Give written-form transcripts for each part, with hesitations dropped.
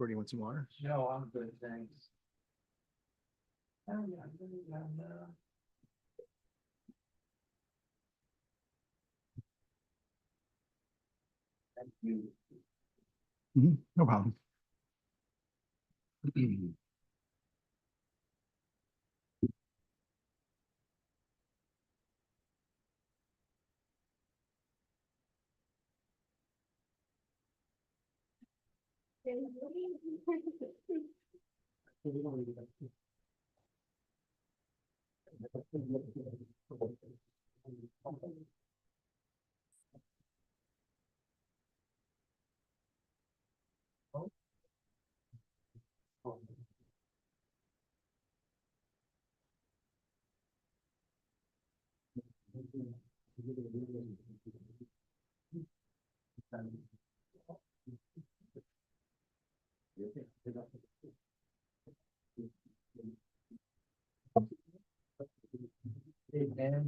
Or do you want some water? No, I'm good, thanks. Oh, yeah, thank you. No problem.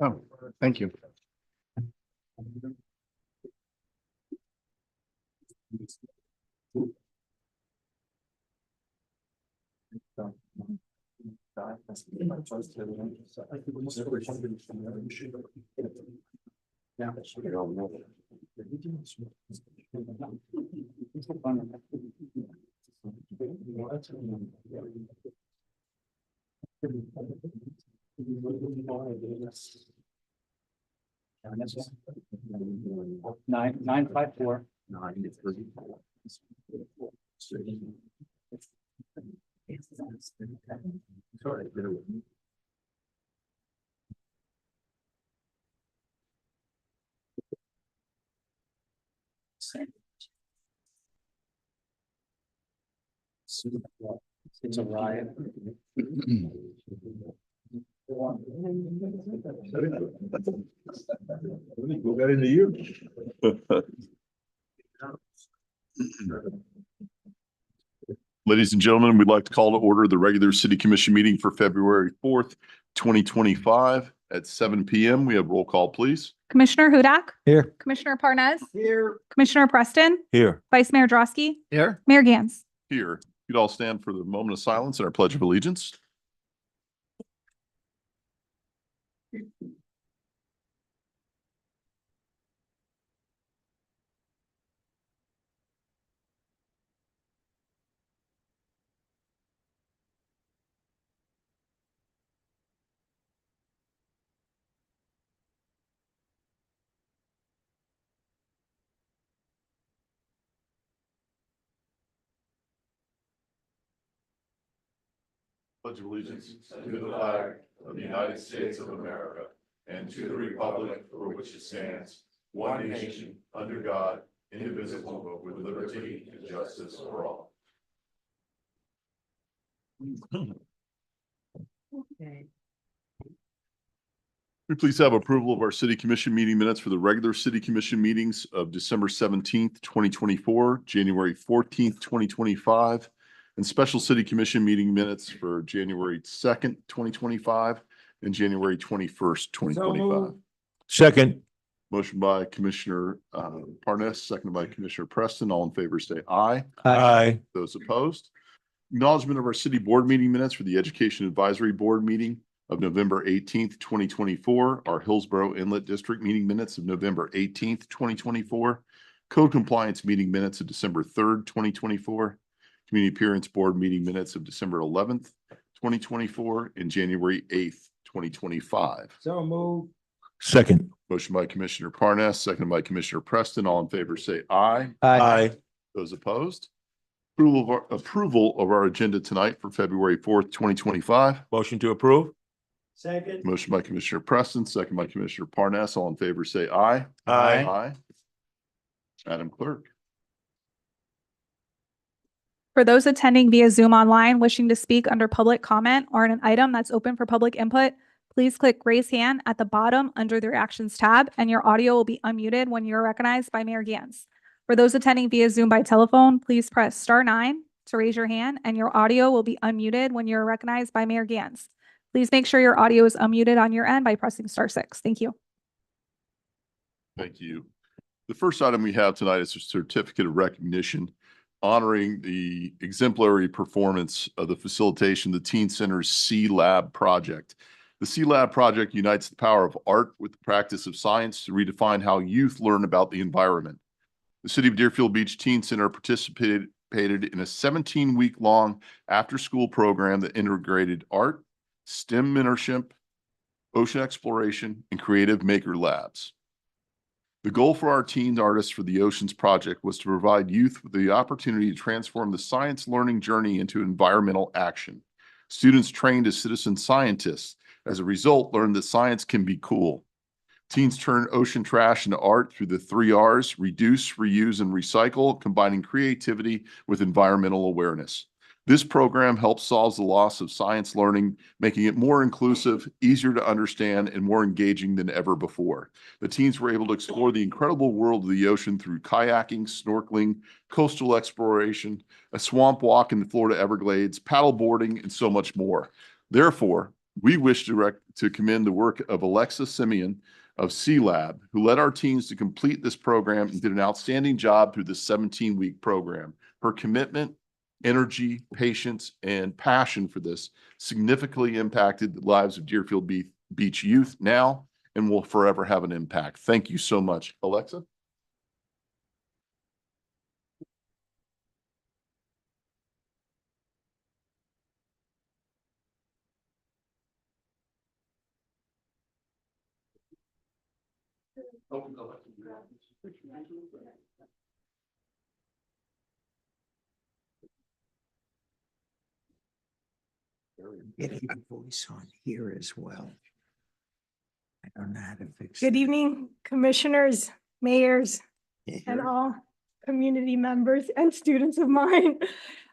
Oh, thank you. Nine, 5, 4. It's a riot. We'll get into you. Ladies and gentlemen, we'd like to call to order the regular city commission meeting for February 4th, 2025 at 7 p.m. We have roll call, please. Commissioner Hudak, Here. Commissioner Parnas, Here. Commissioner Preston, Here. Vice Mayor Drosky, Here. Mayor Gans. Here, you'd all stand for the moment of silence and our pledge of allegiance. Pledge of allegiance to the flag of the United States of America and to the republic for which it stands, one nation, under God, indivisible, with liberty and justice for all. Okay. We please have approval of our city commission meeting minutes for the regular city commission meetings of December 17th, 2024, January 14th, 2025, and special city commission meeting minutes for January 2nd, 2025, and January 21st, 2025. Second. Motion by Commissioner Parnas, seconded by Commissioner Preston. All in favor, say aye. Aye. Those opposed. Acknowledgement of our city board meeting minutes for the Education Advisory Board meeting of November 18th, 2024, our Hillsborough Inlet District meeting minutes of November 18th, 2024, Code Compliance meeting minutes of December 3rd, 2024, Community Appearance Board meeting minutes of December 11th, 2024, and January 8th, 2025. So move. Second. Motion by Commissioner Parnas, seconded by Commissioner Preston. All in favor, say aye. Aye. Those opposed. Approval of our agenda tonight for February 4th, 2025. Motion to approve. Second. Motion by Commissioner Preston, second by Commissioner Parnas. All in favor, say aye. Aye. Aye. Madam Clerk. For those attending via Zoom online wishing to speak under public comment or in an item that's open for public input, please click raise hand at the bottom under the reactions tab, and your audio will be unmuted when you're recognized by Mayor Gans. For those attending via Zoom by telephone, please press *9 to raise your hand, and your audio will be unmuted when you're recognized by Mayor Gans. Please make sure your audio is unmuted on your end by pressing *6. Thank you. Thank you. The first item we have tonight is a certificate of recognition honoring the exemplary performance of the facilitation, the Teen Center's C Lab project. The C Lab project unites the power of art with the practice of science to redefine how youth learn about the environment. The City of Deerfield Beach Teen Center participated in a 17-week-long after-school program that integrated art, STEM mentorship, ocean exploration, and creative maker labs. The goal for our teen artists for the Oceans Project was to provide youth with the opportunity to transform the science learning journey into environmental action. Students trained as citizen scientists, as a result, learned that science can be cool. Teens turn ocean trash into art through the 3 R's: reduce, reuse, and recycle, combining creativity with environmental awareness. This program helps solve the loss of science learning, making it more inclusive, easier to understand, and more engaging than ever before. The teens were able to explore the incredible world of the ocean through kayaking, snorkeling, coastal exploration, a swamp walk in the Florida Everglades, paddle boarding, and so much more. Therefore, we wish to commend the work of Alexa Simeon of C Lab, who led our teens to complete this program and did an outstanding job through the 17-week program. Her commitment, energy, patience, and passion for this significantly impacted the lives of Deerfield Beach youth now and will forever have an impact. Thank you so much. Alexa? Getting your voice on here as well. I don't know how to fix Good it. evening, commissioners, mayors, You and hear it? all community members and students of mine.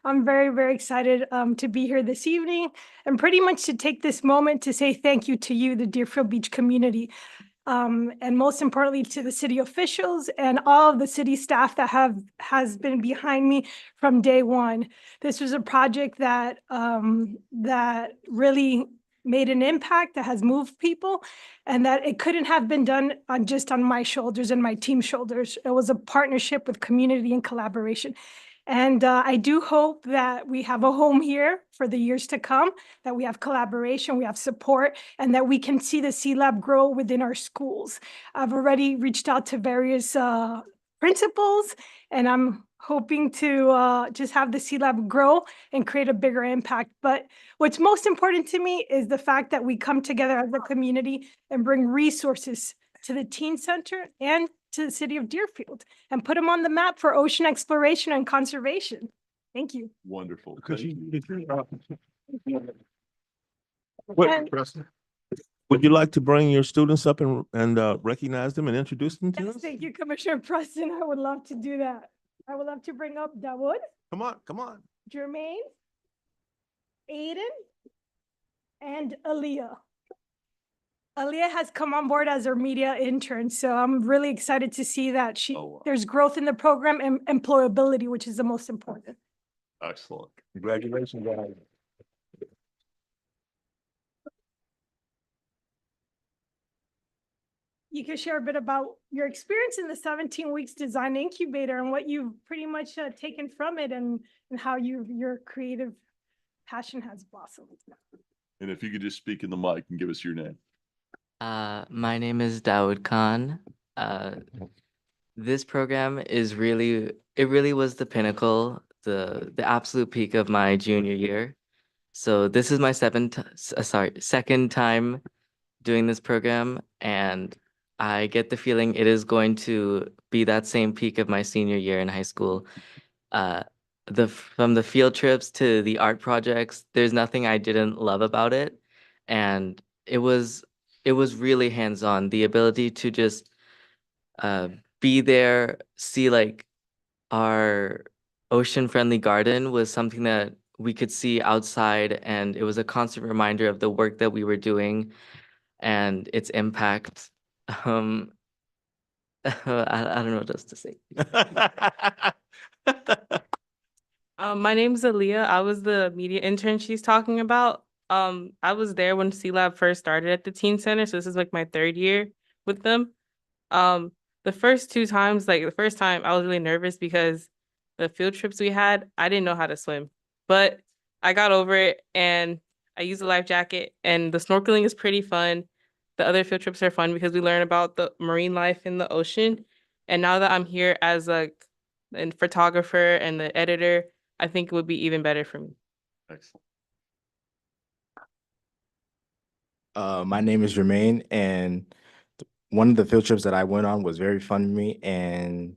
I'm very, very excited to be here this evening and pretty much to take this moment to say thank you to you, the Deerfield Beach community. And most importantly, to the city officials and all of the city staff that has been behind me from day one. This was a project that really made an impact, that has moved people, and that it couldn't have been done just on my shoulders and my team's shoulders. It was a partnership with community and collaboration. And I do hope that we have a home here for the years to come, that we have collaboration, we have support, and that we can see the C Lab grow within our schools. I've already reached out to various principals, and I'm hoping to just have the C Lab grow and create a bigger impact. But what's most important to me is the fact that we come together as a community and bring resources to the Teen Center and to the city of Deerfield and put them on the map for ocean exploration and conservation. Thank you. Wonderful. Could Thank you, what, And- would you like to bring your students up and recognize them and introduce them to Yes, us? thank you, Commissioner Preston. I would love to do that. I would love to bring up Dawood, Come on, come on. Jermaine, Aiden, and Aaliyah. Aaliyah has come on board as our media intern, so I'm really excited to see that Oh, wow. there's growth in the program and employability, which is the most important. Excellent. Congratulations, guys. You can share a bit about your experience in the 17 weeks design incubator and what you've pretty much taken from it and how your creative passion has blossomed. And if you could just speak in the mic and give us your name. My name is Dawood Khan. This program is really was the pinnacle, the absolute peak of my junior year. So this is my second time doing this program, and I get the feeling it is going to be that same peak of my senior year in high school. From the field trips to the art projects, there's nothing I didn't love about it, and it was really hands-on. The ability to just be there, see like our ocean-friendly garden was something that we could see outside, and it was a constant reminder of the work that we were doing and its impact. I don't know what else to say. My name's Aaliyah. I was the media intern she's talking about. I was there when C Lab first started at the Teen Center, so this is like my 3rd year with them. The first 2 times, like the first time I was really nervous because the field trips we had, I didn't know how to swim, but I got over it and I used a life jacket, and the snorkeling is pretty fun. The other field trips are fun because we learn about the marine life in the ocean. And now that I'm here as a photographer and the editor, I think it would be even better for me. Excellent. My name is Jermaine, and one of the field trips that I went on was very fun to me, and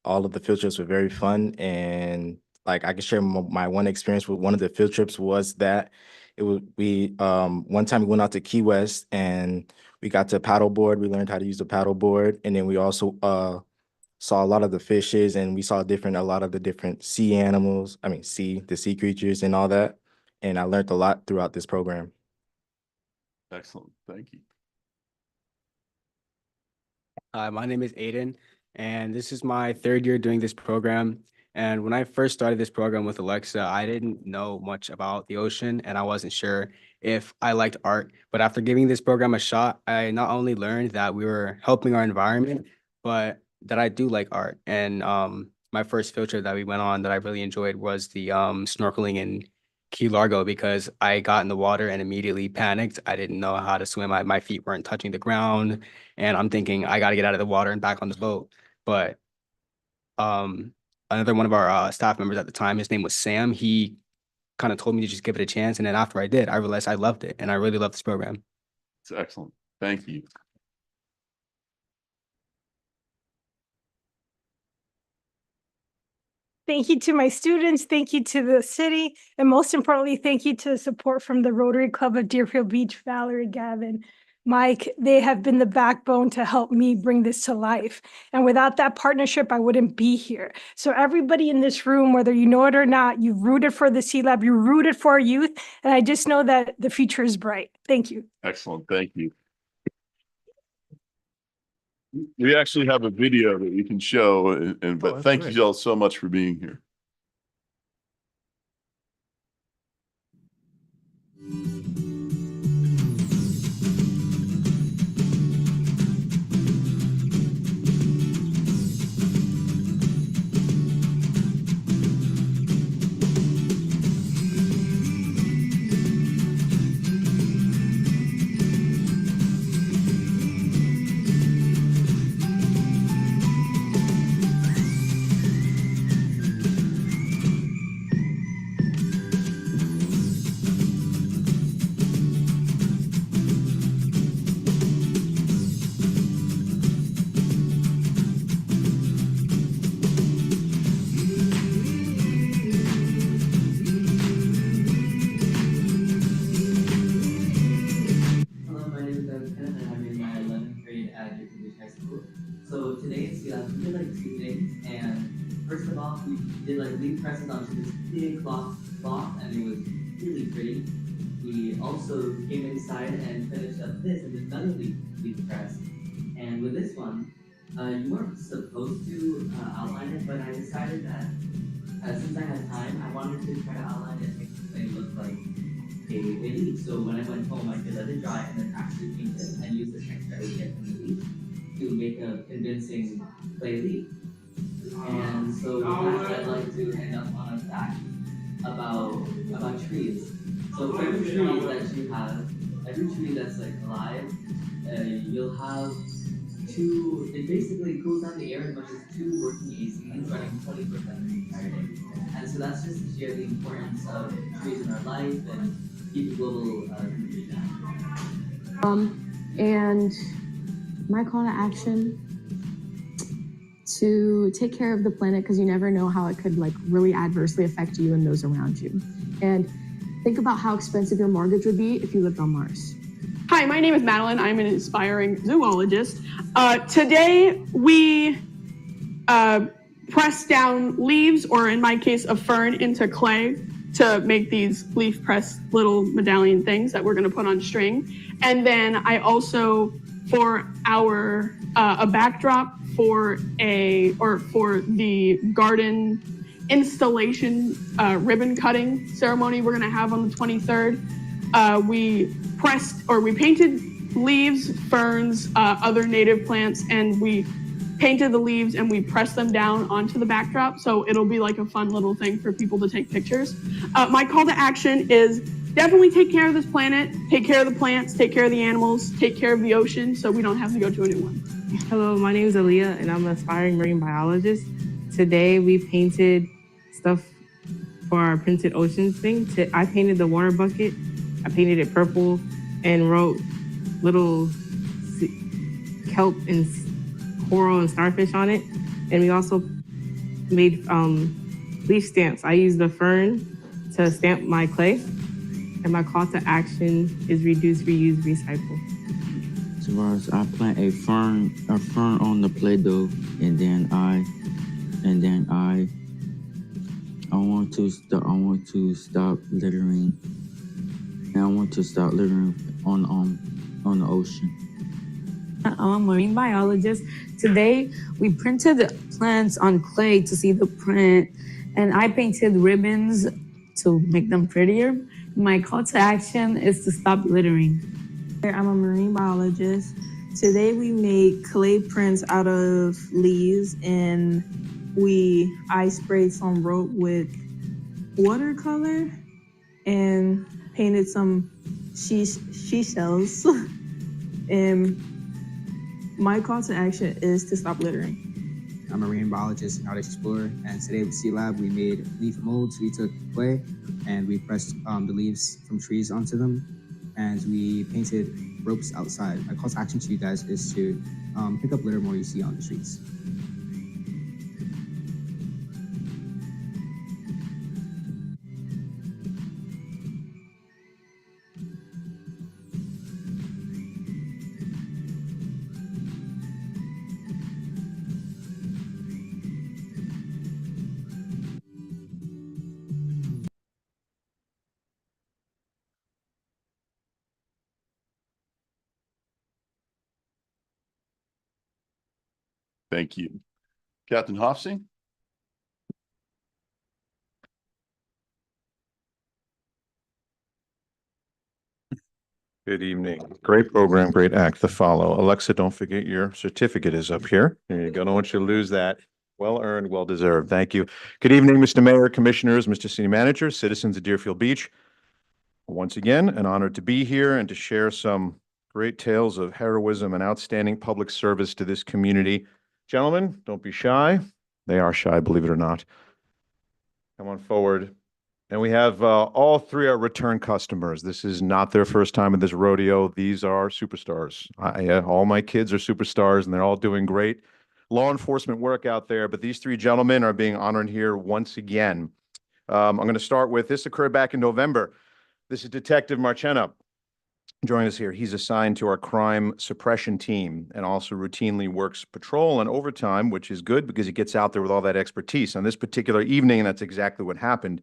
all of the field trips were very fun. And like I can share my one experience with one of the field trips was that one time we went out to Key West and we got to paddleboard. We learned how to use the paddleboard, and then we also saw a lot of the fishes, and we saw a lot of the different sea animals. I mean, the sea creatures and all that. And I learned a lot throughout this program. Excellent. Thank you. My name is Aiden, and this is my third year doing this program. And when I first started this program with Alexa, I didn't know much about the ocean, and I wasn't sure if I liked art. But after giving this program a shot, I not only learned that we were helping our environment, but that I do like art. And my first field trip that we went on that I really enjoyed was the snorkeling in Key Largo, because I got in the water and immediately panicked. I didn't know how to swim. My feet weren't touching the ground, and I'm thinking I got to get out of the water and back on the boat. But another one of our staff members at the time, his name was Sam. He kind of told me to just give it a chance, and then after I did, I realized I loved it, and I really love this program. It's excellent. Thank you. Thank you to my students, thank you to the city, and most importantly, thank you to the support from the Rotary Club of Deerfield Beach, Valerie, Gavin, Mike. They have been the backbone to help me bring this to life. And without that partnership, I wouldn't be here. So everybody in this room, whether you know it or not, you've rooted for the Sea Lab, you rooted for our youth, and I just know that the future is bright. Thank you. Excellent. Thank you. We actually have a video that we can show, but that's thank great. you all so much for being here. Hello, my name is Duncan, and I'm in my 11th grade at Deerfield Beach High School. So today in Sea Lab, we did like two things, and first of all, we did like leaf presses onto this big cloth, and it was really pretty. We also came inside and finished up this and another leaf press. And with this one, you weren't supposed to outline it, but I decided that since I had time, I wanted to try to outline it and make something look like a leaf. So when I went home, I could let it dry and then actually paint it and use the text that we get from the leaf to make a convincing clay leaf. And so with that, I'd like to end up on a fact about trees. So for every tree that you have, every tree that's like alive, you'll have two. It basically cools down the air as much as two working ACs running 20% of the entire day. And so that's just to share the importance of trees in our life and keep the global temperature down. And my call to action to take care of the planet, because you never know how it could like really adversely affect you and those around you. And think about how expensive your mortgage would be if you lived on Mars. Hi, my name is Madeline. I'm an aspiring zoologist. Today we press down leaves, or in my case, a fern, into clay to make these leaf press little medallion things that we're going to put on string. And then I also, for our a backdrop for the garden installation ribbon cutting ceremony we're going to have on the 23rd, we painted leaves, ferns, other native plants, and we painted the leaves and we pressed them down onto the backdrop. So it'll be like a fun little thing for people to take pictures. My call to action is definitely take care of this planet, take care of the plants, take care of the animals, take care of the ocean so we don't have to go to a new one. Hello, my name is Aaliyah and I'm an aspiring marine biologist. Today we painted stuff for our Printed Oceans thing. I painted the water bucket, I painted it purple and wrote little kelp and coral and starfish on it. And we also made leaf stamps. I used the fern to stamp my clay. And my call to action is reduce, reuse, recycle. So far as I plant a fern on the Play-Doh, and then I want to stop littering. And I want to stop littering on the ocean. I'm a marine biologist. Today, we printed plants on clay to see the print, and I painted ribbons to make them prettier. My call to action is to stop littering. I'm a marine biologist. Today, we made clay prints out of leaves, and I sprayed some rope with watercolor and painted some seashells. And my call to action is to stop littering. I'm a marine biologist and art explorer, and today with Sea Lab, we made leaf molds. We took clay and we pressed the leaves from trees onto them, and we painted ropes outside. My call to action to you guys is to pick up litter more you see on the streets. Thank you. Captain Hofsing? Good evening. Great program, great act to follow. Alexa, don't forget your certificate is up here. There you go. Don't want you to lose that. Well earned, well deserved. Thank you. Good evening, Mr. Mayor, Commissioners, Mr. City Manager, citizens of Deerfield Beach. Once again, an honor to be here and to share some great tales of heroism and outstanding public service to this community. Gentlemen, don't be shy. They are shy, believe it or not. Come on forward. And we have all three are return customers. This is not their first time at this rodeo. These are superstars. All my kids are superstars, and they're all doing great law enforcement work out there. But these three gentlemen are being honored here once again. I'm going to start with this occurred back in November. This is Detective Marchena. Join us here. He's assigned to our crime suppression team and also routinely works patrol and overtime, which is good because he gets out there with all that expertise. On this particular evening, and that's exactly what happened,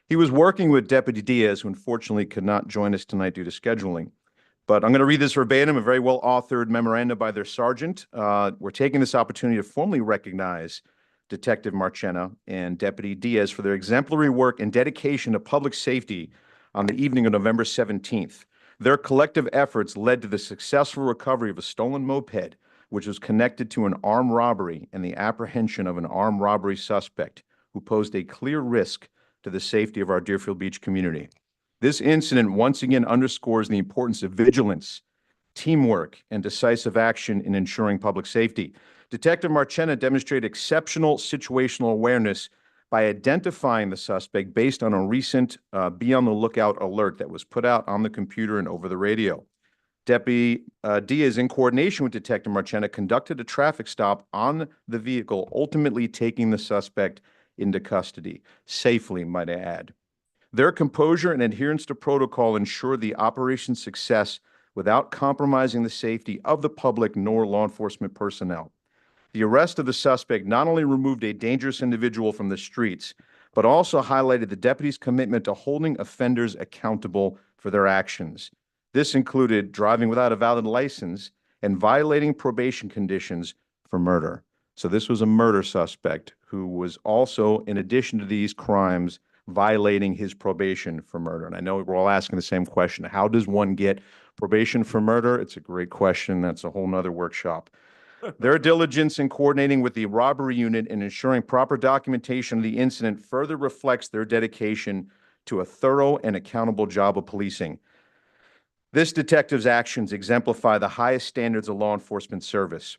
he was working with Deputy Diaz, who unfortunately could not join us tonight due to scheduling. But I'm going to read this verbatim, a very well-authored memorandum by their sergeant. We're taking this opportunity to formally recognize Detective Marchena and Deputy Diaz for their exemplary work and dedication to public safety on the evening of November 17th. Their collective efforts led to the successful recovery of a stolen moped, which was connected to an armed robbery and the apprehension of an armed robbery suspect who posed a clear risk to the safety of our Deerfield Beach community. This incident once again underscores the importance of vigilance, teamwork, and decisive action in ensuring public safety. Detective Marchena demonstrated exceptional situational awareness by identifying the suspect based on a recent be on the lookout alert that was put out on the computer and over the radio. Deputy Diaz, in coordination with Detective Marchena, conducted a traffic stop on the vehicle, ultimately taking the suspect into custody, safely, might I add. Their composure and adherence to protocol ensured the operation's success without compromising the safety of the public nor law enforcement personnel. The arrest of the suspect not only removed a dangerous individual from the streets, but also highlighted the deputy's commitment to holding offenders accountable for their actions. This included driving without a valid license and violating probation conditions for murder. So this was a murder suspect who was also, in addition to these crimes, violating his probation for murder. And I know we're all asking the same question. How does one get probation for murder? It's a great question. That's a whole nother workshop. Their diligence in coordinating with the robbery unit and ensuring proper documentation of the incident further reflects their dedication to a thorough and accountable job of policing. This detective's actions exemplify the highest standards of law enforcement service.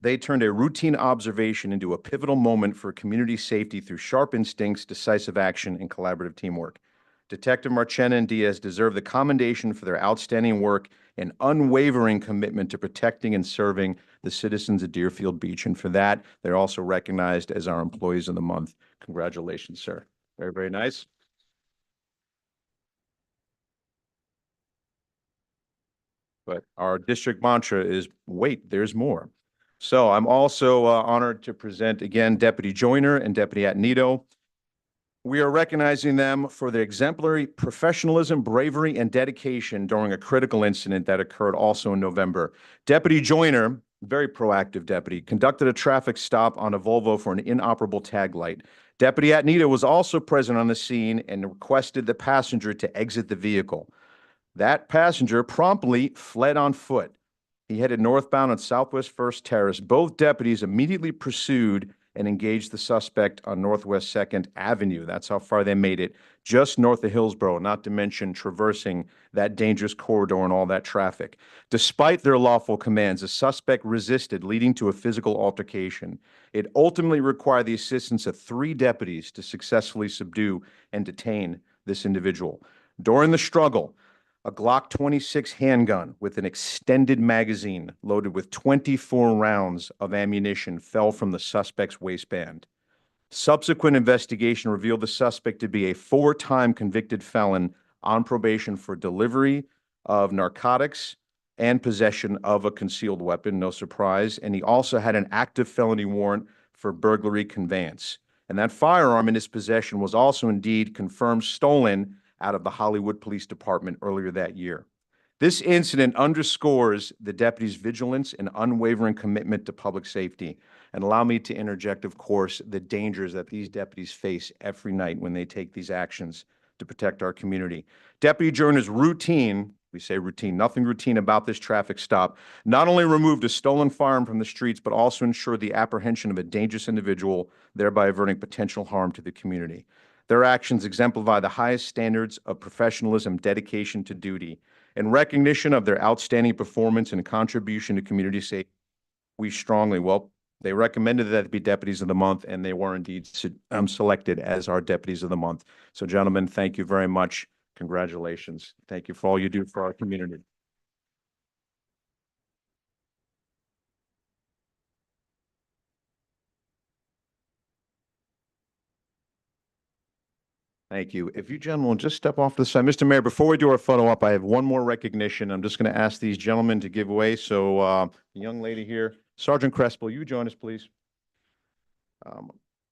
They turned a routine observation into a pivotal moment for community safety through sharp instincts, decisive action, and collaborative teamwork. Detective Marchena and Diaz deserve the commendation for their outstanding work and unwavering commitment to protecting and serving the citizens of Deerfield Beach. And for that, they're also recognized as our Employees of the Month. Congratulations, sir. Very, very nice. But our district mantra is, wait, there's more. So I'm also honored to present again Deputy Joyner and Deputy Atenito. We are recognizing them for their exemplary professionalism, bravery, and dedication during a critical incident that occurred also in November. Deputy Joyner, very proactive deputy, conducted a traffic stop on a Volvo for an inoperable tag light. Deputy Atenito was also present on the scene and requested the passenger to exit the vehicle. That passenger promptly fled on foot. He headed northbound on Southwest First Terrace. Both deputies immediately pursued and engaged the suspect on Northwest 2nd Avenue. That's how far they made it, just north of Hillsborough, not to mention traversing that dangerous corridor and all that traffic. Despite their lawful commands, the suspect resisted, leading to a physical altercation. It ultimately required the assistance of 3 deputies to successfully subdue and detain this individual. During the struggle, a Glock 26 handgun with an extended magazine loaded with 24 rounds of ammunition fell from the suspect's waistband. Subsequent investigation revealed the suspect to be a 4-time convicted felon on probation for delivery of narcotics and possession of a concealed weapon, no surprise, and he also had an active felony warrant for burglary conveyance. And that firearm in his possession was also indeed confirmed stolen out of the Hollywood Police Department earlier that year. This incident underscores the deputy's vigilance and unwavering commitment to public safety. And allow me to interject, of course, the dangers that these deputies face every night when they take these actions to protect our community. Deputy Joyner's routine, we say routine, nothing routine about this traffic stop, not only removed a stolen firearm from the streets, but also ensured the apprehension of a dangerous individual, thereby averting potential harm to the community. Their actions exemplify the highest standards of professionalism, dedication to duty. In recognition of their outstanding performance and contribution to community safety, we strongly, they recommended that they be Deputies of the Month, and they were indeed selected as our Deputies of the Month. So, gentlemen, thank you very much. Congratulations. Thank you for all you do for our community. Thank you. If you gentlemen will just step off to the side. Mr. Mayor, before we do our photo op, I have one more recognition. I'm just going to ask these gentlemen to give way. So the young lady here, Sergeant Crespo, you join us, please.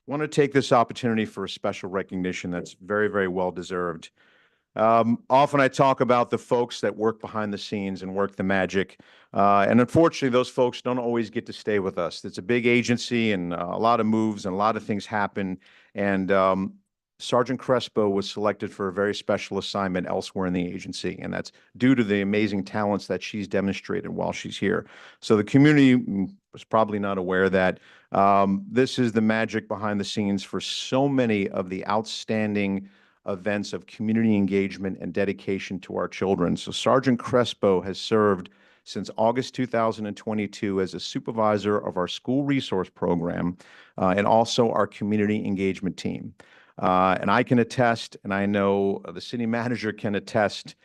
Want to take this opportunity for a special recognition that's very, very well deserved. Often I talk about the folks that work behind the scenes and work the magic. And unfortunately, those folks don't always get to stay with us. It's a big agency and a lot of moves and a lot of things happen. And Sergeant Crespo was selected for a very special assignment elsewhere in the agency, and that's due to the amazing talents that she's demonstrated while she's here. So the community was probably not aware that this is the magic behind the scenes for so many of the outstanding events of community engagement and dedication to our children. So Sergeant Crespo has served since August 2022 as a supervisor of our school resource program and also our community engagement team. And I can attest, and I know the city manager can attest,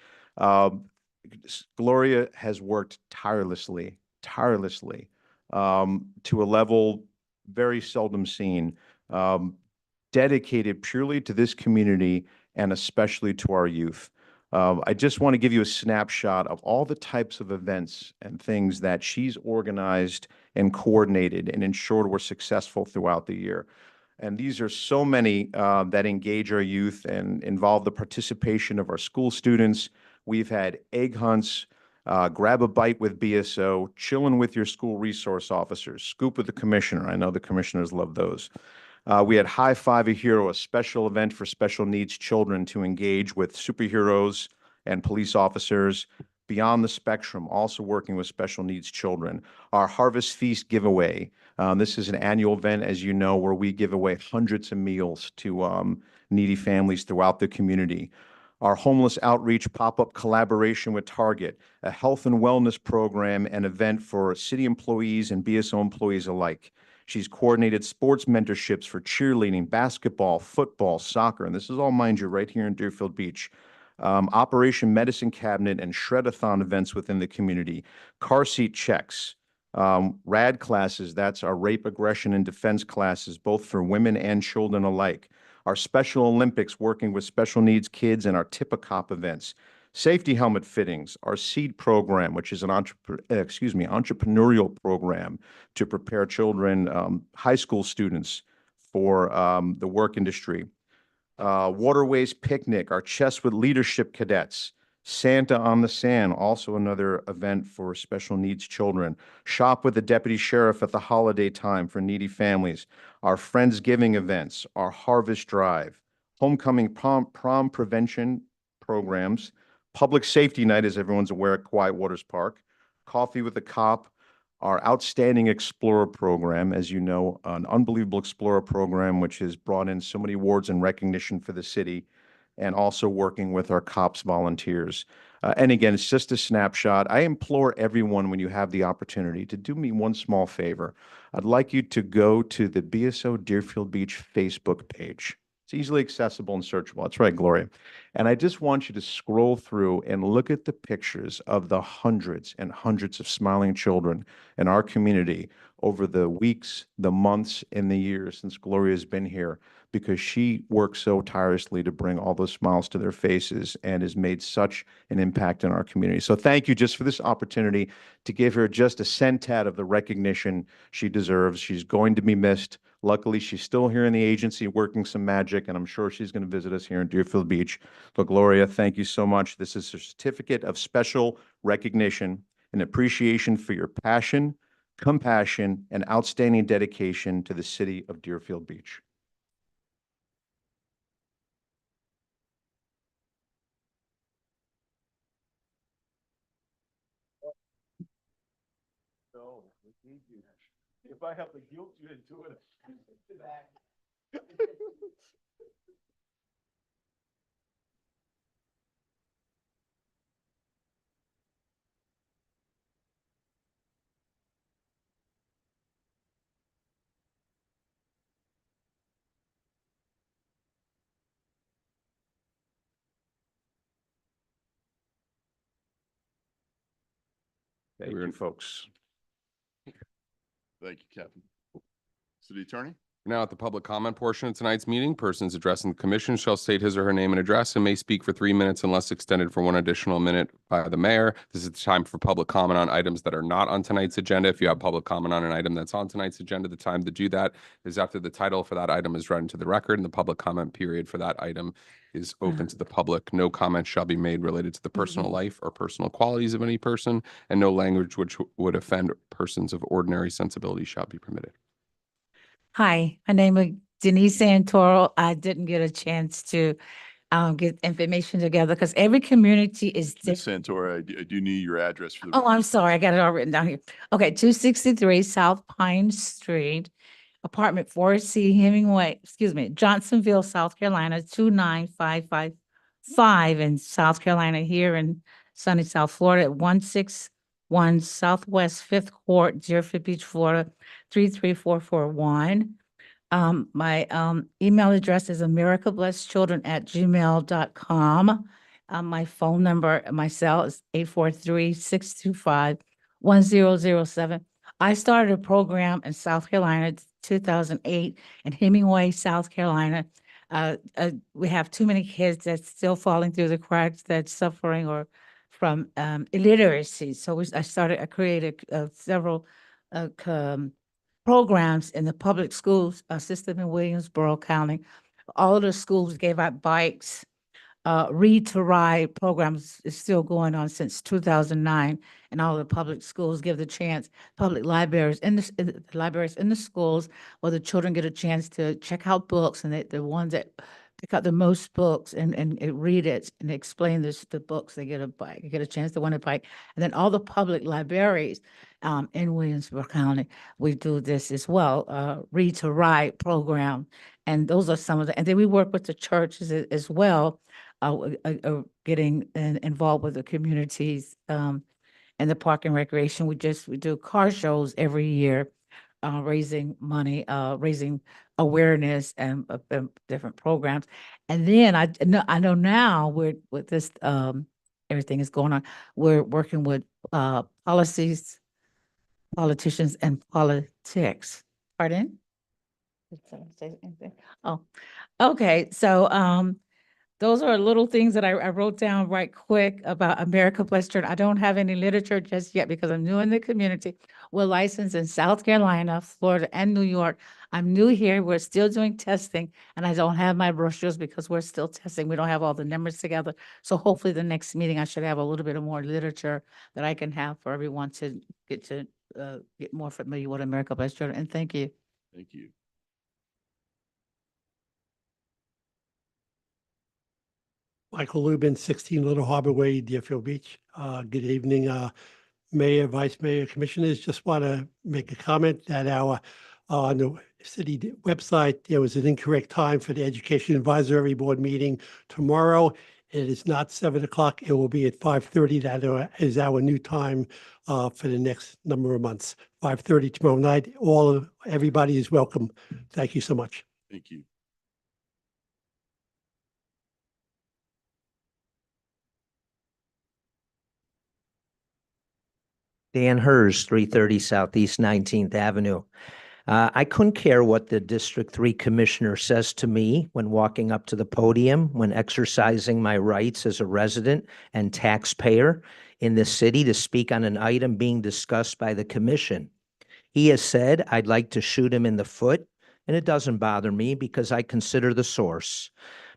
Gloria has worked tirelessly to a level very seldom seen, dedicated purely to this community and especially to our youth. I just want to give you a snapshot of all the types of events and things that she's organized and coordinated and ensured were successful throughout the year. And these are so many that engage our youth and involve the participation of our school students. We've had egg hunts, grab a bite with BSO, chilling with your school resource officers, scoop with the commissioner. I know the commissioners love those. We had High Five a Hero, a special event for special needs children to engage with superheroes and police officers. Beyond the Spectrum, also working with special needs children. Our Harvest Feast giveaway. This is an annual event, as you know, where we give away hundreds of meals to needy families throughout the community. Our homeless outreach pop-up collaboration with Target, a health and wellness program and event for city employees and BSO employees alike. She's coordinated sports mentorships for cheerleading, basketball, football, soccer, and this is all, mind you, right here in Deerfield Beach. Operation Medicine Cabinet and Shred-a-thon events within the community. Car seat checks. RAD classes, that's our rape, aggression, and defense classes, both for women and children alike. Our Special Olympics working with special needs kids and our Tip-a-Cop events. Safety helmet fittings, our SEED program, which is an entrepreneurial program to prepare children, high school students for the work industry. Waterways Picnic, our Chess with Leadership cadets. Santa on the Sand, also another event for special needs children. Shop with the Deputy Sheriff at the holiday time for needy families. Our Friendsgiving events, our Harvest Drive, Homecoming prom prevention programs, Public Safety Night, as everyone's aware, at Quiet Waters Park, Coffee with the Cop, our Outstanding Explorer program, as you know, an unbelievable Explorer program, which has brought in so many awards and recognition for the city, and also working with our COPS volunteers. And again, it's just a snapshot. I implore everyone, when you have the opportunity, to do me one small favor. I'd like you to go to the BSO Deerfield Beach Facebook page. It's easily accessible and searchable. That's right, Gloria. And I just want you to scroll through and look at the pictures of the hundreds and hundreds of smiling children in our community over the weeks, the months, and the years since Gloria's been here, because she works so tirelessly to bring all those smiles to their faces and has made such an impact in our community. So thank you just for this opportunity to give her just a centad of the recognition she deserves. She's going to be missed. Luckily, she's still here in the agency working some magic, and I'm sure she's going to visit us here in Deerfield Beach. So Gloria, thank you so much. This is a certificate of special recognition and appreciation for your passion, compassion, and outstanding dedication to the city of Deerfield Beach. No, if I have to guilt you into it. Thank you, folks. Thank you, Captain. City Attorney? Now at the public comment portion of tonight's meeting, persons addressing the commission shall state his or her name and address and may speak for 3 minutes unless extended for 1 additional minute by the mayor. This is the time for public comment on items that are not on tonight's agenda. If you have public comment on an item that's on tonight's agenda, the time to do that is after the title for that item is read into the record, and the public comment period for that item is open to the public. No comment shall be made related to the personal life or personal qualities of any person, and no language which would offend persons of ordinary sensibility shall be permitted. Hi, my name is Denise Santoro. I didn't get a chance to get information together because every community is Ms. different. Santora, I do need your address for the. Oh, I'm sorry. I got it all written down here. Okay, 263 South Pine Street, apartment 4C, Johnsonville, South Carolina, 29555 in South Carolina, here in sunny South Florida, at 161 Southwest 5th Court, Deerfield Beach, Florida, 33441. My email address is americablessedchildren@gmail.com. My phone number, my cell is 843-625-1007. I started a program in South Carolina, 2008, in Hemingway, South Carolina. We have too many kids that's still falling through the cracks, that's suffering or from illiteracy. So I created several programs in the public schools system in Williamsboro County. All of the schools gave out bikes. Read to Ride programs is still going on since 2009, and all the public schools give the chance, public libraries in the schools, where the children get a chance to check out books, and the ones that they got the most books and read it and explain the books, they get a bike, get a chance to win a bike. And then all the public libraries in Williamsburg County, we do this as well, Read to Write program. And those are some of the, and then we work with the churches as well, getting involved with the communities and the park and recreation. We do car shows every year, raising money, raising awareness and different programs. And then I know now with this, everything is going on, we're working with policies, politicians and politics. Pardon? Did someone say anything? Oh, okay. So, those are little things that I wrote down right quick about America Blessed Church. I don't have any literature just yet because I'm new in the community. We're licensed in South Carolina, Florida, and New York. I'm new here. We're still doing testing, and I don't have my brochures because we're still testing. We don't have all the numbers together. So hopefully the next meeting, I should have a little bit of more literature that I can have for everyone to get more familiar with America Blessed Church. And thank you. Thank you. Michael Lubin, 16 Little Harbor Way, Deerfield Beach. Good evening, Mayor, Vice Mayor, Commissioners. Just want to make a comment that on the city website, there was an incorrect time for the Education Advisory Board meeting tomorrow. It is not 7 o'clock. It will be at 5:30. That is our new time for the next number of months. 5:30 tomorrow night. Everybody is welcome. Thank you so much. Thank you. Dan Hers, 330 Southeast 19th Avenue. I couldn't care what the District 3 Commissioner says to me when walking up to the podium, when exercising my rights as a resident and taxpayer in the city to speak on an item being discussed by the Commission. He has said I'd like to shoot him in the foot, and it doesn't bother me because I consider the source.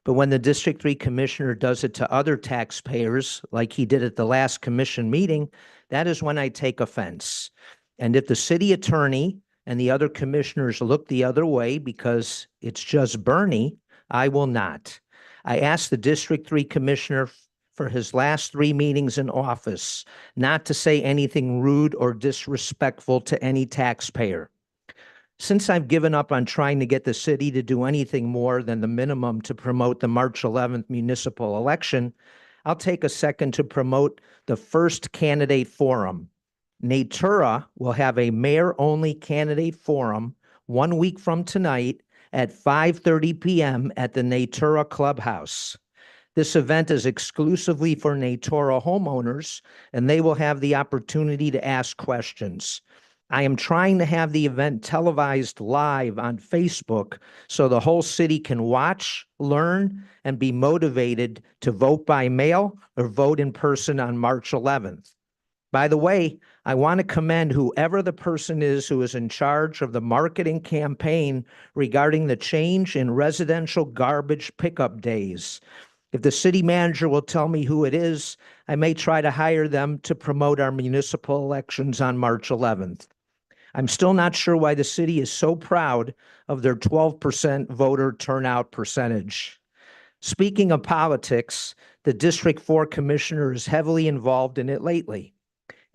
But when the District 3 Commissioner does it to other taxpayers, like he did at the last commission meeting, that is when I take offense. And if the city attorney and the other commissioners look the other way because it's just Bernie, I will not. I asked the District 3 Commissioner for his last 3 meetings in office not to say anything rude or disrespectful to any taxpayer. Since I've given up on trying to get the city to do anything more than the minimum to promote the March 11th municipal election, I'll take a second to promote the first candidate forum. Natura will have a mayor-only candidate forum 1 week from tonight at 5:30 p.m. at the Natura Clubhouse. This event is exclusively for Natura homeowners, and they will have the opportunity to ask questions. I am trying to have the event televised live on Facebook so the whole city can watch, learn, and be motivated to vote by mail or vote in person on March 11th. By the way, I want to commend whoever the person is who is in charge of the marketing campaign regarding the change in residential garbage pickup days. If the city manager will tell me who it is, I may try to hire them to promote our municipal elections on March 11th. I'm still not sure why the city is so proud of their 12% voter turnout percentage. Speaking of politics, the District 4 Commissioner is heavily involved in it lately.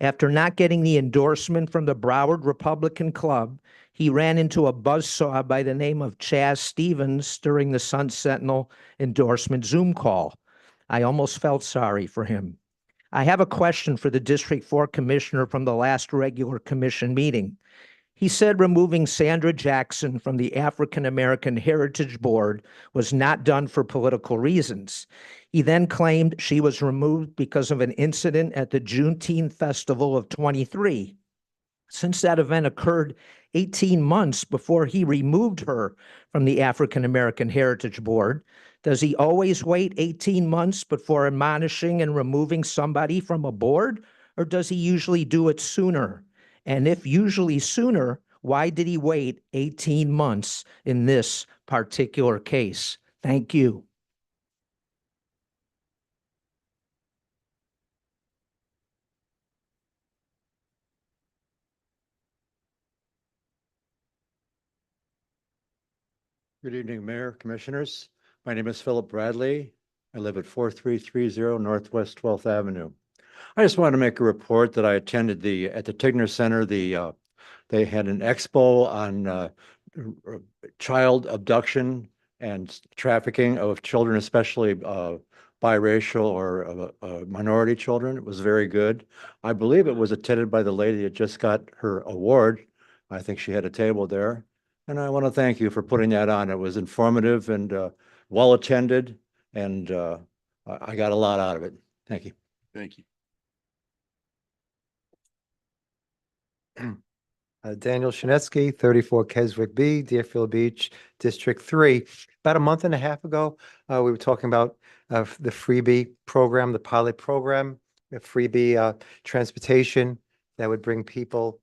After not getting the endorsement from the Broward Republican Club, he ran into a buzzsaw by the name of Chaz Stevens during the Sun Sentinel endorsement Zoom call. I almost felt sorry for him. I have a question for the District 4 Commissioner from the last regular commission meeting. He said removing Sandra Jackson from the African American Heritage Board was not done for political reasons. He then claimed she was removed because of an incident at the Juneteenth Festival of 23. Since that event occurred 18 months before he removed her from the African American Heritage Board, does he always wait 18 months before admonishing and removing somebody from a board, or does he usually do it sooner? And if usually sooner, why did he wait 18 months in this particular case? Thank you. Good evening, Mayor, Commissioners. My name is Philip Bradley. I live at 4330 Northwest 12th Avenue. I just wanted to make a report that I attended at the Tigner Center, they had an expo on child abduction and trafficking of children, especially biracial or minority children. It was very good. I believe it was attended by the lady that just got her award. I think she had a table there. And I want to thank you for putting that on. It was informative and well attended, and I got a lot out of it. Thank you. Thank you. Daniel Shinetsky, 34 Keswick B, Deerfield Beach, District 3. About a month and a half ago, we were talking about the freebie program, the pilot program, the freebie transportation that would bring people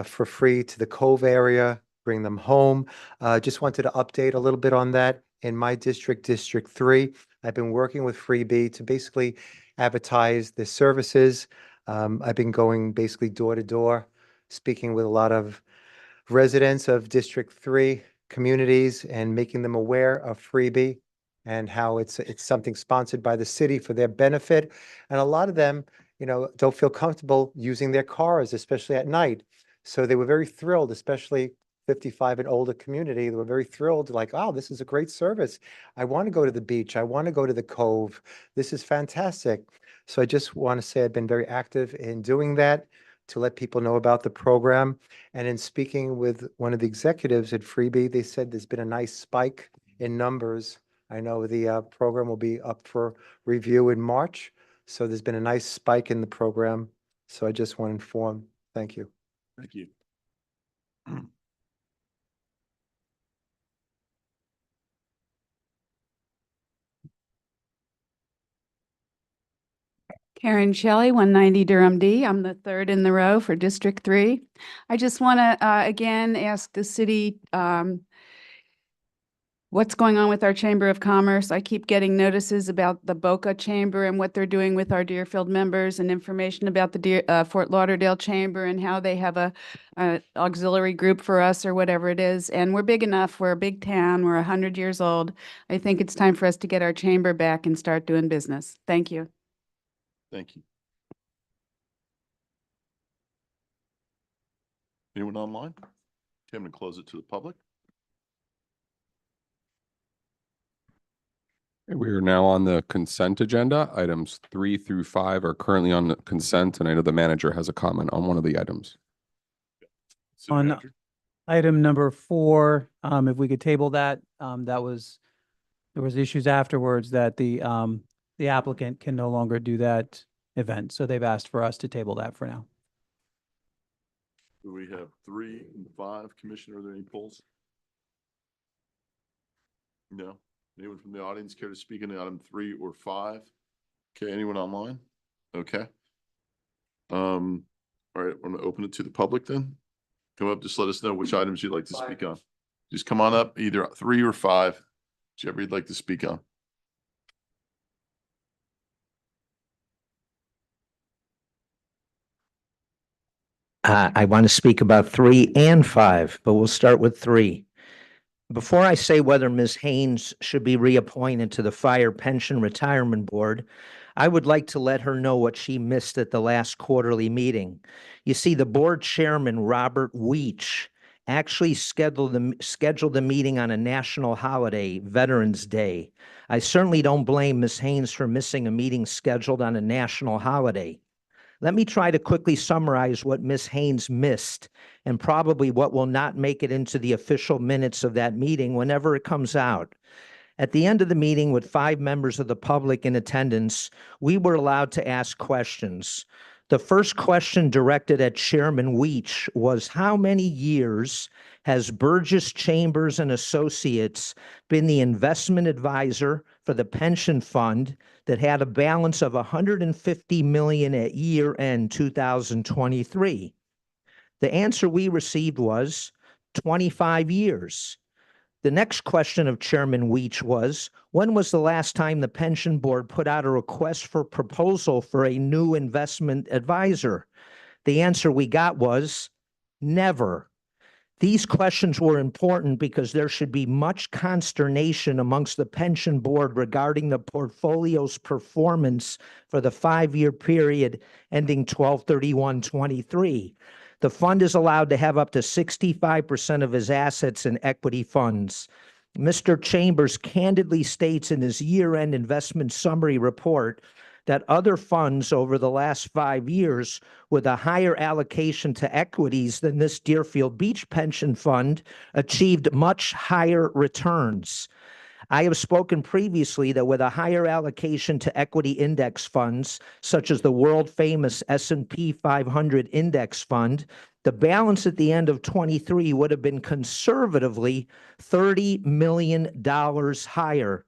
for free to the Cove area, bring them home. Just wanted to update a little bit on that. In my district, District 3, I've been working with Freebie to basically advertise the services. I've been going basically door to door, speaking with a lot of residents of District 3 communities and making them aware of Freebie and how it's something sponsored by the city for their benefit. And a lot of them, don't feel comfortable using their cars, especially at night. So they were very thrilled, especially 55 and older community. They were very thrilled, like, oh, this is a great service. I want to go to the beach. I want to go to the Cove. This is fantastic. So I just want to say I've been very active in doing that to let people know about the program. And in speaking with one of the executives at Freebie, they said there's been a nice spike in numbers. I know the program will be up for review in March. So there's been a nice spike in the program. So I just want to inform. Thank you. Thank you. Karen Shelley, 190 Durham D. I'm the third in the row for District 3. I just want to again ask the city what's going on with our Chamber of Commerce. I keep getting notices about the Boca Chamber and what they're doing with our Deerfield members, and information about the Fort Lauderdale Chamber and how they have a auxiliary group for us or whatever it is. And we're big enough. We're a big town. We're 100 years old. I think it's time for us to get our chamber back and start doing business. Thank you. Thank you. Anyone online? Okay, I'm going to close it to the public. We are now on the consent agenda. Items 3 through 5 are currently on the consent, and I know the manager has a comment on one of the items. City On Manager? item number 4, if we could table that, there was issues afterwards that the applicant can no longer do that event. So they've asked for us to table that for now. Do we have 3 and 5? Commissioner, are there any polls? No. Anyone from the audience care to speak on item 3 or 5? Okay, anyone online? Okay. All right, I'm gonna open it to the public then. Come up, just let us know which items you'd like to speak on. Just come on up, either 3 or 5, whichever you'd like to speak on. I want to speak about 3 and 5, but we'll start with 3. Before I say whether Ms. Haynes should be reappointed to the Fire Pension Retirement Board, I would like to let her know what she missed at the last quarterly meeting. You see, the board chairman, Robert Weech, actually scheduled the meeting on a national holiday, Veterans Day. I certainly don't blame Ms. Haynes for missing a meeting scheduled on a national holiday. Let me try to quickly summarize what Ms. Haynes missed, and probably what will not make it into the official minutes of that meeting whenever it comes out. At the end of the meeting, with 5 members of the public in attendance, we were allowed to ask questions. The first question directed at Chairman Weech was, how many years has Burgess Chambers and Associates been the investment advisor for the pension fund that had a balance of $150 million at year end 2023? The answer we received was 25 years. The next question of Chairman Weech was, when was the last time the pension board put out a request for proposal for a new investment advisor? The answer we got was never. These questions were important because there should be much consternation amongst the pension board regarding the portfolio's performance for the 5-year period ending 12/31/23. The fund is allowed to have up to 65% of his assets in equity funds. Mr. Chambers candidly states in his year-end investment summary report that other funds over the last 5 years with a higher allocation to equities than this Deerfield Beach pension fund achieved much higher returns. I have spoken previously that with a higher allocation to equity index funds, such as the world-famous S&P 500 index fund, the balance at the end of 23 would have been conservatively $30 million higher.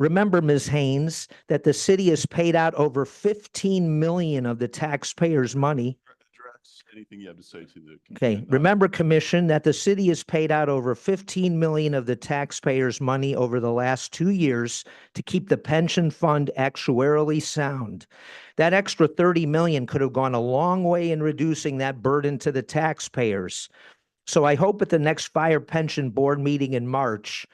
Remember, Ms. Haynes, that the city has paid out over 15 million of the taxpayers' money. Address anything you have to say to the. Okay, remember, Commission, that the city has paid out over 15 million of the taxpayers' money over the last 2 years to keep the pension fund actuarially sound. That extra 30 million could have gone a long way in reducing that burden to the taxpayers. So I hope at the next fire pension board meeting in March,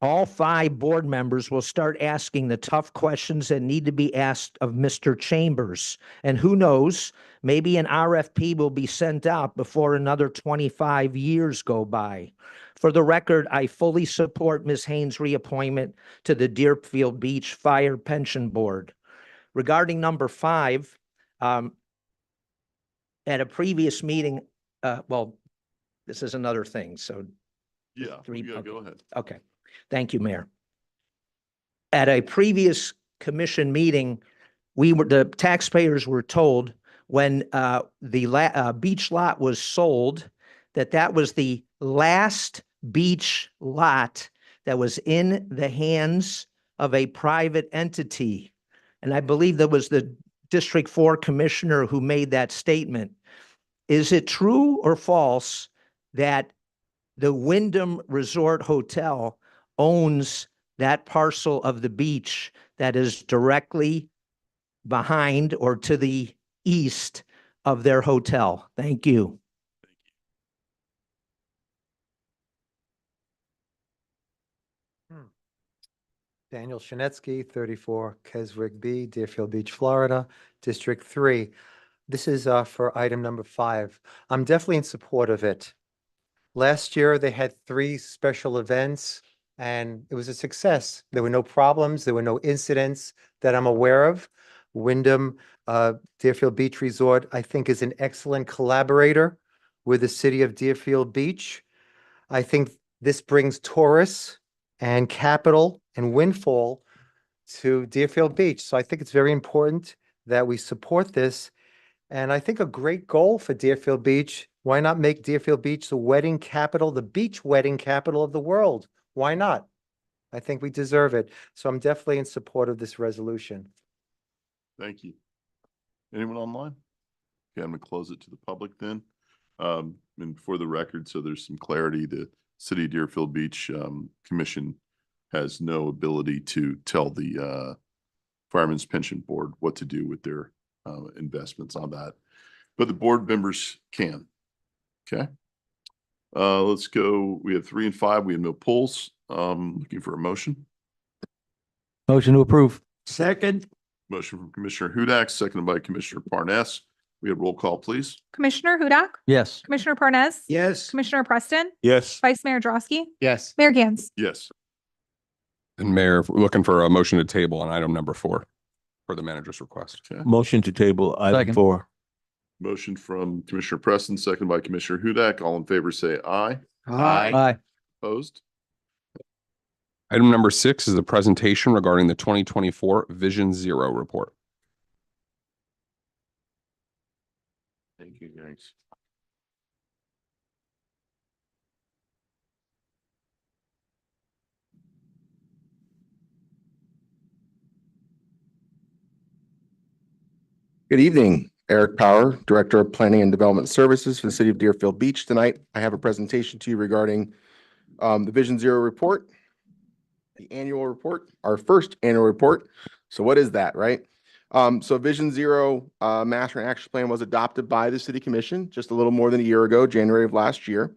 all 5 board members will start asking the tough questions that need to be asked of Mr. Chambers. And who knows, maybe an RFP will be sent out before another 25 years go by. For the record, I fully support Ms. Haynes' reappointment to the Deerfield Beach Fire Pension Board. Regarding number 5, at a previous meeting, well, this is another thing, so. Yeah, go ahead. Okay. Thank you, Mayor. At a previous commission meeting, the taxpayers were told when the beach lot was sold, that was the last beach lot that was in the hands of a private entity. And I believe that was the District 4 commissioner who made that statement. Is it true or false that the Wyndham Resort Hotel owns that parcel of the beach that is directly behind or to the east of their hotel? Thank you. Daniel Shanetsky, 34 Keswick B, Deerfield Beach, Florida, District 3. This is for item number 5. I'm definitely in support of it. Last year, they had 3 special events, and it was a success. There were no problems. There were no incidents that I'm aware of. Wyndham Deerfield Beach Resort, I think, is an excellent collaborator with the city of Deerfield Beach. I think this brings tourists and capital and windfall to Deerfield Beach. So I think it's very important that we support this. And I think a great goal for Deerfield Beach, why not make Deerfield Beach the wedding capital, the beach wedding capital of the world? Why not? I think we deserve it. So I'm definitely in support of this resolution. Thank you. Anyone online? Okay, I'm gonna close it to the public then. And for the record, so there's some clarity, the City of Deerfield Beach Commission has no ability to tell the Firemen's Pension Board what to do with their investments on that, but the board members can. Okay. Let's go. We have 3 and 5. We have no polls. Looking for a motion. Motion to approve. Second. Motion from Commissioner Hudak, seconded by Commissioner Parnas. We have roll call, please. Commissioner Hudak? Yes. Commissioner Parnas? Yes. Commissioner Preston? Yes. Vice Mayor Drosky? Yes. Mayor Gans? Yes. And Mayor, we're looking for a motion to table on item number 4 for the manager's request. Okay. Motion to table item Second. 4. Motion from Commissioner Preston, seconded by Commissioner Hudak. All in favor, say aye. Aye. Opposed? Item number 6 is the presentation regarding the 2024 Vision Zero report. Thank you, guys. Good evening, Eric Power, Director of Planning and Development Services for the City of Deerfield Beach. Tonight, I have a presentation to you regarding the Vision Zero report, the annual report, our first annual report. So what is that, right? So Vision Zero Master and Action Plan was adopted by the City Commission just a little more than a year ago, January of last year.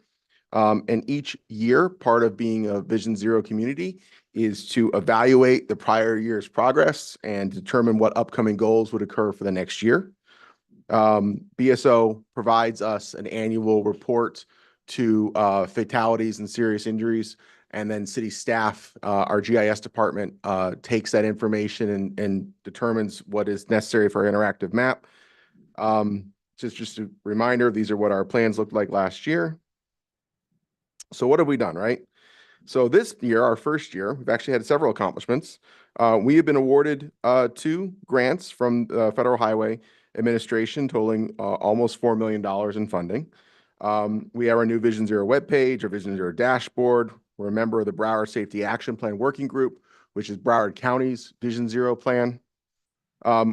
And each year, part of being a Vision Zero community is to evaluate the prior year's progress and determine what upcoming goals would occur for the next year. BSO provides us an annual report to fatalities and serious injuries. And then city staff, our GIS department, takes that information and determines what is necessary for our interactive map. Just a reminder, these are what our plans looked like last year. So what have we done, right? So this year, our first year, we've actually had several accomplishments. We have been awarded 2 grants from the Federal Highway Administration totaling almost $4 million in funding. We have our new Vision Zero webpage, our Vision Zero dashboard. We're a member of the Broward Safety Action Plan Working Group, which is Broward County's Vision Zero plan.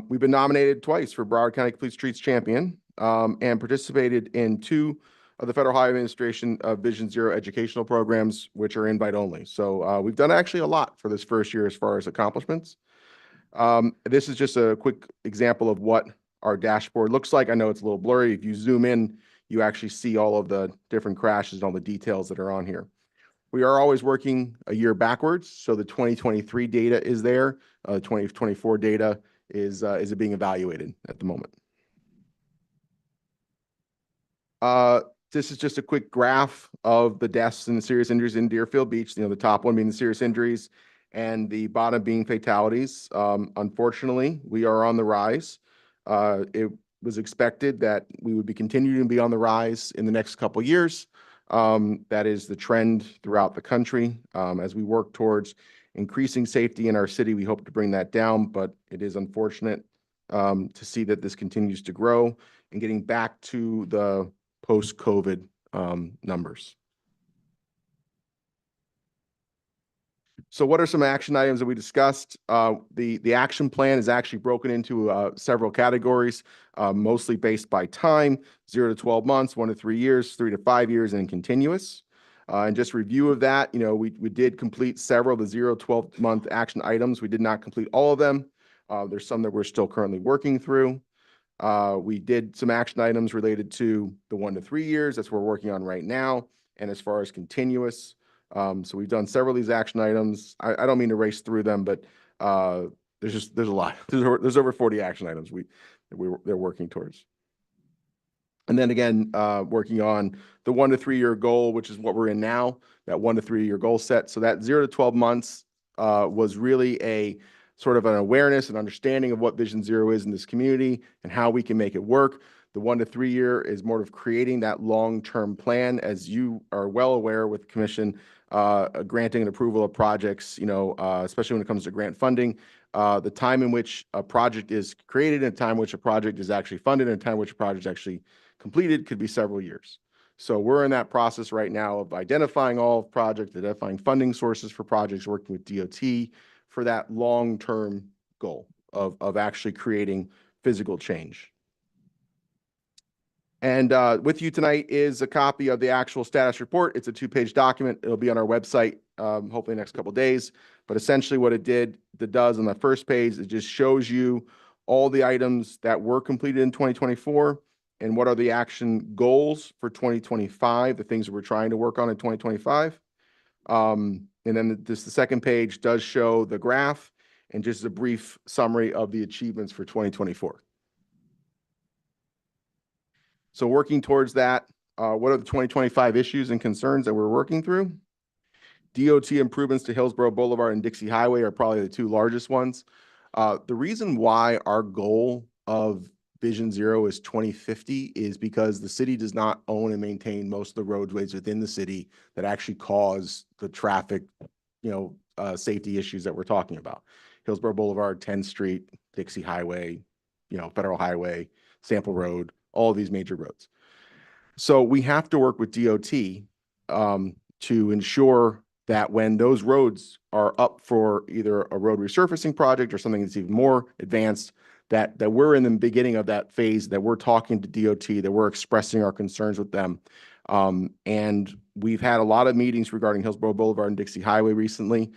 We've been nominated twice for Broward County Complete Streets Champion and participated in 2 of the Federal Highway Administration Vision Zero educational programs, which are invite only. So we've done actually a lot for this first year as far as accomplishments. This is just a quick example of what our dashboard looks like. I know it's a little blurry. If you zoom in, you actually see all of the different crashes and all the details that are on here. We are always working a year backwards. So the 2023 data is there. 2024 data is being evaluated at the moment. This is just a quick graph of the deaths and the serious injuries in Deerfield Beach. The top one being the serious injuries and the bottom being fatalities. Unfortunately, we are on the rise. It was expected that we would be continuing to be on the rise in the next couple of years. That is the trend throughout the country. As we work towards increasing safety in our city, we hope to bring that down, but it is unfortunate to see that this continues to grow and getting back to the post-COVID numbers. So what are some action items that we discussed? The action plan is actually broken into several categories, mostly based by time, 0 to 12 months, 1 to 3 years, 3 to 5 years, and continuous. And just review of that, we did complete several of the 0 to 12-month action items. We did not complete all of them. There's some that we're still currently working through. We did some action items related to the 1 to 3 years. That's what we're working on right now. And as far as continuous, so we've done several of these action items. I don't mean to race through them, but there's a lot. There's over 40 action items they're working towards. And then again, working on the 1 to 3 year goal, which is what we're in now, that 1 to 3 year goal set. So that 0 to 12 months was really a sort of an awareness and understanding of what Vision Zero is in this community and how we can make it work. The 1 to 3 year is more of creating that long-term plan. As you are well aware with the commission, granting and approval of projects, especially when it comes to grant funding, the time in which a project is created and the time in which a project is actually funded and the time in which a project is actually completed could be several years. So we're in that process right now of identifying all projects, identifying funding sources for projects, working with DOT for that long-term goal of actually creating physical change. And with you tonight is a copy of the actual status report. It's a 2-page document. It'll be on our website, hopefully the next couple of days. But essentially what it does on the first page, it just shows you all the items that were completed in 2024 and what are the action goals for 2025, the things that we're trying to work on in 2025. And then the second page does show the graph and just a brief summary of the achievements for 2024. So working towards that, what are the 2025 issues and concerns that we're working through? DOT improvements to Hillsborough Boulevard and Dixie Highway are probably the 2 largest ones. The reason why our goal of Vision Zero is 2050 is because the city does not own and maintain most of the roadways within the city that actually cause the traffic, safety issues that we're talking about. Hillsborough Boulevard, 10th Street, Dixie Highway, Federal Highway, Sample Road, all of these major roads. So we have to work with DOT to ensure that when those roads are up for either a road resurfacing project or something that's even more advanced, that we're in the beginning of that phase, that we're talking to DOT, that we're expressing our concerns with them. And we've had a lot of meetings regarding Hillsborough Boulevard and Dixie Highway recently.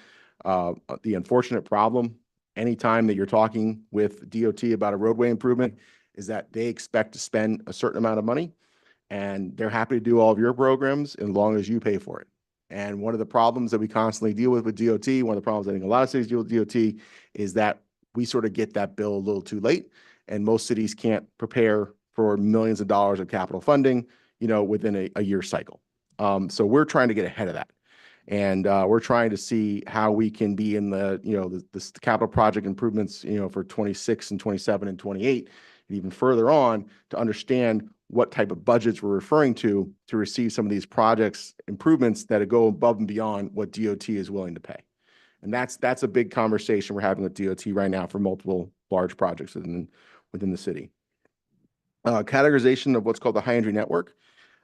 The unfortunate problem anytime that you're talking with DOT about a roadway improvement is that they expect to spend a certain amount of money, and they're happy to do all of your programs as long as you pay for it. And one of the problems that we constantly deal with DOT, one of the problems I think a lot of cities deal with DOT is that we sort of get that bill a little too late, and most cities can't prepare for millions of dollars of capital funding, within a year cycle. So we're trying to get ahead of that. And we're trying to see how we can be in the capital project improvements, for 26 and 27 and 28, and even further on to understand what type of budgets we're referring to receive some of these projects improvements that go above and beyond what DOT is willing to pay. And that's a big conversation we're having with DOT right now for multiple large projects within the city. Categorization of what's called the high entry network.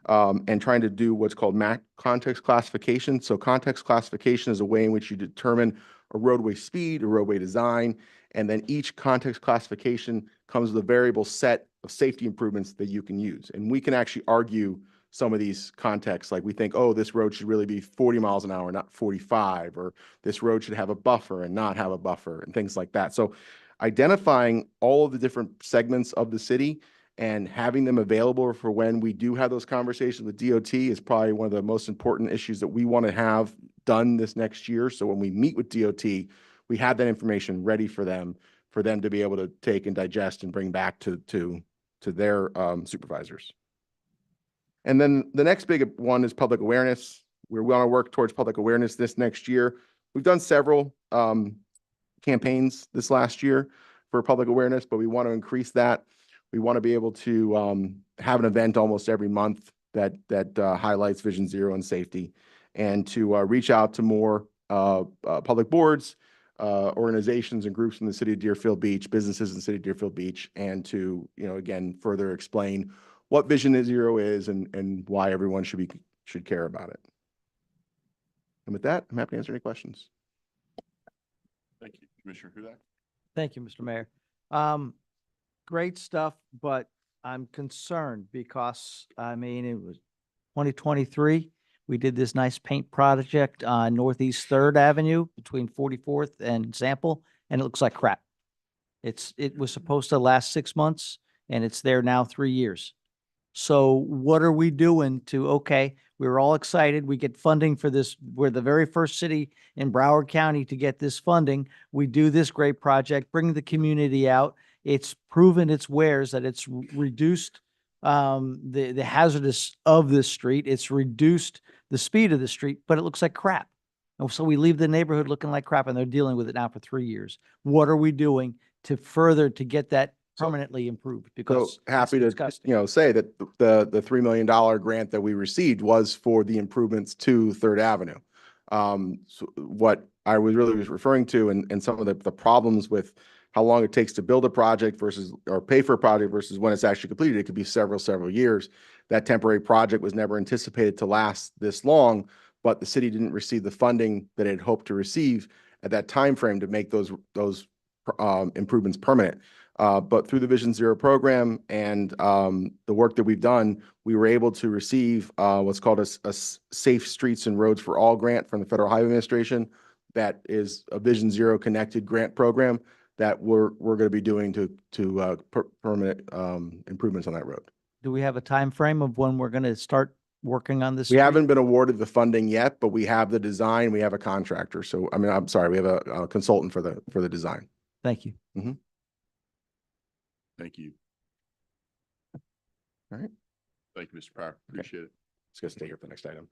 And trying to do what's called MAC context classification. So context classification is a way in which you determine a roadway speed, a roadway design, and then each context classification comes with a variable set of safety improvements that you can use. And we can actually argue some of these contexts, like we think, oh, this road should really be 40 miles an hour, not 45, or this road should have a buffer and not have a buffer, and things like that. So identifying all of the different segments of the city and having them available for when we do have those conversations with DOT is probably one of the most important issues that we want to have done this next year. So when we meet with DOT, we have that information ready for them to be able to take and digest and bring back to their supervisors. And then the next big one is public awareness. We want to work towards public awareness this next year. We've done several campaigns this last year for public awareness, but we want to increase that. We want to be able to have an event almost every month that highlights Vision Zero and safety, and to reach out to more public boards, organizations and groups in the city of Deerfield Beach, businesses in the city of Deerfield Beach, and to, again, further explain what Vision Zero is and why everyone should care about it. And with that, I'm happy to answer any questions. Thank you, Commissioner Hudak. Thank you, Mr. Mayor. Great stuff, but I'm concerned because, it was 2023. We did this nice paint project on Northeast 3rd Avenue between 44th and Sample, and it looks like crap. It was supposed to last 6 months, and it's there now 3 years. So what are we doing okay, we were all excited. We get funding for this. We're the very first city in Broward County to get this funding. We do this great project, bring the community out. It's proven its wares, that it's reduced the hazardous of this street. It's reduced the speed of the street, but it looks like crap. And so we leave the neighborhood looking like crap, and they're dealing with it now for 3 years. What are we doing to get that permanently improved? Because so happy to say that the $3 million grant that we received was for the improvements to 3rd Avenue. So what I was really referring to, and some of the problems with how long it takes to build a project or pay for a project versus when it's actually completed, it could be several years. That temporary project was never anticipated to last this long, but the city didn't receive the funding that it had hoped to receive at that time frame to make those improvements permanent. But through the Vision Zero program and the work that we've done, we were able to receive what's called a Safe Streets and Roads for All grant from the Federal Highway Administration. That is a Vision Zero connected grant program that we're going to be doing to permanent improvements on that road. Do we have a time frame of when we're going to start working on this? We haven't been awarded the funding yet, but we have the design. We have a contractor. So I'm sorry, we have a consultant for the design. Thank you. Mm-hmm. Thank you. All right. Thank you, Mr. Power. Appreciate it. Let's go stay here for the next item.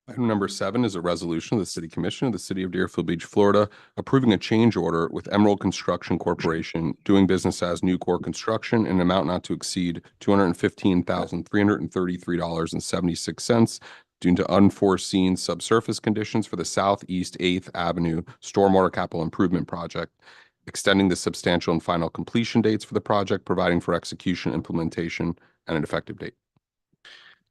Item number 7 is a resolution of the City Commission of the City of Deerfield Beach, Florida, approving a change order with Emerald Construction Corporation, doing business as Nucor Construction, in an amount not to exceed $215,333.76 due to unforeseen subsurface conditions for the Southeast 8th Avenue Stormwater Capital Improvement Project, extending the substantial and final completion dates for the project, providing for execution, implementation, and an effective date.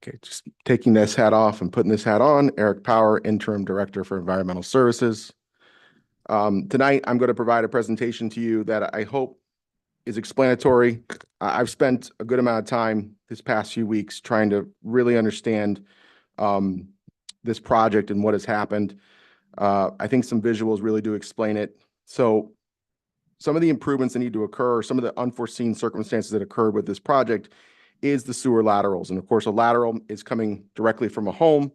Okay, just taking this hat off and putting this hat on. Eric Power, Interim Director for Environmental Services. Tonight, I'm going to provide a presentation to you that I hope is explanatory. I've spent a good amount of time this past few weeks trying to really understand this project and what has happened. I think some visuals really do explain it. So some of the improvements that need to occur, some of the unforeseen circumstances that occurred with this project is the sewer laterals. And of course, a lateral is coming directly from a home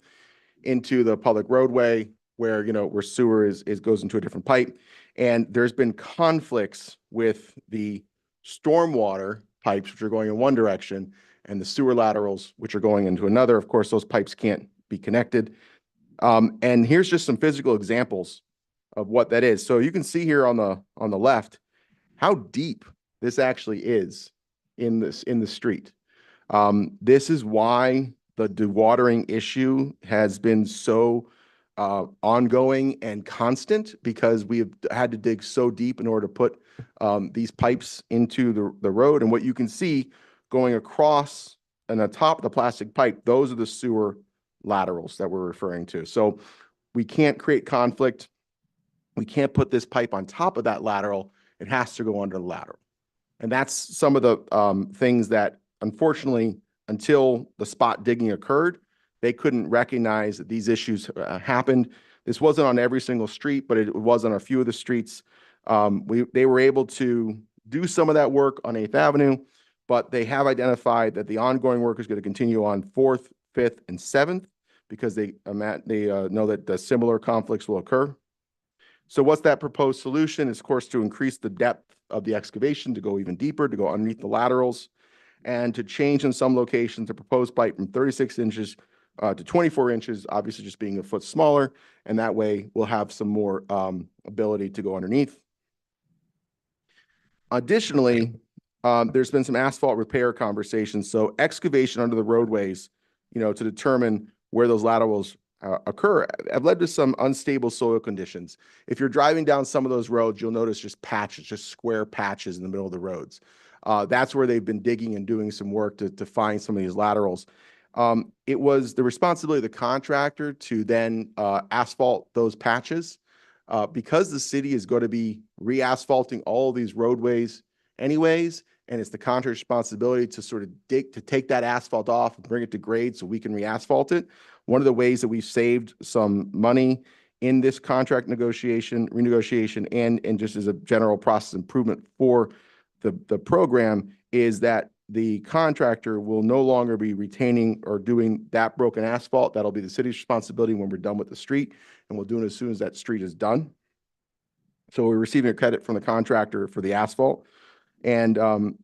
into the public roadway where, where sewer goes into a different pipe. And there's been conflicts with the stormwater pipes, which are going in one direction, and the sewer laterals, which are going into another. Of course, those pipes can't be connected. And here's just some physical examples of what that is. So you can see here on the left how deep this actually is in the street. This is why the dewatering issue has been so ongoing and constant, because we've had to dig so deep in order to put these pipes into the road. And what you can see going across and on top of the plastic pipe, those are the sewer laterals that we're referring to. So we can't create conflict. We can't put this pipe on top of that lateral. It has to go under the lateral. And that's some of the things that, unfortunately, until the spot digging occurred, they couldn't recognize that these issues happened. This wasn't on every single street, but it was on a few of the streets. They were able to do some of that work on 8th Avenue, but they have identified that the ongoing work is going to continue on 4th, 5th, and 7th, because they know that the similar conflicts will occur. So what's that proposed solution? Is, of course, to increase the depth of the excavation, to go even deeper, to go underneath the laterals, and to change in some locations the proposed pipe from 36 inches to 24 inches, obviously just being a foot smaller. And that way we'll have some more ability to go underneath. Additionally, there's been some asphalt repair conversations. So excavation under the roadways, to determine where those laterals occur, have led to some unstable soil conditions. If you're driving down some of those roads, you'll notice just patches, just square patches in the middle of the roads. That's where they've been digging and doing some work to find some of these laterals. It was the responsibility of the contractor to then asphalt those patches. Because the city is going to be re-asphalting all of these roadways anyways, and it's the contractor's responsibility to sort of take that asphalt off and bring it to grade so we can re-asphalt it. One of the ways that we've saved some money in this contract renegotiation, and just as a general process improvement for the program, is that the contractor will no longer be retaining or doing that broken asphalt. That'll be the city's responsibility when we're done with the street, and we'll do it as soon as that street is done. So we're receiving a credit from the contractor for the asphalt, and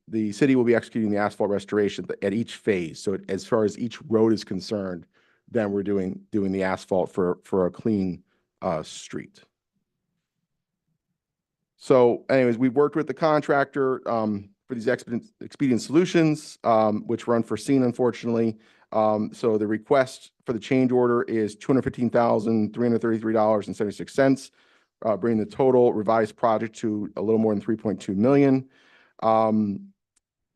the city will be executing the asphalt restoration at each phase. So as far as each road is concerned, then we're doing the asphalt for a clean street. So anyways, we've worked with the contractor for these expedient solutions, which were unforeseen, unfortunately. So the request for the change order is $215,333.76, bringing the total revised project to a little more than 3.2 million.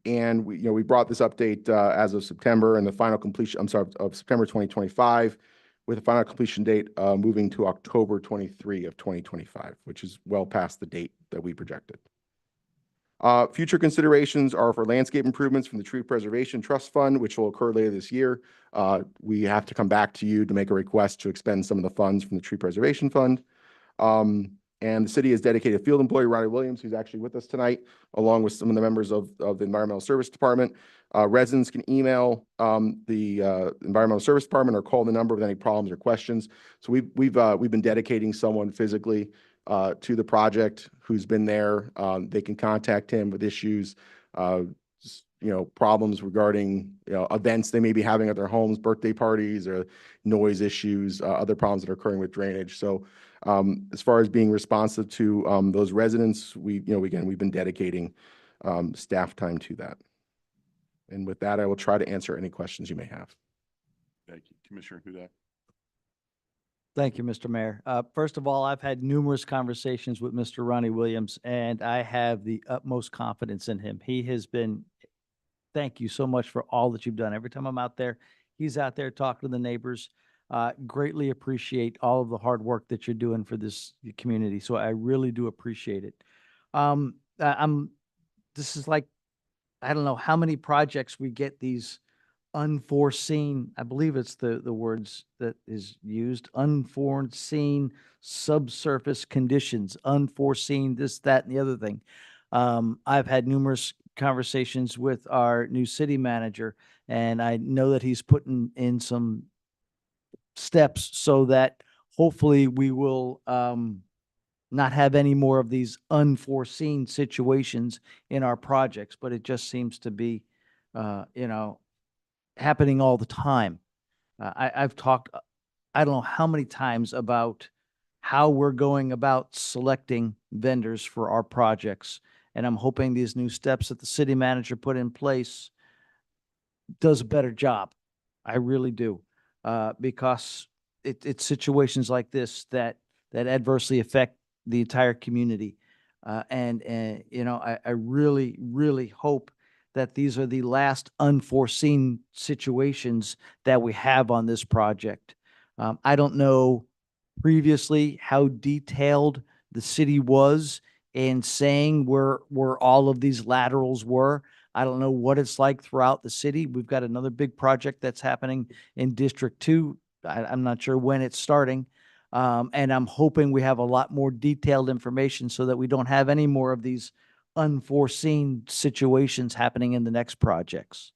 And we brought this update as of September, and the final completion, of September 2025, with a final completion date moving to October 23 of 2025, which is well past the date that we projected. Future considerations are for landscape improvements from the Tree Preservation Trust Fund, which will occur later this year. We have to come back to you to make a request to expend some of the funds from the Tree Preservation Fund. And the city has dedicated field employee Ronnie Williams, who's actually with us tonight, along with some of the members of the Environmental Service Department. Residents can email the Environmental Service Department or call the number with any problems or questions. So we've been dedicating someone physically to the project who's been there. They can contact him with issues, problems regarding events they may be having at their homes, birthday parties, or noise issues, other problems that are occurring with drainage. So as far as being responsive to those residents, we've been dedicating staff time to that. And with that, I will try to answer any questions you may have. Thank you. Commissioner Hudak. Thank you, Mr. Mayor. First of all, I've had numerous conversations with Mr. Ronnie Williams, and I have the utmost confidence in him. He has been, thank you so much for all that you've done. Every time I'm out there, he's out there talking to the neighbors. Greatly appreciate all of the hard work that you're doing for this community. So I really do appreciate it. This is like, I don't know how many projects we get these unforeseen, I believe it's the words that is used, unforeseen subsurface conditions, unforeseen this, that, and the other thing. I've had numerous conversations with our new city manager, and I know that he's putting in some steps so that hopefully we will not have any more of these unforeseen situations in our projects, but it just seems to be, happening all the time. I've talked, I don't know how many times about how we're going about selecting vendors for our projects. And I'm hoping these new steps that the city manager put in place does a better job. I really do. Because it's situations like this that adversely affect the entire community. I really, really hope that these are the last unforeseen situations that we have on this project. I don't know previously how detailed the city was in saying where all of these laterals were. I don't know what it's like throughout the city. We've got another big project that's happening in District 2. I'm not sure when it's starting. And I'm hoping we have a lot more detailed information so that we don't have any more of these unforeseen situations happening in the next projects.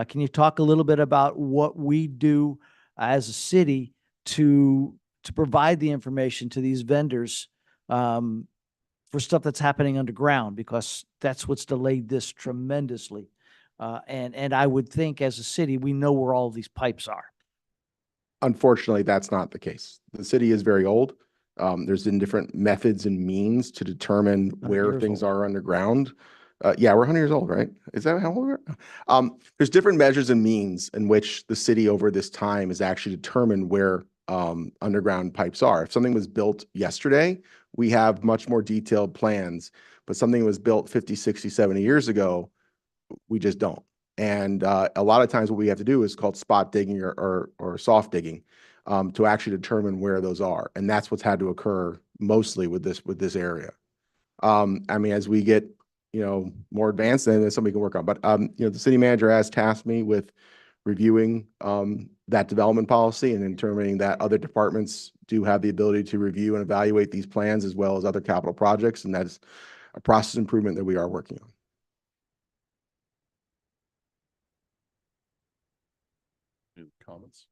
Can you talk a little bit about what we do as a city to provide the information to these vendors for stuff that's happening underground, because that's what's delayed this tremendously. And I would think as a city, we know where all of these pipes are. Unfortunately, that's not the case. The city is very old. There's been different methods and means to determine 100 where years things old. are underground. Yeah, we're 100 years old, right? Is that how old we are? There's different measures and means in which the city over this time has actually determined where underground pipes are. If something was built yesterday, we have much more detailed plans, but something was built 50, 60, 70 years ago, we just don't. And a lot of times what we have to do is called spot digging or soft digging to actually determine where those are. And that's what's had to occur mostly with this area. I mean, as we get, more advanced, then there's something we can work on. But, the city manager has tasked me with reviewing that development policy and determining that other departments do have the ability to review and evaluate these plans as well as other capital projects. And that's a process improvement that we are working on. Any comments?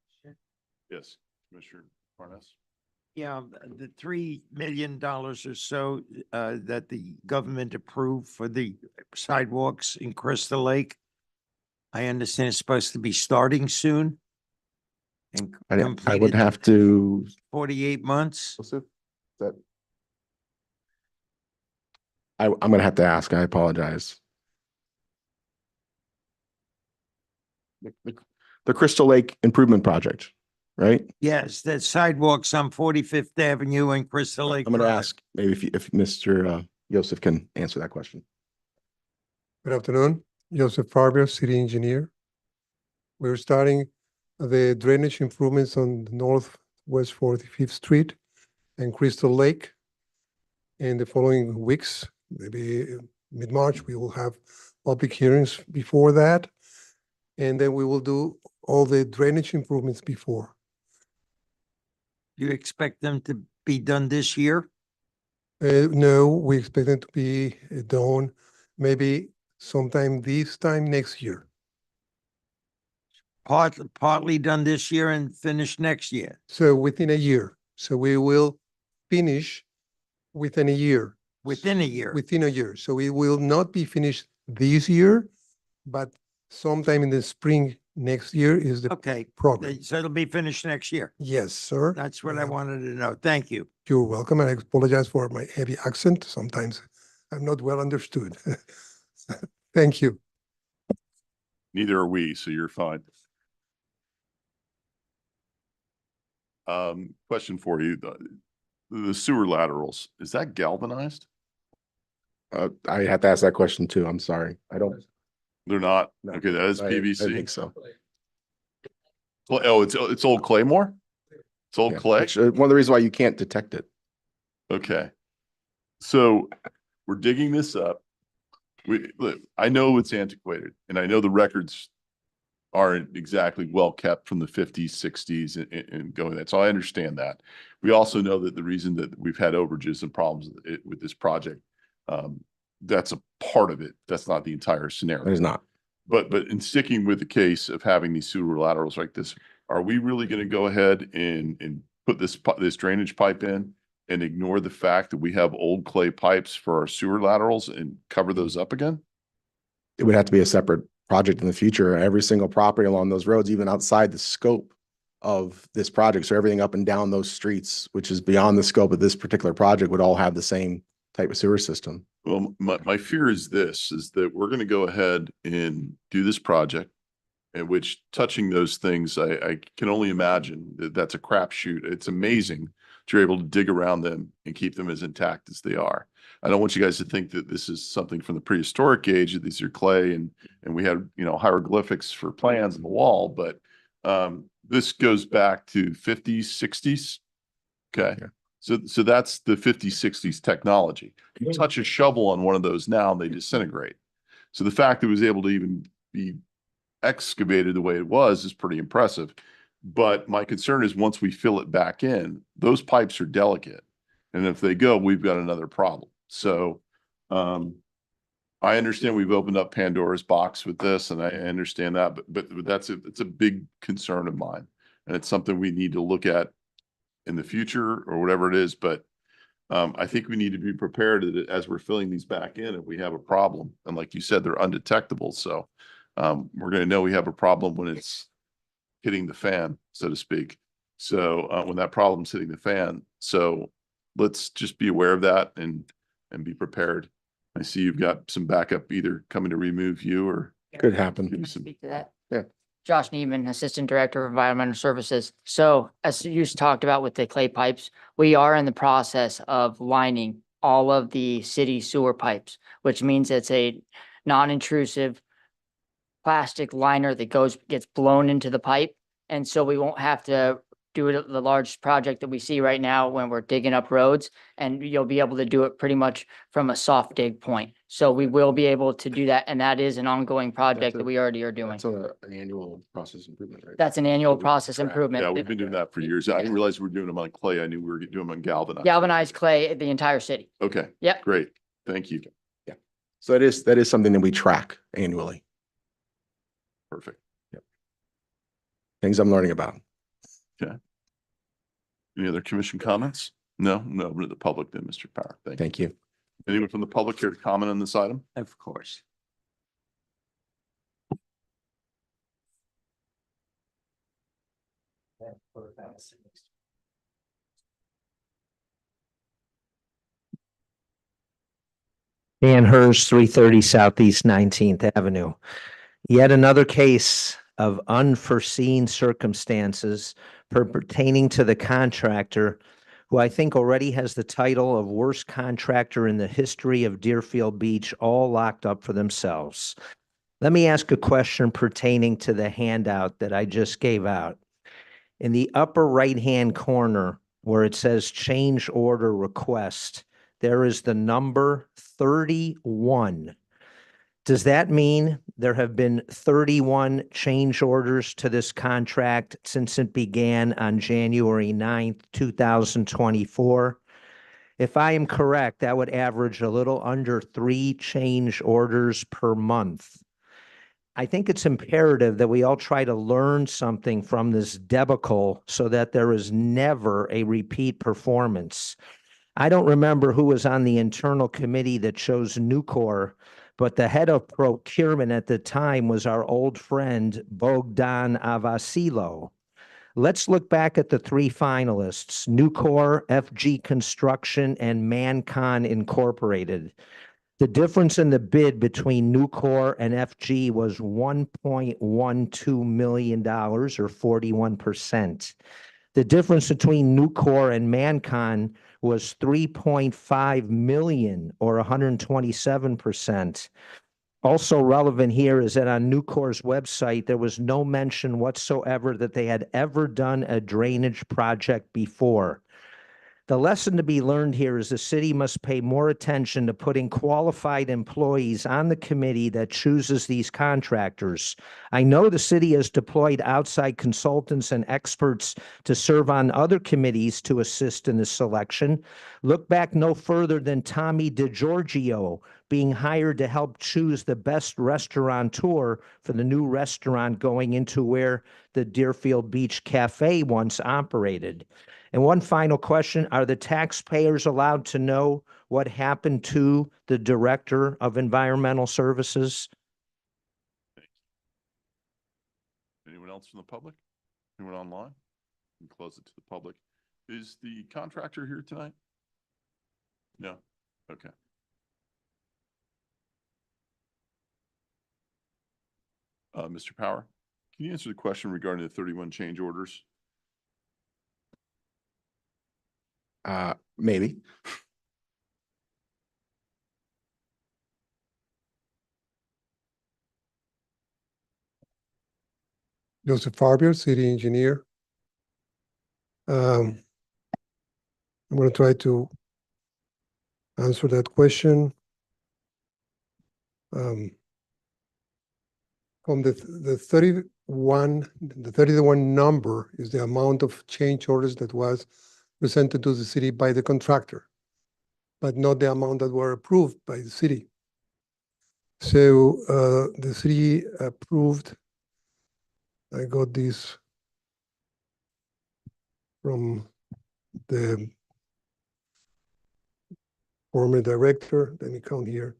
Yes, Commissioner Parnas. Yeah, the $3 million or so that the government approved for the sidewalks in Crystal Lake, I understand it's supposed to be starting soon and I would completed have to. 48 months. That I'm going to have to ask. I apologize. The Crystal Lake Improvement Project, right? Yes, the sidewalks on 45th Avenue and Crystal Lake. I'm going to Drive. ask maybe if Mr. Yosef can answer that question. Good afternoon, Joseph Fabio, city engineer. We're starting the drainage improvements on the Northwest 45th Street and Crystal Lake. In the following weeks, maybe mid-March, we will have public hearings before that. And then we will do all the drainage improvements before. Do you expect them to be done this year? No, we expect them to be done maybe sometime this time next year. Partly done this year and finished next year. So within a year. So we will finish within a year. Within a year. Within a year. So it will not be finished this year, but sometime in the spring next year is the program. So it'll be finished next year. Yes, sir. That's what I wanted to know. Thank you. You're welcome. And I apologize for my heavy accent. Sometimes I'm not well understood. Thank you. Neither are we, so you're fine. Question for you. The sewer laterals, is that galvanized? I have to ask that question too. I'm sorry. I don't. They're not? No, Okay, that is PVC. I think so. Oh, it's old Claymore? It's old Yeah, clay? which, one of the reasons why you can't detect it. Okay. So we're digging this up. Look, I know it's antiquated and I know the records aren't exactly well kept from the 50s, 60s and going that. So I understand that. We also know that the reason that we've had overages and problems with this project, that's a part of it. That's not the entire scenario. It is not. But in sticking with the case of having these sewer laterals like this, are we really going to go ahead and put this drainage pipe in and ignore the fact that we have old clay pipes for our sewer laterals and cover those up again? It would have to be a separate project in the future. Every single property along those roads, even outside the scope of this project. So everything up and down those streets, which is beyond the scope of this particular project, would all have the same type of sewer system. Well, my fear is this, is that we're going to go ahead and do this project, in which touching those things, I can only imagine that that's a crapshoot. It's amazing that you're able to dig around them and keep them as intact as they are. I don't want you guys to think that this is something from the prehistoric age, that these are clay and we had, hieroglyphics for plans on the wall, but this goes back to 50s, 60s. Okay. Yeah. So that's the 50s, 60s technology. You touch a shovel on one of those now and they disintegrate. So the fact that it was able to even be excavated the way it was is pretty impressive. But my concern is once we fill it back in, those pipes are delicate. And if they go, we've got another problem. So I understand we've opened up Pandora's box with this, and I understand that, but it's a big concern of mine. And it's something we need to look at in the future or whatever it is. But I think we need to be prepared that as we're filling these back in, if we have a problem, and like you said, they're undetectable. So we're going to know we have a problem when it's hitting the fan, so to speak. So when that problem's hitting the fan, so let's just be aware of that and be prepared. I see you've got some backup either coming to remove you or Could happen. give you some. Speak to that. Yeah. Josh Neiman, Assistant Director of Environmental Services. So as you talked about with the clay pipes, we are in the process of lining all of the city sewer pipes, which means it's a non-intrusive plastic liner that gets blown into the pipe. And so we won't have to do the large project that we see right now when we're digging up roads, and you'll be able to do it pretty much from a soft dig point. So we will be able to do that, and that is an ongoing project that we already are doing. That's an annual process improvement, right? That's an annual process improvement. Yeah, we've been doing that for years. I didn't realize we were doing them on clay. I knew we were doing them on galvanized. Galvanized clay, the entire city. Okay. Yep. Great. Thank you. Yeah. So that is something that we track annually. Perfect. Things I'm learning about. Okay. Any other commission comments? No, to the public then, Mr. Power. Thank you. Thank you. Anyone from the public here to comment on this item? Of course. Dan Hers, 330 Southeast 19th Avenue. Yet another case of unforeseen circumstances pertaining to the contractor, who I think already has the title of worst contractor in the history of Deerfield Beach, all locked up for themselves. Let me ask a question pertaining to the handout that I just gave out. In the upper right-hand corner, where it says change order request, there is the number 31. Does that mean there have been 31 change orders to this contract since it began on January 9th, 2024? If I am correct, that would average a little under 3 change orders per month. I think it's imperative that we all try to learn something from this debacle so that there is never a repeat performance. I don't remember who was on the internal committee that chose Nucor, but the head of procurement at the time was our old friend Bogdan Avasilo. Let's look back at the 3 finalists, Nucor, FG Construction, and Mancon Incorporated. The difference in the bid between Nucor and FG was $1.12 million, or 41%. The difference between Nucor and Mancon was $3.5 million, or 127%. Also relevant here is that on Nucor's website, there was no mention whatsoever that they had ever done a drainage project before. The lesson to be learned here is the city must pay more attention to putting qualified employees on the committee that chooses these contractors. I know the city has deployed outside consultants and experts to serve on other committees to assist in the selection. Look back no further than Tommy DeGiorgio being hired to help choose the best restaurateur for the new restaurant going into where the Deerfield Beach Cafe once operated. And one final question, are the taxpayers allowed to know what happened to the Director of Environmental Services? Anyone else from the public? Anyone online? We can close it to the public. Is the contractor here tonight? No? Okay. Mr. Power, can you answer the question regarding the 31 change orders? Maybe. Joseph Fabio, city engineer. I'm going to try to answer that question. From the 31 number is the amount of change orders that was presented to the city by the contractor, but not the amount that were approved by the city. So the city approved, I got this from the former director. Let me count here.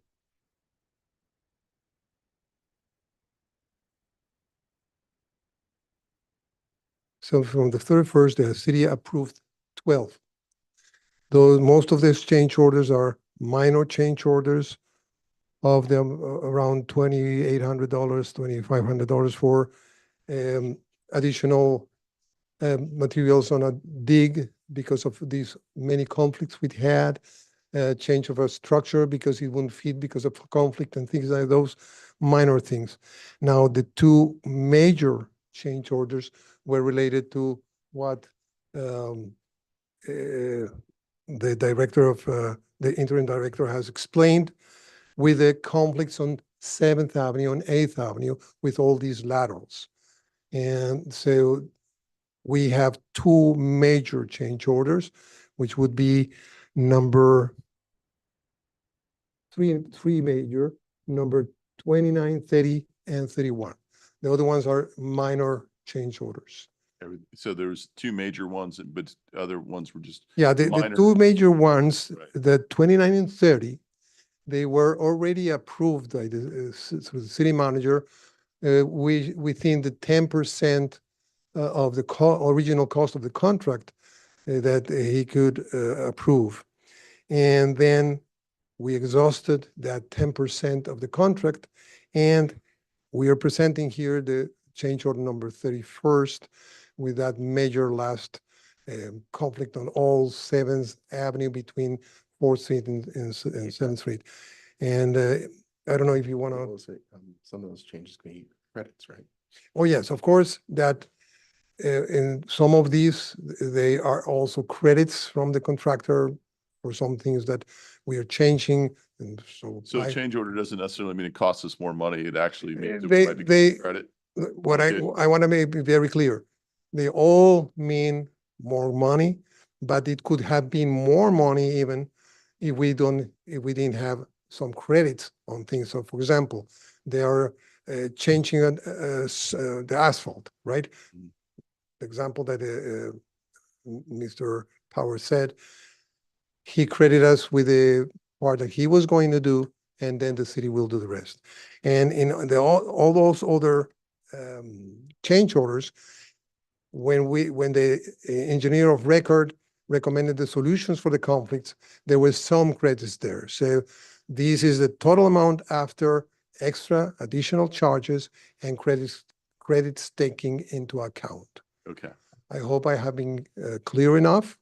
So from the 31st, the city approved 12. Though most of these change orders are minor change orders, of them around $2,800, $2,500 for additional materials on a dig because of these many conflicts we had, change of a structure because it wouldn't fit because of conflict and things like those minor things. Now, the two major change orders were related to what the director of the interim director has explained with the conflicts on 7th Avenue and 8th Avenue with all these laterals. And so we have two major change orders, which would be number three major, number 29, 30, and 31. The other ones are minor change orders. So there's two major ones, but other ones were just Yeah, the minor. two major ones, Right. the 29 and 30, they were already approved by the city manager within the 10% of the original cost of the contract that he could approve. And then we exhausted that 10% of the contract, and we are presenting here the change order number 31st with that major last conflict on all 7th Avenue between 4th Street and 7th Street. And I don't know if you want to. Some of those changes can be credits, right? Oh, yes, of course, that in some of these, they are also credits from the contractor for some things that we are changing. And so So change order doesn't necessarily mean it costs us more money. It actually means that they- we might be they- getting credit. what Okay. I want to make very clear, they all mean more money, but it could have been more money even if we didn't have some credits on things. So for example, they are changing the asphalt, right? The example that Mr. Power said, he credited us with the part that he was going to do, and then the city will do the rest. And in all those other change orders, when the engineer of record recommended the solutions for the conflicts, there was some credits there. So this is the total amount after extra additional charges and credits taking into account. Okay. I hope I have been clear enough,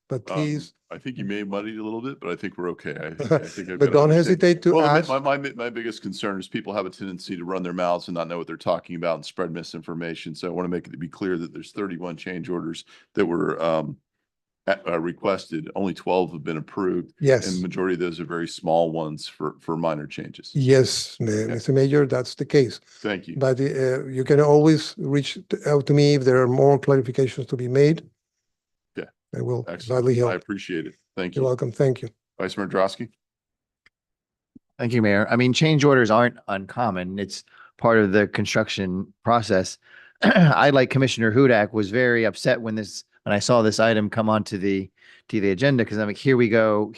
but please. I think you may have muddied a little bit, but I think we're okay. I think I've But got don't understand. hesitate to Well, ask. my biggest concern is people have a tendency to run their mouths and not know what they're talking about and spread misinformation. So I want to make it to be clear that there's 31 change orders that were requested, only 12 have been approved. Yes. And the majority of those are very small ones for minor changes. Yes, Okay. Mr. Mayor, that's the case. Thank you. But you can always reach out to me if there are more clarifications to be made. Okay. I will Excellent. gladly I help. appreciate it. Thank You're you. welcome. Thank you. Vice Mayor Drosky. Thank you, Mayor. I mean, change orders aren't uncommon. It's part of the construction process. I, like Commissioner Hudak, was very upset when I saw this item come onto the agenda, because I'm like, here we go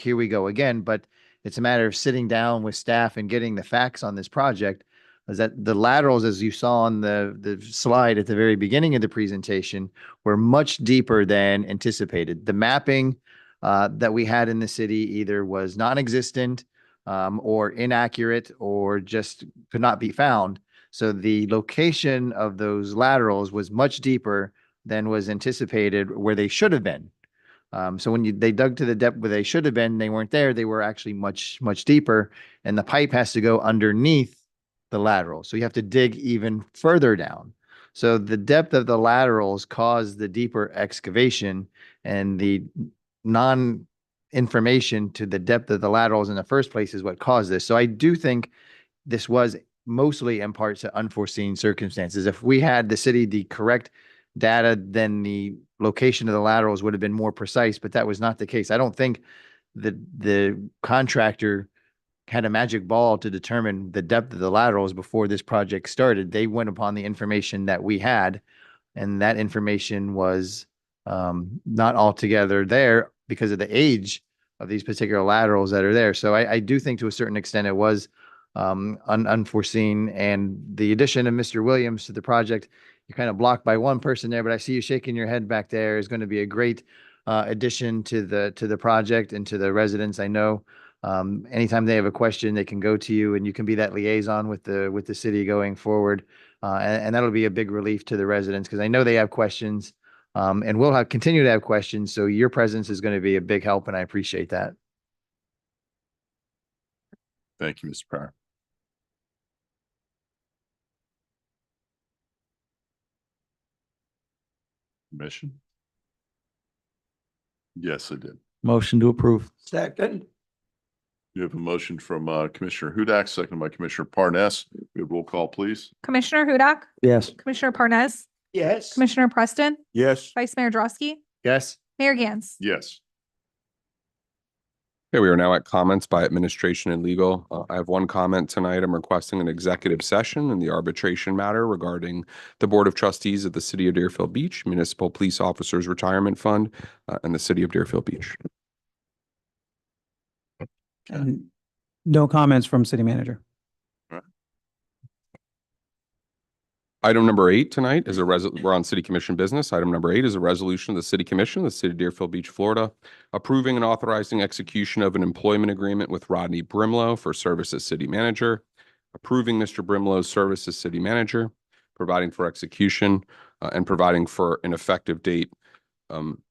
again. But it's a matter of sitting down with staff and getting the facts on this project. Is that the laterals, as you saw on the slide at the very beginning of the presentation, were much deeper than anticipated. The mapping that we had in the city either was non-existent, or inaccurate, or just could not be found. So the location of those laterals was much deeper than was anticipated where they should have been. So when they dug to the depth where they should have been, they weren't there. They were actually much, much deeper, and the pipe has to go underneath the lateral. So you have to dig even further down. So the depth of the laterals caused the deeper excavation, and the non-information to the depth of the laterals in the first place is what caused this. So I do think this was mostly in part to unforeseen circumstances. If we had the city the correct data, then the location of the laterals would have been more precise, but that was not the case. I don't think the contractor had a magic ball to determine the depth of the laterals before this project started. They went upon the information that we had, and that information was not altogether there because of the age of these particular laterals that are there. So I do think to a certain extent it was unforeseen, and the addition of Mr. Williams to the project, you're kind of blocked by one person there, but I see you shaking your head back there, is going to be a great addition to the project and to the residents. I know anytime they have a question, they can go to you, and you can be that liaison with the city going forward. And that'll be a big relief to the residents, because I know they have questions, and we'll continue to have questions. So your presence is going to be a big help, and I appreciate that. Thank you, Mr. Pryor. Commission? Yes, I did. Motion to approve. Second. You have a motion from Commissioner Hudak, seconded by Commissioner Parnas. We have roll call, please. Commissioner Hudak, Yes. Commissioner Parnas, Yes. Commissioner Preston, Yes. Vice Mayor Drosky, Yes. Mayor Gans. Yes. Okay, we are now at comments by administration and legal. I have one comment tonight. I'm requesting an executive session in the arbitration matter regarding the Board of Trustees of the City of Deerfield Beach, Municipal Police Officers Retirement Fund, and the City of Deerfield Beach. And no comments from city manager. Item number 8 tonight is we're on city commission business. Item number 8 is a resolution of the city commission of the city of Deerfield Beach, Florida, approving and authorizing execution of an employment agreement with Rodney Brimlow for service as city manager, approving Mr. Brimlow's service as city manager, providing for execution, and providing for an effective date.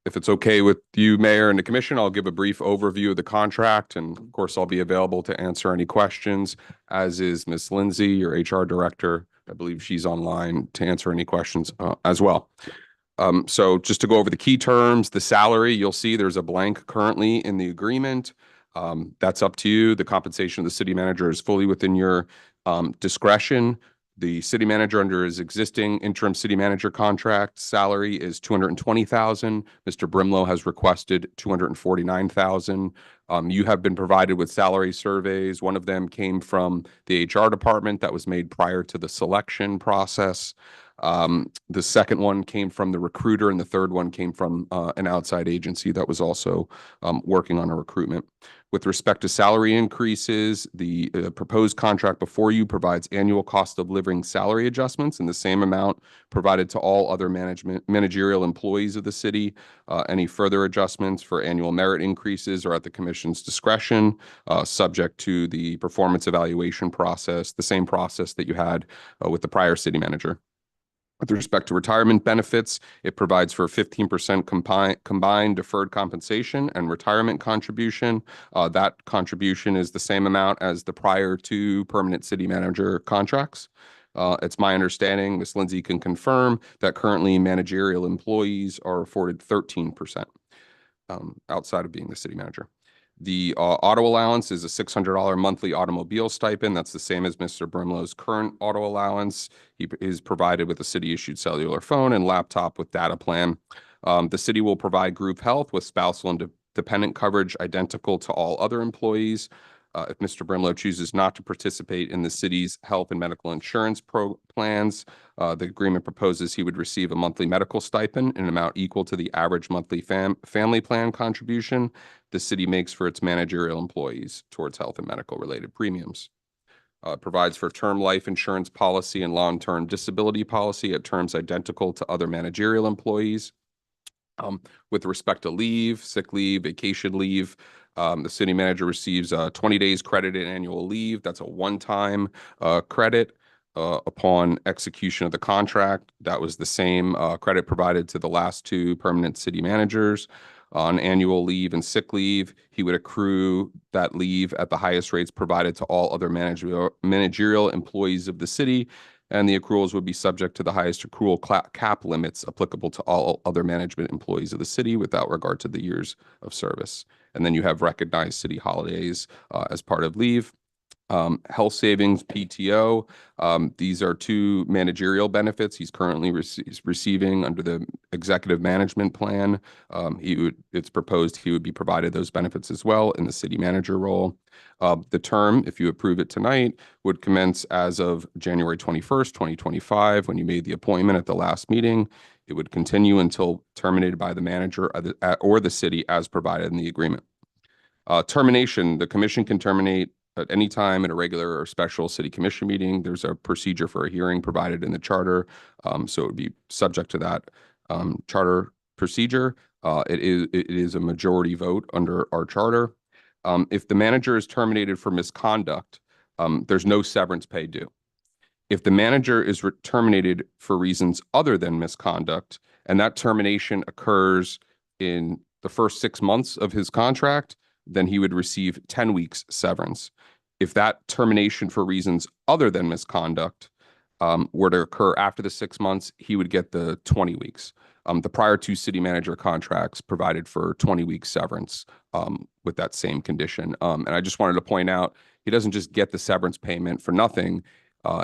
If it's okay with you, Mayor, and the commission, I'll give a brief overview of the contract, and of course, I'll be available to answer any questions, as is Ms. Lindsay, your HR director. I believe she's online to answer any questions as well. So just to go over the key terms, the salary, you'll see there's a blank currently in the agreement. That's up to you. The compensation of the city manager is fully within your discretion. The city manager, under his existing interim city manager contract, salary is $220,000. Mr. Brimlow has requested $249,000. You have been provided with salary surveys. One of them came from the HR department that was made prior to the selection process. The second one came from the recruiter, and the third one came from an outside agency that was also working on a recruitment. With respect to salary increases, the proposed contract before you provides annual cost of living salary adjustments in the same amount provided to all other managerial employees of the city. Any further adjustments for annual merit increases are at the commission's discretion, subject to the performance evaluation process, the same process that you had with the prior city manager. With respect to retirement benefits, it provides for 15% combined deferred compensation and retirement contribution. That contribution is the same amount as the prior 2 permanent city manager contracts. It's my understanding, Ms. Lindsay can confirm, that currently managerial employees are afforded 13%. outside of being the city manager. The auto allowance is a $600 monthly automobile stipend. That's the same as Mr. Brimlow's current auto allowance. He is provided with a city-issued cellular phone and laptop with data plan. The city will provide group health with spousal and dependent coverage identical to all other employees. If Mr. Brimlow chooses not to participate in the city's health and medical insurance plans, the agreement proposes he would receive a monthly medical stipend in an amount equal to the average monthly family plan contribution the city makes for its managerial employees towards health and medical related premiums. Provides for term life insurance policy and long-term disability policy at terms identical to other managerial employees. With respect to leave, sick leave, vacation leave, the city manager receives 20 days credited annual leave. That's a one-time credit upon execution of the contract. That was the same credit provided to the last two permanent city managers. On annual leave and sick leave, he would accrue that leave at the highest rates provided to all other managerial employees of the city, and the accruals would be subject to the highest accrual cap limits applicable to all other management employees of the city without regard to the years of service. And then you have recognized city holidays as part of leave. Health savings, PTO. These are two managerial benefits he's currently receiving under the executive management plan. It's proposed he would be provided those benefits as well in the city manager role. The term, if you approve it tonight, would commence as of January 21st, 2025, when you made the appointment at the last meeting. It would continue until terminated by the manager or the city as provided in the agreement. Termination, the commission can terminate at any time at a regular or special city commission meeting. There's a procedure for a hearing provided in the charter. So it would be subject to that charter procedure. It is a majority vote under our charter. If the manager is terminated for misconduct, there's no severance pay due. If the manager is terminated for reasons other than misconduct, and that termination occurs in the first 6 months of his contract, then he would receive 10 weeks severance. If that termination for reasons other than misconduct were to occur after the 6 months, he would get the 20 weeks. The prior two city manager contracts provided for 20 weeks severance with that same condition. And I just wanted to point out, he doesn't just get the severance payment for nothing.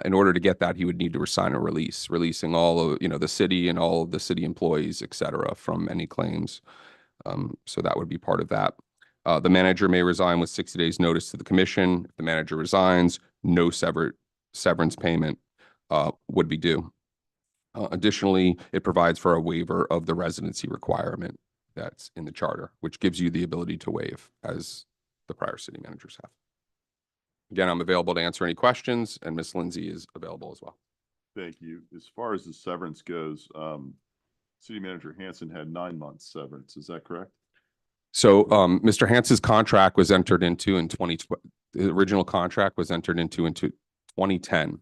In order to get that, he would need to sign a release, releasing all of the city and all of the city employees, et cetera, from any claims. So that would be part of that. The manager may resign with 60 days notice to the commission. If the manager resigns, no severance payment would be due. Additionally, it provides for a waiver of the residency requirement that's in the charter, which gives you the ability to waive as the prior city managers have. Again, I'm available to answer any questions, and Ms. Lindsay is available as well. Thank you. As far as the severance goes, City Manager Hanson had 9 months severance. Is that correct? So Mr. Hansen's contract was entered into in 2012. The original contract was entered into 2010.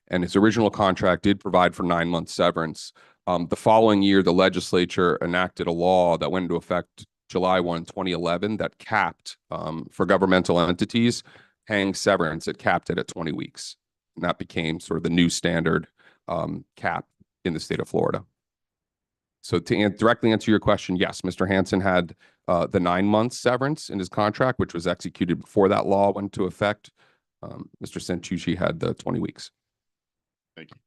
And his original contract did provide for 9 months severance. The following year, the legislature enacted a law that went into effect July 1, 2011, that capped for governmental entities paying severance. It capped it at 20 weeks. And that became sort of the new standard cap in the state of Florida. So to directly answer your question, yes, Mr. Hansen had the 9 months severance in his contract, which was executed before that law went into effect. Mr. Santucci had the 20 weeks. Thank you.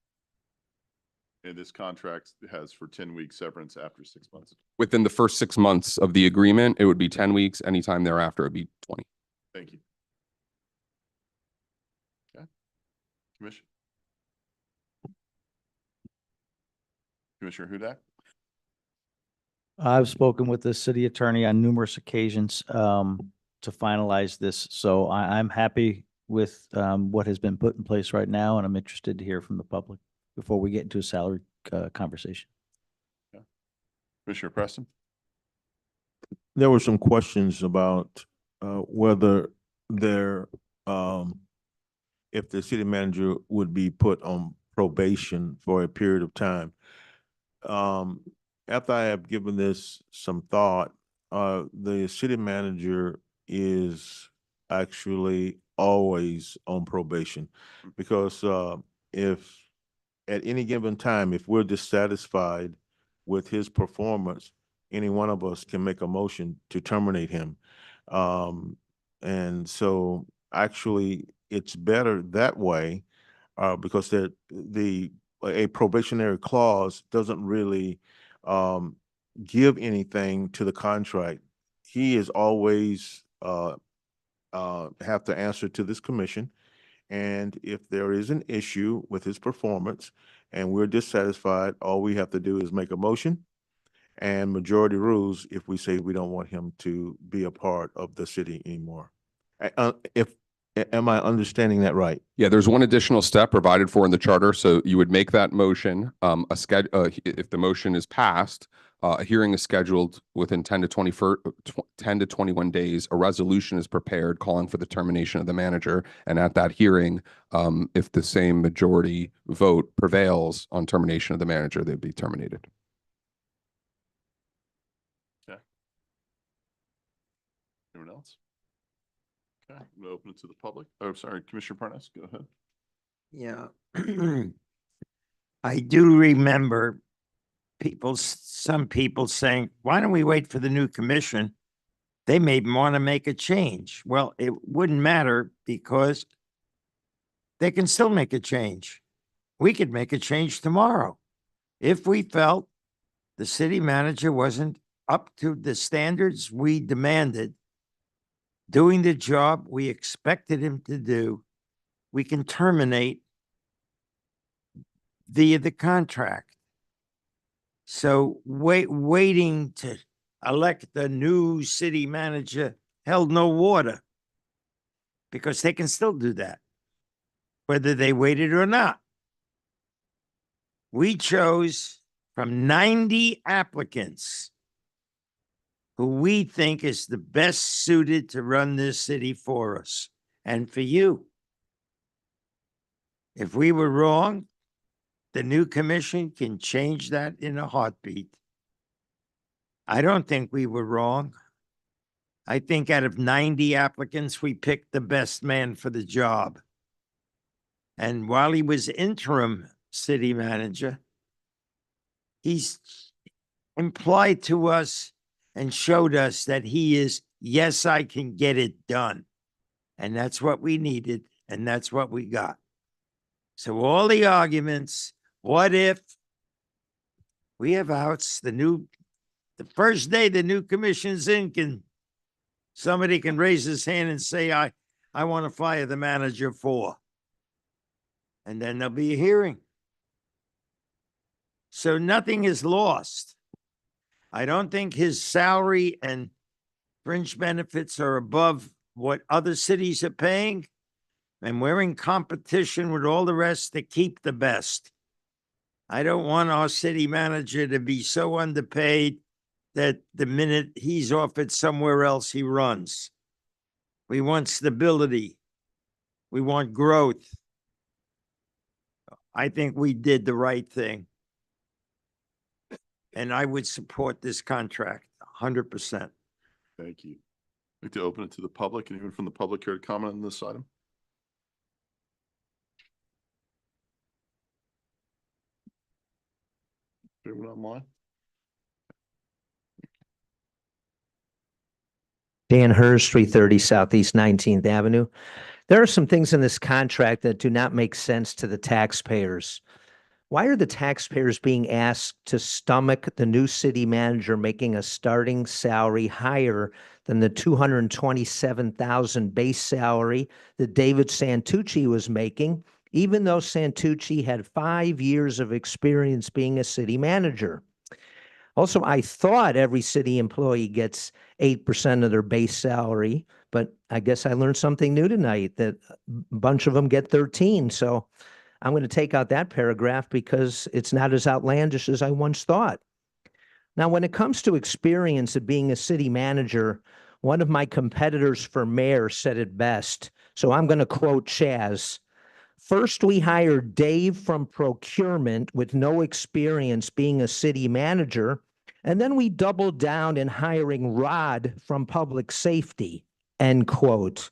And this contract has for 10 weeks severance after 6 months. Within the first 6 months of the agreement, it would be 10 weeks. Anytime thereafter, it'd be 20. Thank you. Okay. Commissioner Hudak? I've spoken with the city attorney on numerous occasions to finalize this. So I'm happy with what has been put in place right now, and I'm interested to hear from the public before we get into a salary conversation. Yeah. Commissioner Preston? There were some questions about whether there, if the city manager would be put on probation for a period of time. After I have given this some thought, the city manager is actually always on probation, because if at any given time, if we're dissatisfied with his performance, any one of us can make a motion to terminate him. And so actually, it's better that way, because a probationary clause doesn't really give anything to the contract. He is always have to answer to this commission. And if there is an issue with his performance and we're dissatisfied, all we have to do is make a motion and majority rules if we say we don't want him to be a part of the city anymore. Am I understanding that right? Yeah, there's one additional step provided for in the charter. So you would make that motion, if the motion is passed, a hearing is scheduled within 10 to 21 days. A resolution is prepared calling for the termination of the manager. And at that hearing, if the same majority vote prevails on termination of the manager, they'd be terminated. Okay. Anyone else? Okay, I'm gonna open it to the public. Oh, sorry, Commissioner Parnas, go ahead. Yeah. I do remember some people saying, why don't we wait for the new commission? They may want to make a change. Well, it wouldn't matter because they can still make a change. We could make a change tomorrow. If we felt the city manager wasn't up to the standards we demanded, doing the job we expected him to do, we can terminate via the contract. So waiting to elect the new city manager held no water, because they can still do that, whether they waited or not. We chose from 90 applicants who we think is the best suited to run this city for us and for you. If we were wrong, the new commission can change that in a heartbeat. I don't think we were wrong. I think out of 90 applicants, we picked the best man for the job. And while he was interim city manager, he's implied to us and showed us that he is, yes, I can get it done. And that's what we needed, and that's what we got. So all the arguments, what if we have outs, the first day the new commission's in, somebody can raise his hand and say, I want to fire the manager for. And then there'll be a hearing. So nothing is lost. I don't think his salary and fringe benefits are above what other cities are paying. And we're in competition with all the rest to keep the best. I don't want our city manager to be so underpaid that the minute he's offered somewhere else, he runs. We want stability. We want growth. I think we did the right thing. And I would support this contract 100%. Thank you. I'd like to open it to the public. Anyone from the public here to comment on this item? Anyone online? Dan Hurst, 330 Southeast 19th Avenue. There are some things in this contract that do not make sense to the taxpayers. Why are the taxpayers being asked to stomach the new city manager making a starting salary higher than the $227,000 base salary that David Santucci was making, even though Santucci had 5 years of experience being a city manager? Also, I thought every city employee gets 8% of their base salary, but I guess I learned something new tonight, that a bunch of them get 13. So I'm going to take out that paragraph because it's not as outlandish as I once thought. Now, when it comes to experience of being a city manager, one of my competitors for mayor said it best. So I'm going to quote Chaz. First, we hired Dave from procurement with no experience being a city manager, and then we doubled down in hiring Rod from public safety, end quote.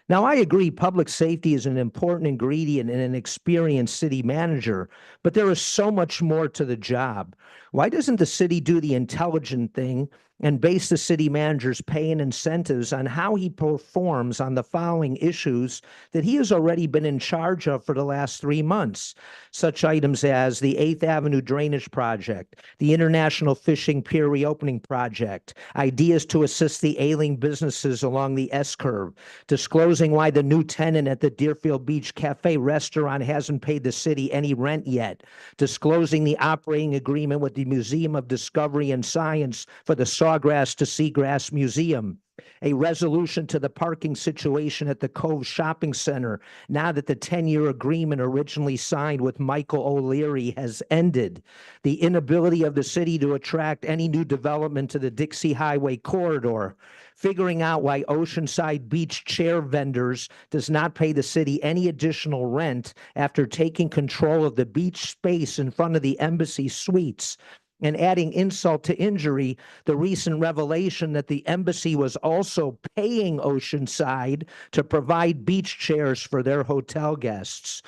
Now, I agree public safety is an important ingredient in an experienced city manager, but there is so much more to the job. Why doesn't the city do the intelligent thing and base the city manager's pay and incentives on how he performs on the following issues that he has already been in charge of for the last 3 months? Such items as the 8th Avenue Drainage Project, the International Fishing Pier Reopening Project, ideas to assist the ailing businesses along the S-curve, disclosing why the new tenant at the Deerfield Beach Cafe restaurant hasn't paid the city any rent yet, disclosing the operating agreement with the Museum of Discovery and Science for the Sawgrass to Seagrass Museum, a resolution to the parking situation at the Cove Shopping Center now that the 10-year agreement originally signed with Michael O'Leary has ended, the inability of the city to attract any new development to the Dixie Highway corridor, figuring out why Oceanside Beach chair vendors does not pay the city any additional rent after taking control of the beach space in front of the Embassy Suites, and adding insult to injury, the recent revelation that the embassy was also paying Oceanside to provide beach chairs for their hotel guests.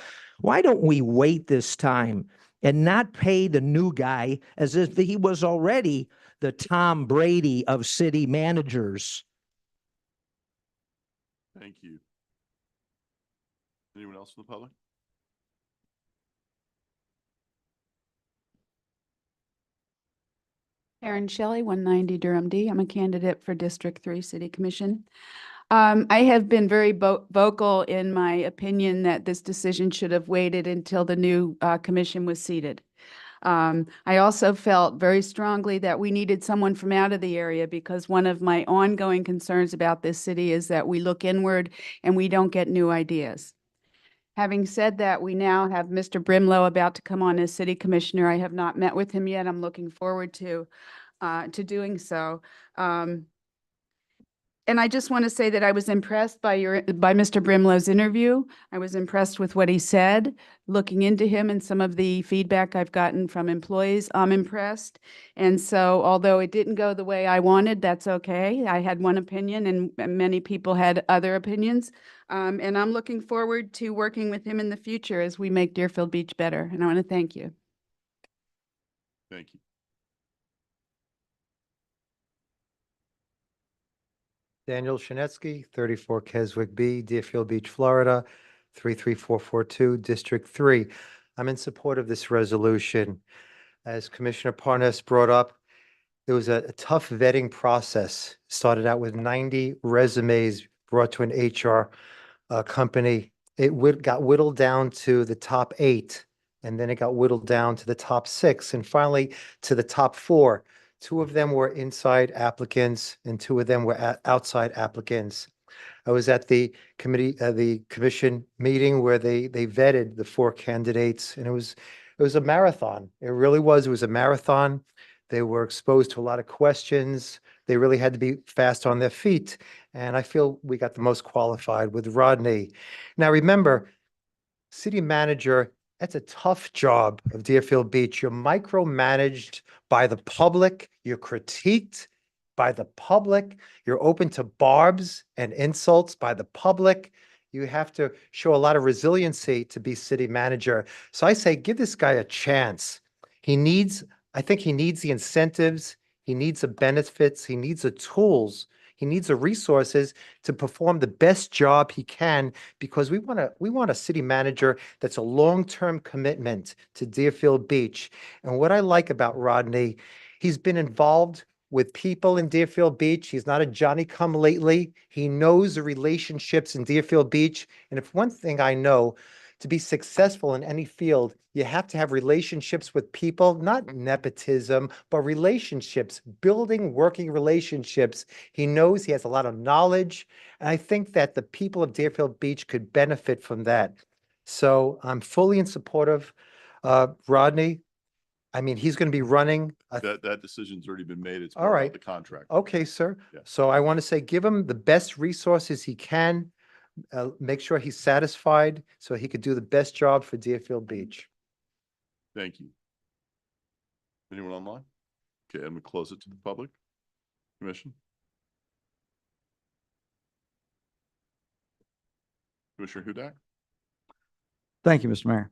Why don't we wait this time and not pay the new guy as if he was already the Tom Brady of city managers? Thank you. Anyone else from the public? Karen Shelley, 190 Durham D. I'm a candidate for District 3 City Commission. I have been very vocal in my opinion that this decision should have waited until the new commission was seated. I also felt very strongly that we needed someone from out of the area because one of my ongoing concerns about this city is that we look inward and we don't get new ideas. Having said that, we now have Mr. Brimlow about to come on as city commissioner. I have not met with him yet. I'm looking forward to doing so. And I just want to say that I was impressed by Mr. Brimlow's interview. I was impressed with what he said. Looking into him and some of the feedback I've gotten from employees, I'm impressed. And so although it didn't go the way I wanted, that's okay. I had one opinion and many people had other opinions. And I'm looking forward to working with him in the future as we make Deerfield Beach better. And I want to thank you. Thank you. Daniel Shinetsky, 34 Keswick B, Deerfield Beach, Florida, 33442, District 3. I'm in support of this resolution. As Commissioner Parnas brought up, it was a tough vetting process. Started out with 90 resumes brought to an HR company. It got whittled down to the top 8, and then it got whittled down to the top 6, and finally to the top 4. 2 of them were inside applicants and 2 of them were outside applicants. I was at the commission meeting where they vetted the 4 candidates, and it was a marathon. It really was. It was a marathon. They were exposed to a lot of questions. They really had to be fast on their feet. And I feel we got the most qualified with Rodney. Now, remember, city manager, that's a tough job of Deerfield Beach. You're micromanaged by the public. You're critiqued by the public. You're open to barbs and insults by the public. You have to show a lot of resiliency to be city manager. So I say, give this guy a chance. I think he needs the incentives. He needs the benefits. He needs the tools. He needs the resources to perform the best job he can, because we want a city manager that's a long-term commitment to Deerfield Beach. And what I like about Rodney, he's been involved with people in Deerfield Beach. He's not a Johnny-come-lately. He knows the relationships in Deerfield Beach. And if one thing I know, to be successful in any field, you have to have relationships with people, not nepotism, but relationships, building working relationships. He knows he has a lot of knowledge. And I think that the people of Deerfield Beach could benefit from that. So I'm fully in support of Rodney. I mean, he's going to be running. That decision's already been made. It's All more right. about the contract. Okay, sir. Yeah. So I want to say, give him the best resources he can. Make sure he's satisfied so he could do the best job for Deerfield Beach. Thank you. Anyone online? Okay, I'm gonna close it to the public. Commission? Commissioner Hudak? Thank you, Mr. Mayor.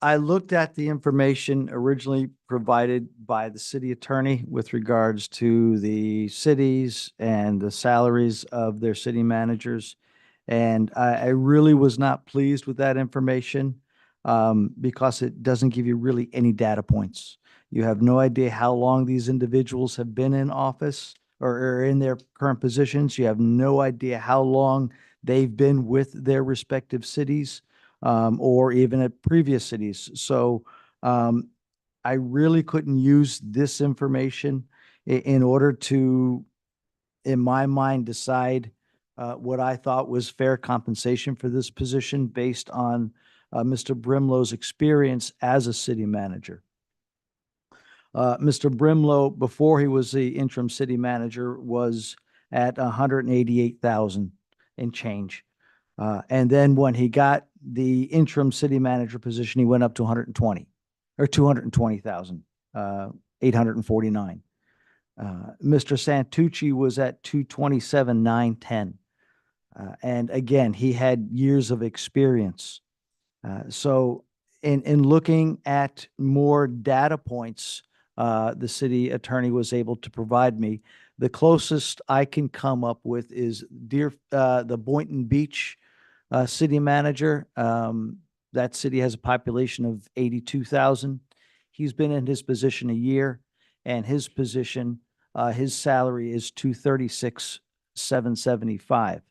I looked at the information originally provided by the city attorney with regards to the cities and the salaries of their city managers. And I really was not pleased with that information because it doesn't give you really any data points. You have no idea how long these individuals have been in office or in their current positions. You have no idea how long they've been with their respective cities or even at previous cities. So I really couldn't use this information in order to, in my mind, decide what I thought was fair compensation for this position based on Mr. Brimlow's experience as a city manager. Mr. Brimlow, before he was the interim city manager, was at 188,000 and change. And then when he got the interim city manager position, he went up to 120 or 220,000, 849. Mr. Santucci was at 227,910. And again, he had years of experience. So in looking at more data points, the city attorney was able to provide me. The closest I can come up with is the Boynton Beach city manager. That city has a population of 82,000. He's been in his position a year, and his position, his salary is 236,775.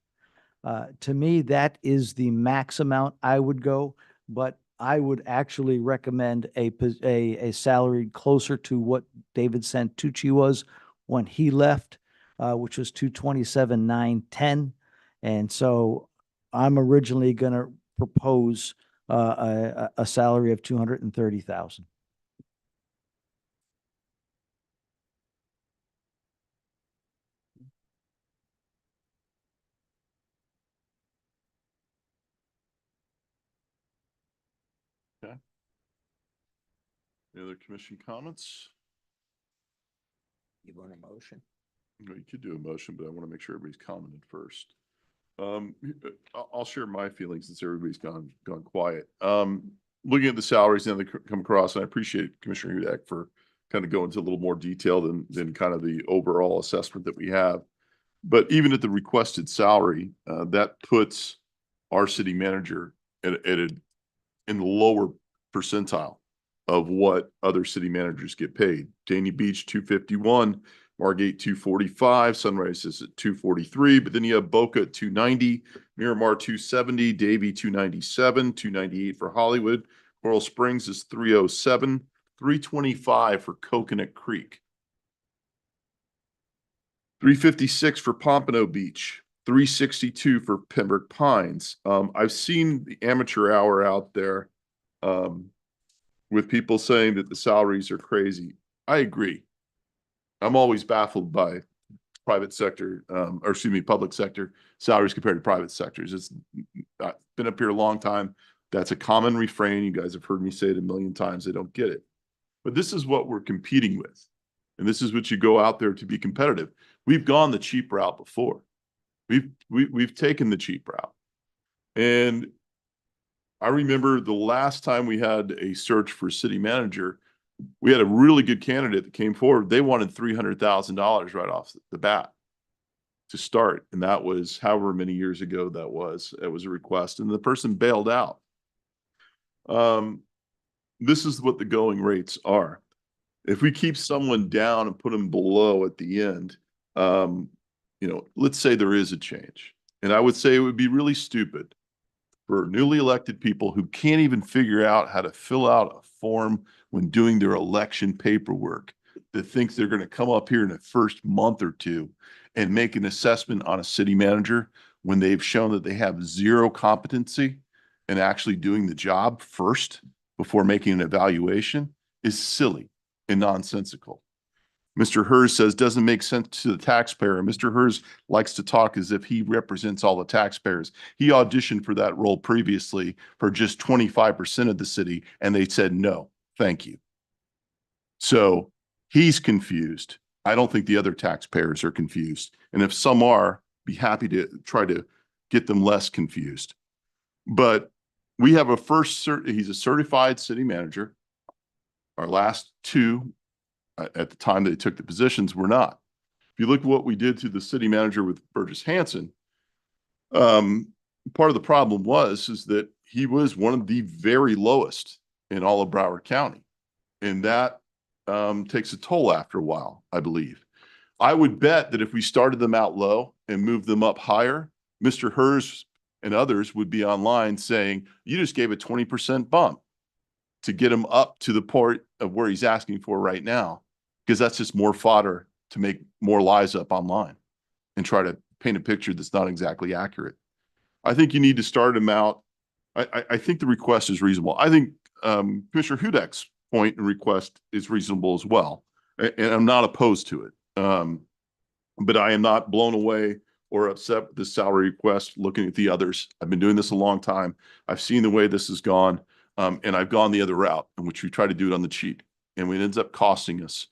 To me, that is the max amount I would go, but I would actually recommend a salary closer to what David Santucci was when he left, which was 227,910. And so I'm originally going to propose a salary of 230,000. Okay. Any other commission comments? You want a motion? No, you could do a motion, but I want to make sure everybody's commented first. I'll share my feelings since everybody's gone quiet. Looking at the salaries and they come across, and I appreciate Commissioner Hudak for kind of going into a little more detail than kind of the overall assessment that we have. But even at the requested salary, that puts our city manager in the lower percentile of what other city managers get paid. Dania Beach 251, Margate 245, Sunrise is at 243, but then you have Boca at 290, Miramar 270, Davie 297, 298 for Hollywood, Coral Springs is 307, 325 for Coconut Creek, 356 for Pompano Beach, 362 for Pembroke Pines. I've seen the amateur hour out there with people saying that the salaries are crazy. I agree. I'm always baffled by public sector salaries compared to private sectors. It's been up here a long time. That's a common refrain. You guys have heard me say it a million times. They don't get it. But this is what we're competing with. And this is what you go out there to be competitive. We've gone the cheap route before. We've taken the cheap route. And I remember the last time we had a search for city manager, we had a really good candidate that came forward. They wanted $300,000 right off the bat to start. And that was however many years ago that was. It was a request and the person bailed out. This is what the going rates are. If we keep someone down and put them below at the end, let's say there is a change. And I would say it would be really stupid for newly elected people who can't even figure out how to fill out a form when doing their election paperwork, that thinks they're going to come up here in the first month or two and make an assessment on a city manager when they've shown that they have zero competency in actually doing the job first before making an evaluation is silly and nonsensical. Mr. Hers says doesn't make sense to the taxpayer. Mr. Hers likes to talk as if he represents all the taxpayers. He auditioned for that role previously for just 25% of the city, and they said, no, thank you. So he's confused. I don't think the other taxpayers are confused. And if some are, be happy to try to get them less confused. But we have he's a certified city manager. Our last two, at the time they took the positions, were not. If you look at what we did to the city manager with Burgess Hanson, part of the problem is that he was one of the very lowest in all of Broward County. And that takes a toll after a while, I believe. I would bet that if we started them out low and moved them up higher, Mr. Hers and others would be online saying, you just gave a 20% bump to get him up to the point of where he's asking for right now, because that's just more fodder to make more lies up online and try to paint a picture that's not exactly accurate. I think you need to start him out. I think the request is reasonable. I think Commissioner Hudak's point and request is reasonable as well. And I'm not opposed to it. But I am not blown away or upset with this salary request looking at the others. I've been doing this a long time. I've seen the way this has gone. And I've gone the other route in which we try to do it on the cheap. And it ends up costing us.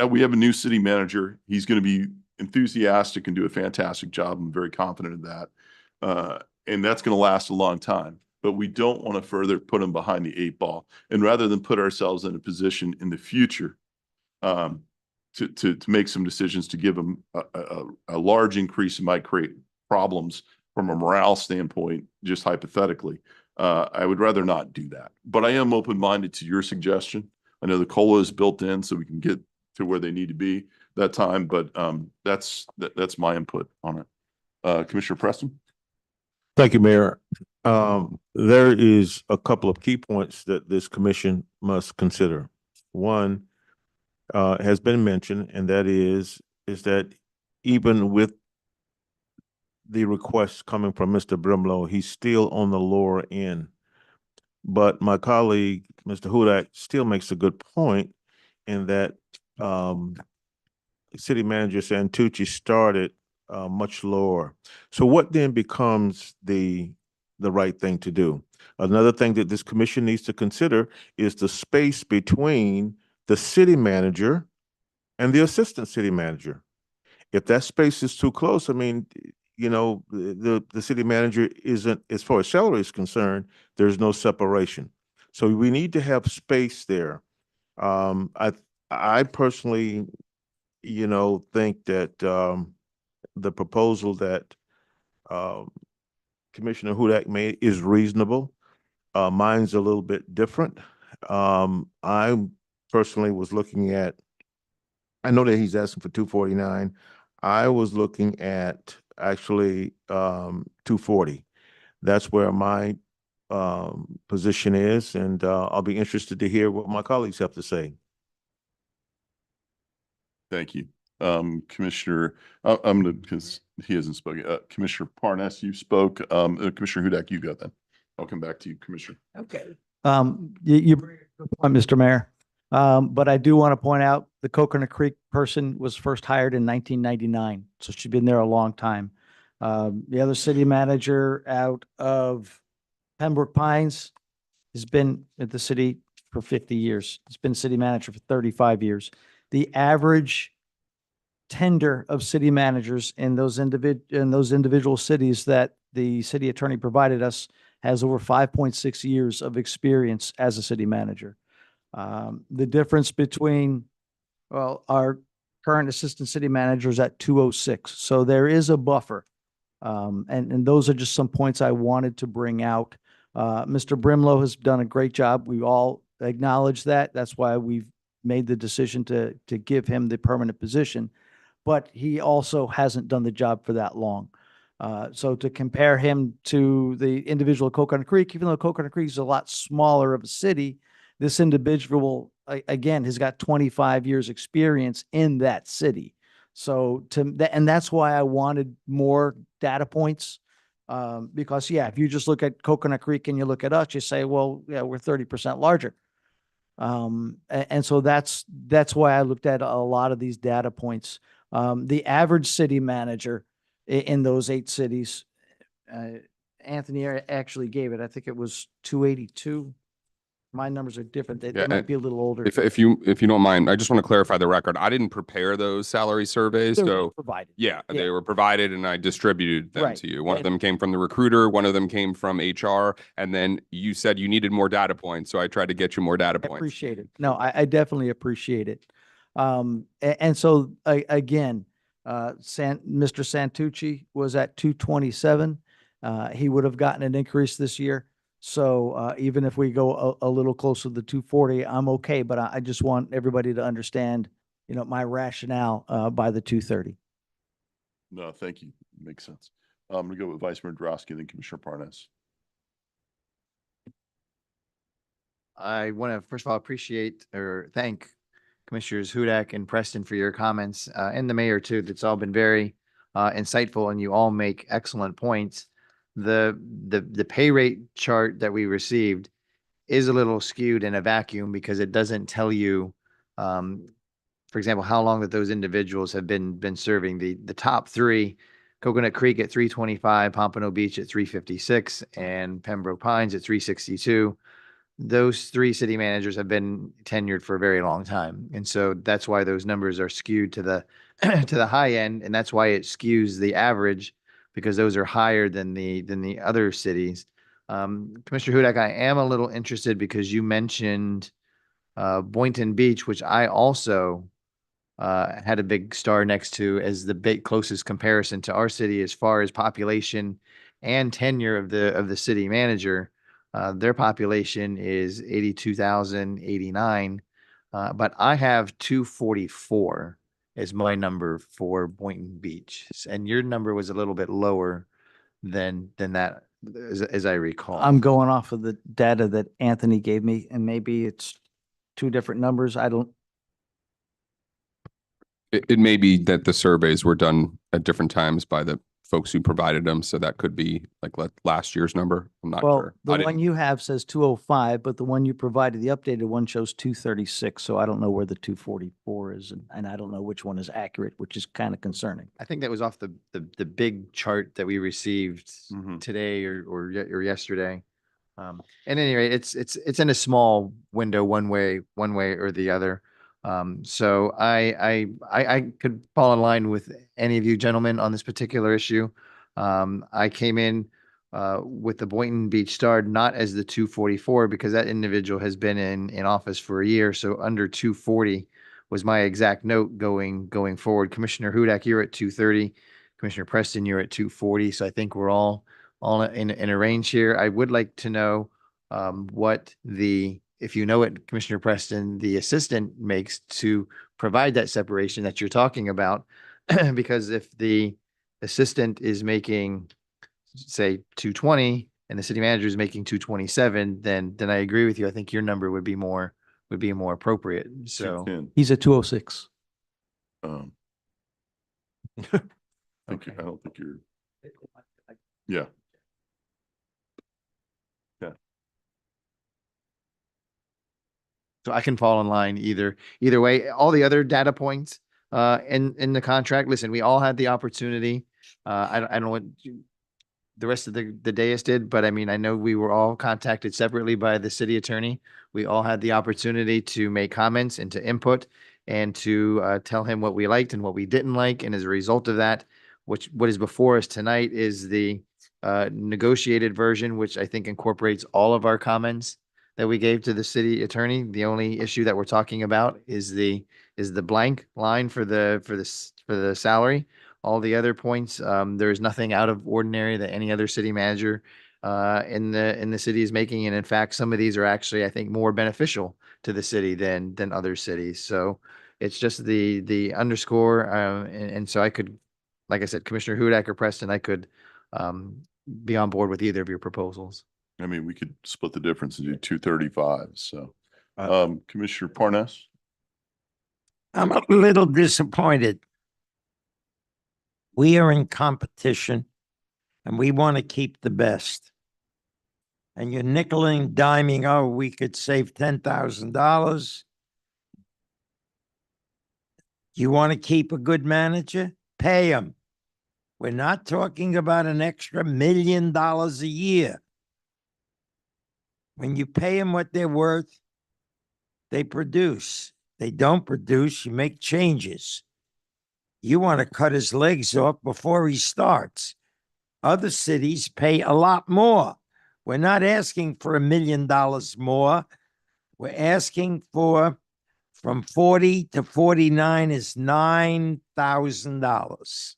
We have a new city manager. He's going to be enthusiastic and do a fantastic job. I'm very confident of that. And that's going to last a long time. But we don't want to further put him behind the 8 ball. And rather than put ourselves in a position in the future to make some decisions to give him a large increase that might create problems from a morale standpoint, just hypothetically, I would rather not do that. But I am open-minded to your suggestion. I know the COLA is built in so we can get to where they need to be that time, but that's my input on it. Commissioner Preston? Thank you, Mayor. There is a couple of key points that this commission must consider. One has been mentioned, and that is that even with the requests coming from Mr. Brimlow, he's still on the lower end. But my colleague, Mr. Hudak, still makes a good point in that City Manager Santucci started much lower. So what then becomes the right thing to do? Another thing that this commission needs to consider is the space between the city manager and the assistant city manager. If that space is too close, I mean, you know, the city manager isn't, as far as salary is concerned, there's no separation. So we need to have space there. I personally, you know, think that the proposal that Commissioner Hudak made is reasonable. Mine's a little bit different. I personally was looking at, I know that he's asking for 249. I was looking at actually 240. That's where my position is, and I'll be interested to hear what my colleagues have to say. Thank you. Commissioner, I'm gonna, because he hasn't spoken. Commissioner Parnas, you spoke. Commissioner Hudak, you got that. I'll come back to you, Commissioner. Okay. You bring a good point, Mr. Mayor. But I do want to point out the Coconut Creek person was first hired in 1999, so she's been there a long time. The other city manager out of Pembroke Pines has been at the city for 50 years. It's been city manager for 35 years. The average tender of city managers in those individual cities that the city attorney provided us has over 5.6 years of experience as a city manager. The difference between, well, our current assistant city manager is at 206. So there is a buffer. And those are just some points I wanted to bring out. Mr. Brimlow has done a great job. We all acknowledge that. That's why we've made the decision to give him the permanent position. But he also hasn't done the job for that long. So to compare him to the individual Coconut Creek, even though Coconut Creek is a lot smaller of a city, this individual, again, has got 25 years experience in that city. So and that's why I wanted more data points. Because yeah, if you just look at Coconut Creek and you look at us, you say, well, yeah, we're 30% larger. And so that's why I looked at a lot of these data points. The average city manager in those 8 cities, Anthony actually gave it, I think it was 282. My numbers are different. They Yeah, might and be a little older. If you don't mind, I just want to clarify the record. I didn't prepare those salary surveys, They were so provided. yeah, Yeah. they were provided and I distributed them Right. to you. One of And- them came from the recruiter, one of them came from HR, and then you said you needed more data points, so I tried to get you more data I points. appreciate it. No, I definitely appreciate it. And so again, Mr. Santucci was at 227. He would have gotten an increase this year. So even if we go a little closer to the 240, I'm okay. But I just want everybody to understand, my rationale by the 230. No, thank you. Makes sense. I'm gonna go with Vice Mayor Drosky and then Commissioner Parnas. I want to first of all appreciate or thank Commissioners Hudak and Preston for your comments, and the mayor too. That's all been very insightful, and you all make excellent points. The pay rate chart that we received is a little skewed in a vacuum because it doesn't tell you, for example, how long that those individuals have been serving. The top three, Coconut Creek at 325, Pompano Beach at 356, and Pembroke Pines at 362. Those three city managers have been tenured for a very long time. And so that's why those numbers are skewed to the to the high end. And that's why it skews the average, because those are higher than the other cities. Commissioner Hudak, I am a little interested because you mentioned Boynton Beach, which I also had a big star next to as the closest comparison to our city as far as population and tenure of the city manager. Their population is 82,089, but I have 244 as my number for Boynton Beach, and your number was a little bit lower than that, as I recall. I'm going off of the data that Anthony gave me, and maybe it's two different numbers. I don't. It may be that the surveys were done at different times by the folks who provided them, so that could be like last year's number. I'm not Well, sure. the I one didn't- you have says 205, but the one you provided, the updated one shows 236. So I don't know where the 244 is, and I don't know which one is accurate, which is kind of concerning. I think that was off the big chart that we received today or yesterday. At any rate, it's in a small window one way or the other. So I could fall in line with any of you gentlemen on this particular issue. I came in with the Boynton Beach Star not as the 244 because that individual has been in office for a year. So under 240 was my exact note going forward. Commissioner Hudak, you're at 230. Commissioner Preston, you're at 240. So I think we're all in a range here. I would like to know what if you know it, Commissioner Preston, the assistant makes to provide that separation that you're talking about. Because if the assistant is making, say, 220 and the city manager is making 227, then I agree with you. I think your number would be more appropriate. So 210. He's at 206. I don't think you're. Yeah. So I can fall in line either way. All the other data points in the contract, listen, we all had the opportunity. I don't know what the rest of the dais did, but I mean, I know we were all contacted separately by the city attorney. We all had the opportunity to make comments and to input and to tell him what we liked and what we didn't like. And as a result of that, what is before us tonight is the negotiated version, which I think incorporates all of our comments that we gave to the city attorney. The only issue that we're talking about is the blank line for the salary. All the other points, there is nothing out of ordinary that any other city manager in the city is making. And in fact, some of these are actually, I think, more beneficial to the city than other cities. So it's just the underscore. And so I could, like I said, Commissioner Hudak or Preston, I could be on board with either of your proposals. I mean, we could split the difference and do 235. So, Commissioner Parnas. I'm a little disappointed. We are in competition and we want to keep the best. And you're nickeling and diming, oh, we could save $10,000. You want to keep a good manager? Pay him. We're not talking about an extra $1 million a year. When you pay them what they're worth, they produce. They don't produce, you make changes. You want to cut his legs off before he starts. Other cities pay a lot more. We're not asking for $1 million more. We're asking for from 40 to 49 is $9,000.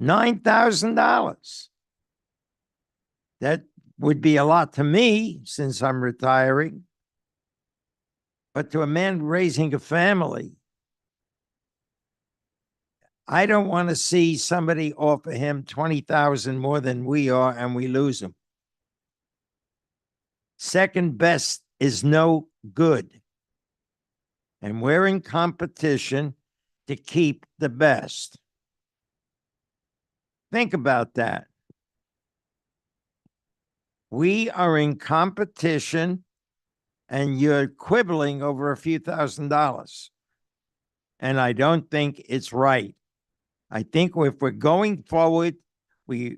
$9,000. That would be a lot to me since I'm retiring. But to a man raising a family, I don't want to see somebody offer him 20,000 more than we are and we lose him. Second best is no good. And we're in competition to keep the best. Think about that. We are in competition and you're quibbling over a few $1,000s. And I don't think it's right. I think if we're going forward, we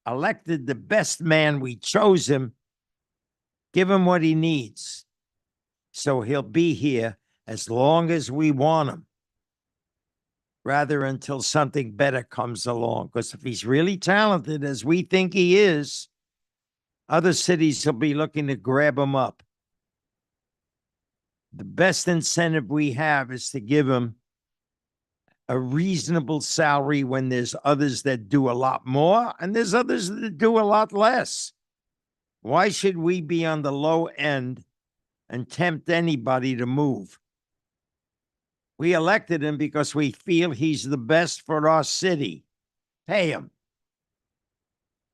elected the best man, we chose him, give him what he needs. So he'll be here as long as we want him, rather until something better comes along. Because if he's really talented, as we think he is, other cities will be looking to grab him up. The best incentive we have is to give him a reasonable salary when there's others that do a lot more and there's others that do a lot less. Why should we be on the low end and tempt anybody to move? We elected him because we feel he's the best for our city. Pay him.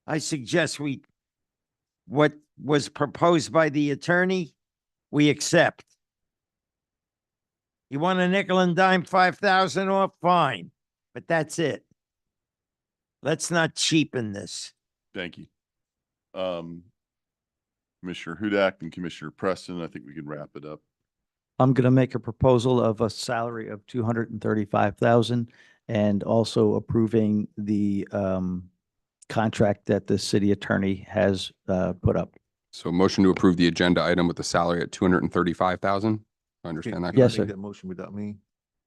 I suggest what was proposed by the attorney, we accept. You want a nickel and dime 5,000 off? Fine, but that's it. Let's not cheapen this. Thank you. Commissioner Hudak and Commissioner Preston, I think we can wrap it up. I'm going to make a proposal of a salary of 235,000 and also approving the contract that the city attorney has put up. So motion to approve the agenda item with the salary at 235,000. I understand that. Yes, Make sir. that motion without me.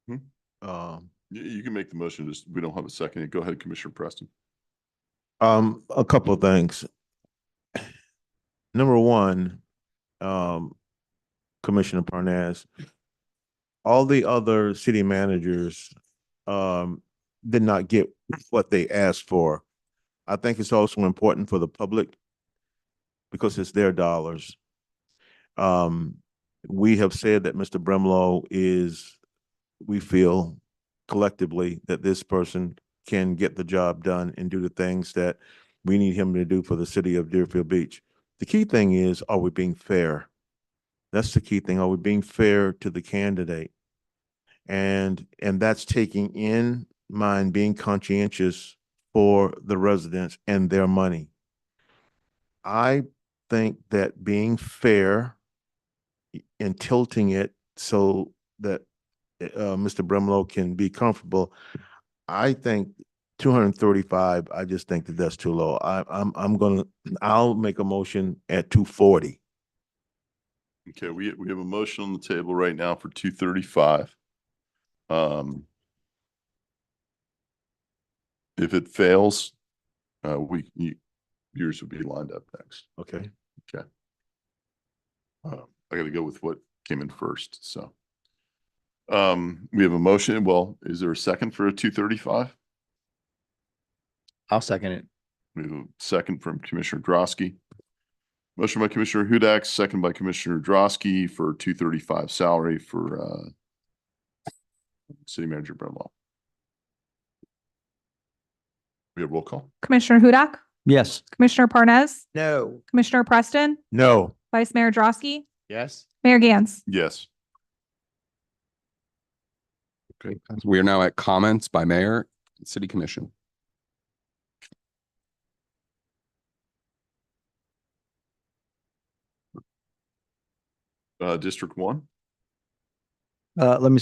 You can make the motion, just we don't have a second. Go ahead, Commissioner Preston. A couple of things. Number one, Commissioner Parnas, all the other city managers did not get what they asked for. I think it's also important for the public because it's their dollars. We have said that Mr. Bremlow we feel collectively that this person can get the job done and do the things that we need him to do for the city of Deerfield Beach. The key thing is, are we being fair? That's the key thing. Are we being fair to the candidate? And that's taking in mind being conscientious for the residents and their money. I think that being fair and tilting it so that Mr. Bremlow can be comfortable, I think 235, I just think that that's too low. I'll make a motion at 240. Okay, we have a motion on the table right now for 235. If it fails, yours would be lined up next. Okay. Okay. I got to go with what came in first. So we have a motion. Well, is there a second for a 235? I'll second it. We have a second from Commissioner Drosky. Motion by Commissioner Hudak, second by Commissioner Drosky for 235 salary for City Manager Bremlow. We have roll call. Commissioner Hudak, Yes. Commissioner Parnas, No. Commissioner Preston, No. Vice Mayor Drosky, Yes. Mayor Gantz. Yes. Okay. We are now at comments by mayor and city commission. District 1. Let me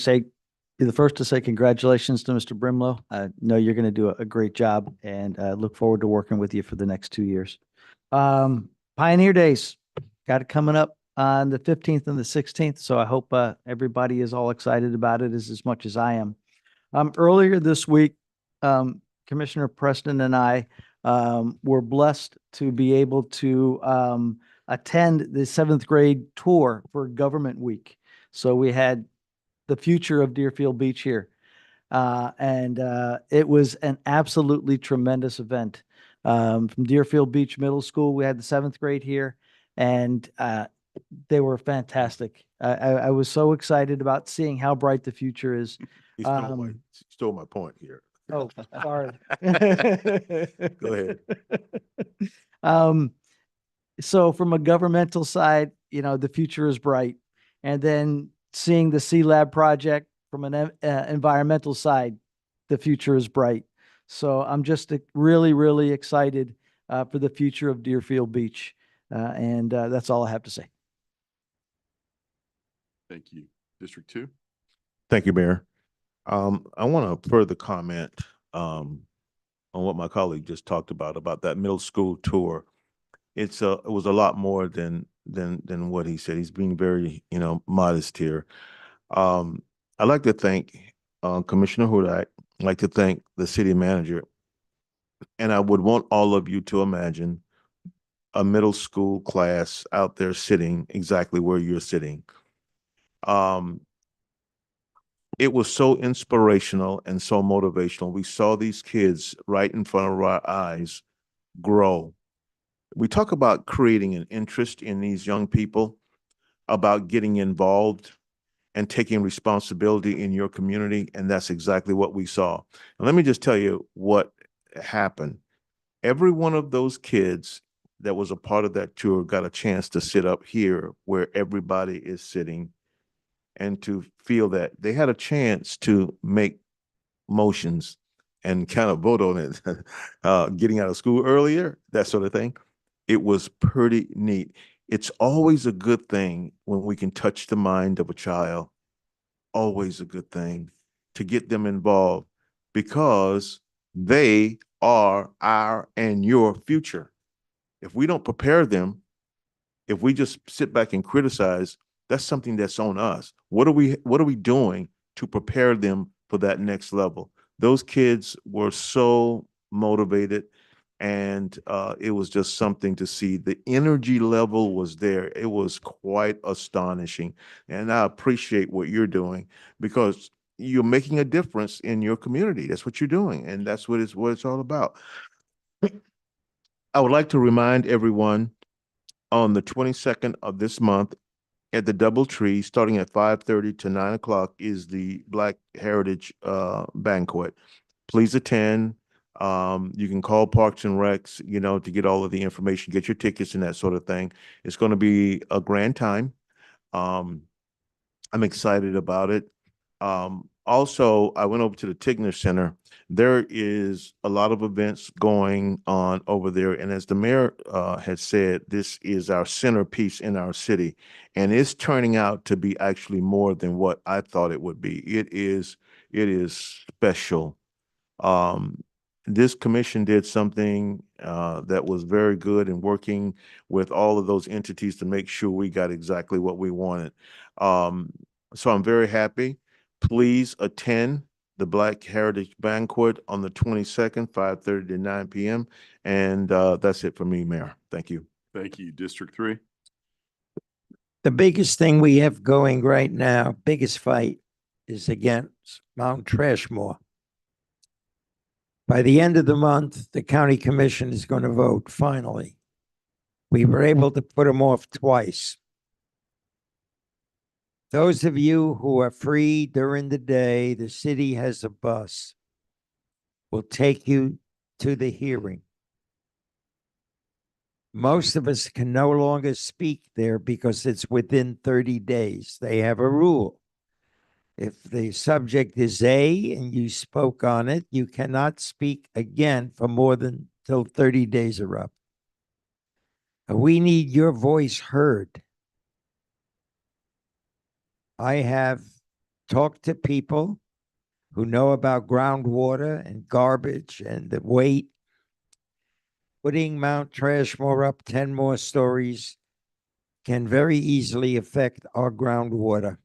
be the first to say congratulations to Mr. Bremlow. I know you're going to do a great job and look forward to working with you for the next 2 years. Pioneer Days, got it coming up on the 15th and the 16th. So I hope everybody is all excited about it as much as I am. Earlier this week, Commissioner Preston and I were blessed to be able to attend the 7th grade tour for Government Week. So we had the future of Deerfield Beach here. And it was an absolutely tremendous event. From Deerfield Beach Middle School, we had the 7th grade here, and they were fantastic. I was so excited about seeing how bright the future is. You stole my point here. Oh, sorry. Go ahead. So from a governmental side, the future is bright. And then seeing the Sea Lab project from an environmental side, the future is bright. So I'm just really, really excited for the future of Deerfield Beach. And that's all I have to say. Thank you. District 2. Thank you, Mayor. I want to further comment on what my colleague just talked about that middle school tour. It was a lot more than what he said. He's being very, modest here. I'd like to thank Commissioner Hudak. I'd like to thank the city manager. And I would want all of you to imagine a middle school class out there sitting exactly where you're sitting. It was so inspirational and so motivational. We saw these kids right in front of our eyes grow. We talk about creating an interest in these young people, about getting involved and taking responsibility in your community, and that's exactly what we saw. And let me just tell you what happened. Every one of those kids that was a part of that tour got a chance to sit up here where everybody is sitting and to feel that they had a chance to make motions and kind of vote on it, getting out of school earlier, that sort of thing. It was pretty neat. It's always a good thing when we can touch the mind of a child, always a good thing to get them involved because they are our and your future. If we don't prepare them, if we just sit back and criticize, that's something that's on us. What are we doing to prepare them for that next level? Those kids were so motivated, and it was just something to see. The energy level was there. It was quite astonishing. And I appreciate what you're doing because you're making a difference in your community. That's what you're doing. And that's what it's all about. I would like to remind everyone on the 22nd of this month at the DoubleTree, starting at 5:30 to 9 o'clock, is the Black Heritage Banquet. Please attend. You can call Parks and Recs, to get all of the information, get your tickets and that sort of thing. It's going to be a grand time. I'm excited about it. Also, I went over to the Tigner Center. There is a lot of events going on over there. And as the mayor had said, this is our centerpiece in our city. And it's turning out to be actually more than what I thought it would be. It is special. This commission did something that was very good in working with all of those entities to make sure we got exactly what we wanted. So I'm very happy. Please attend the Black Heritage Banquet on the 22nd, 5:30 to 9 p.m. And that's it for me, Mayor. Thank you. Thank you. District 3. The biggest thing we have going right now, biggest fight, is against Mount Trashmore. By the end of the month, the county commission is going to vote, finally. We were able to put them off twice. Those of you who are free during the day, the city has a bus. Will take you to the hearing. Most of us can no longer speak there because it's within 30 days. They have a rule. If the subject is A and you spoke on it, you cannot speak again for more than till 30 days are up. We need your voice heard. I have talked to people who know about groundwater and garbage and the weight. putting Mount Trashmore up 10 more stories can very easily affect our groundwater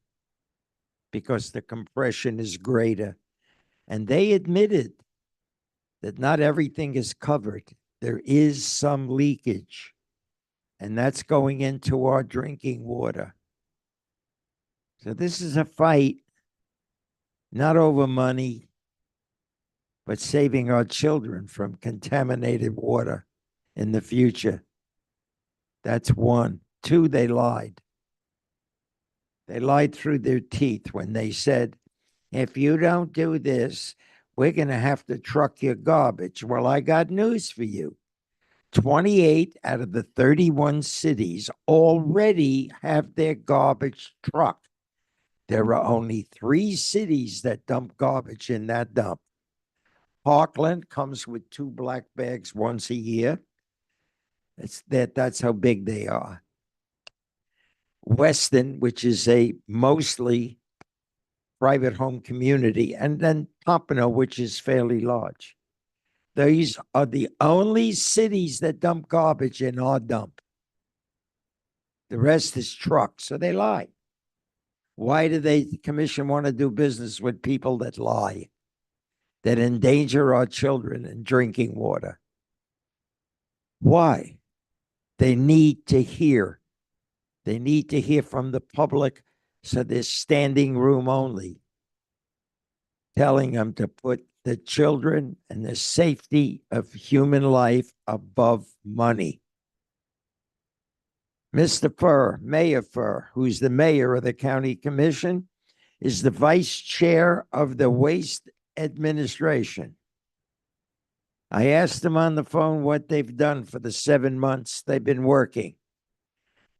because the compression is greater. And they admitted that not everything is covered. There is some leakage, and that's going into our drinking water. So this is a fight, not over money, but saving our children from contaminated water in the future. That's one. Two, they lied. They lied through their teeth when they said, if you don't do this, we're going to have to truck your garbage. Well, I got news for you. 28 out of the 31 cities already have their garbage trucked. There are only 3 cities that dump garbage in that dump. Parkland comes with 2 black bags once a year. That's how big they are. Weston, which is a mostly private home community, and then Pompano, which is fairly large. These are the only cities that dump garbage in our dump. The rest is trucks, so they lie. Why do the commission want to do business with people that lie, that endanger our children and drinking water? Why? They need to hear. They need to hear from the public, so there's standing room only, telling them to put the children and the safety of human life above money. Mr. Furr, Mayor Furr, who's the mayor of the county commission, is the vice chair of the Waste Administration. I asked him on the phone what they've done for the 7 months they've been working.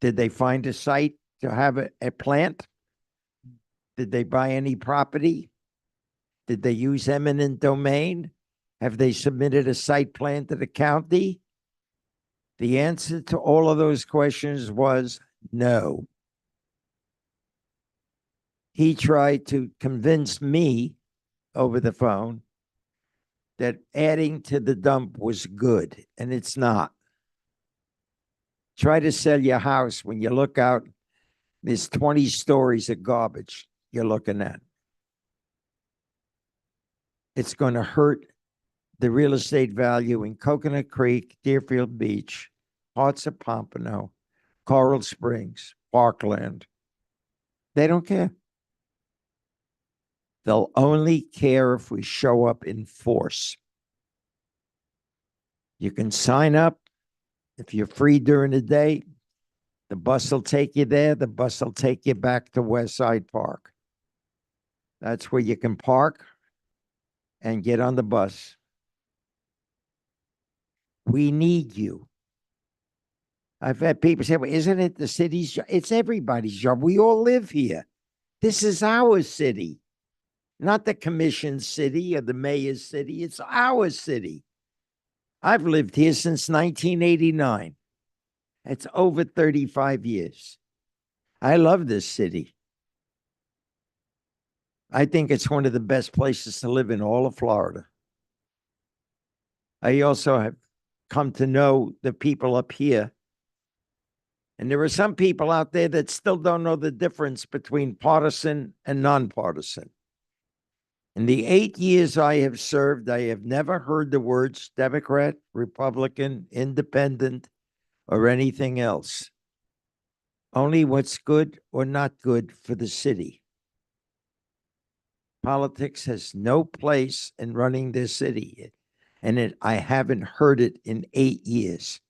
Did they find a site to have a plant? Did they buy any property? Did they use eminent domain? Have they submitted a site plan to the county? The answer to all of those questions was no. He tried to convince me over the phone that adding to the dump was good, and it's not. Try to sell your house when you look out, there's 20 stories of garbage you're looking at. It's going to hurt the real estate value in Coconut Creek, Deerfield Beach, parts of Pompano, Coral Springs, Parkland. They don't care. They'll only care if we show up in force. You can sign up. If you're free during the day, the bus will take you there. The bus will take you back to West Side Park. That's where you can park and get on the bus. We need you. I've had people say, well, isn't it the city's job? It's everybody's job. We all live here. This is our city, not the commission's city or the mayor's city. It's our city. I've lived here since 1989. It's over 35 years. I love this city. I think it's one of the best places to live in all of Florida. I also have come to know the people up here. And there are some people out there that still don't know the difference between partisan and nonpartisan. In the 8 years I have served, I have never heard the words Democrat, Republican, Independent, or anything else. Only what's good or not good for the city. Politics has no place in running this city, and I haven't heard it in 8 years.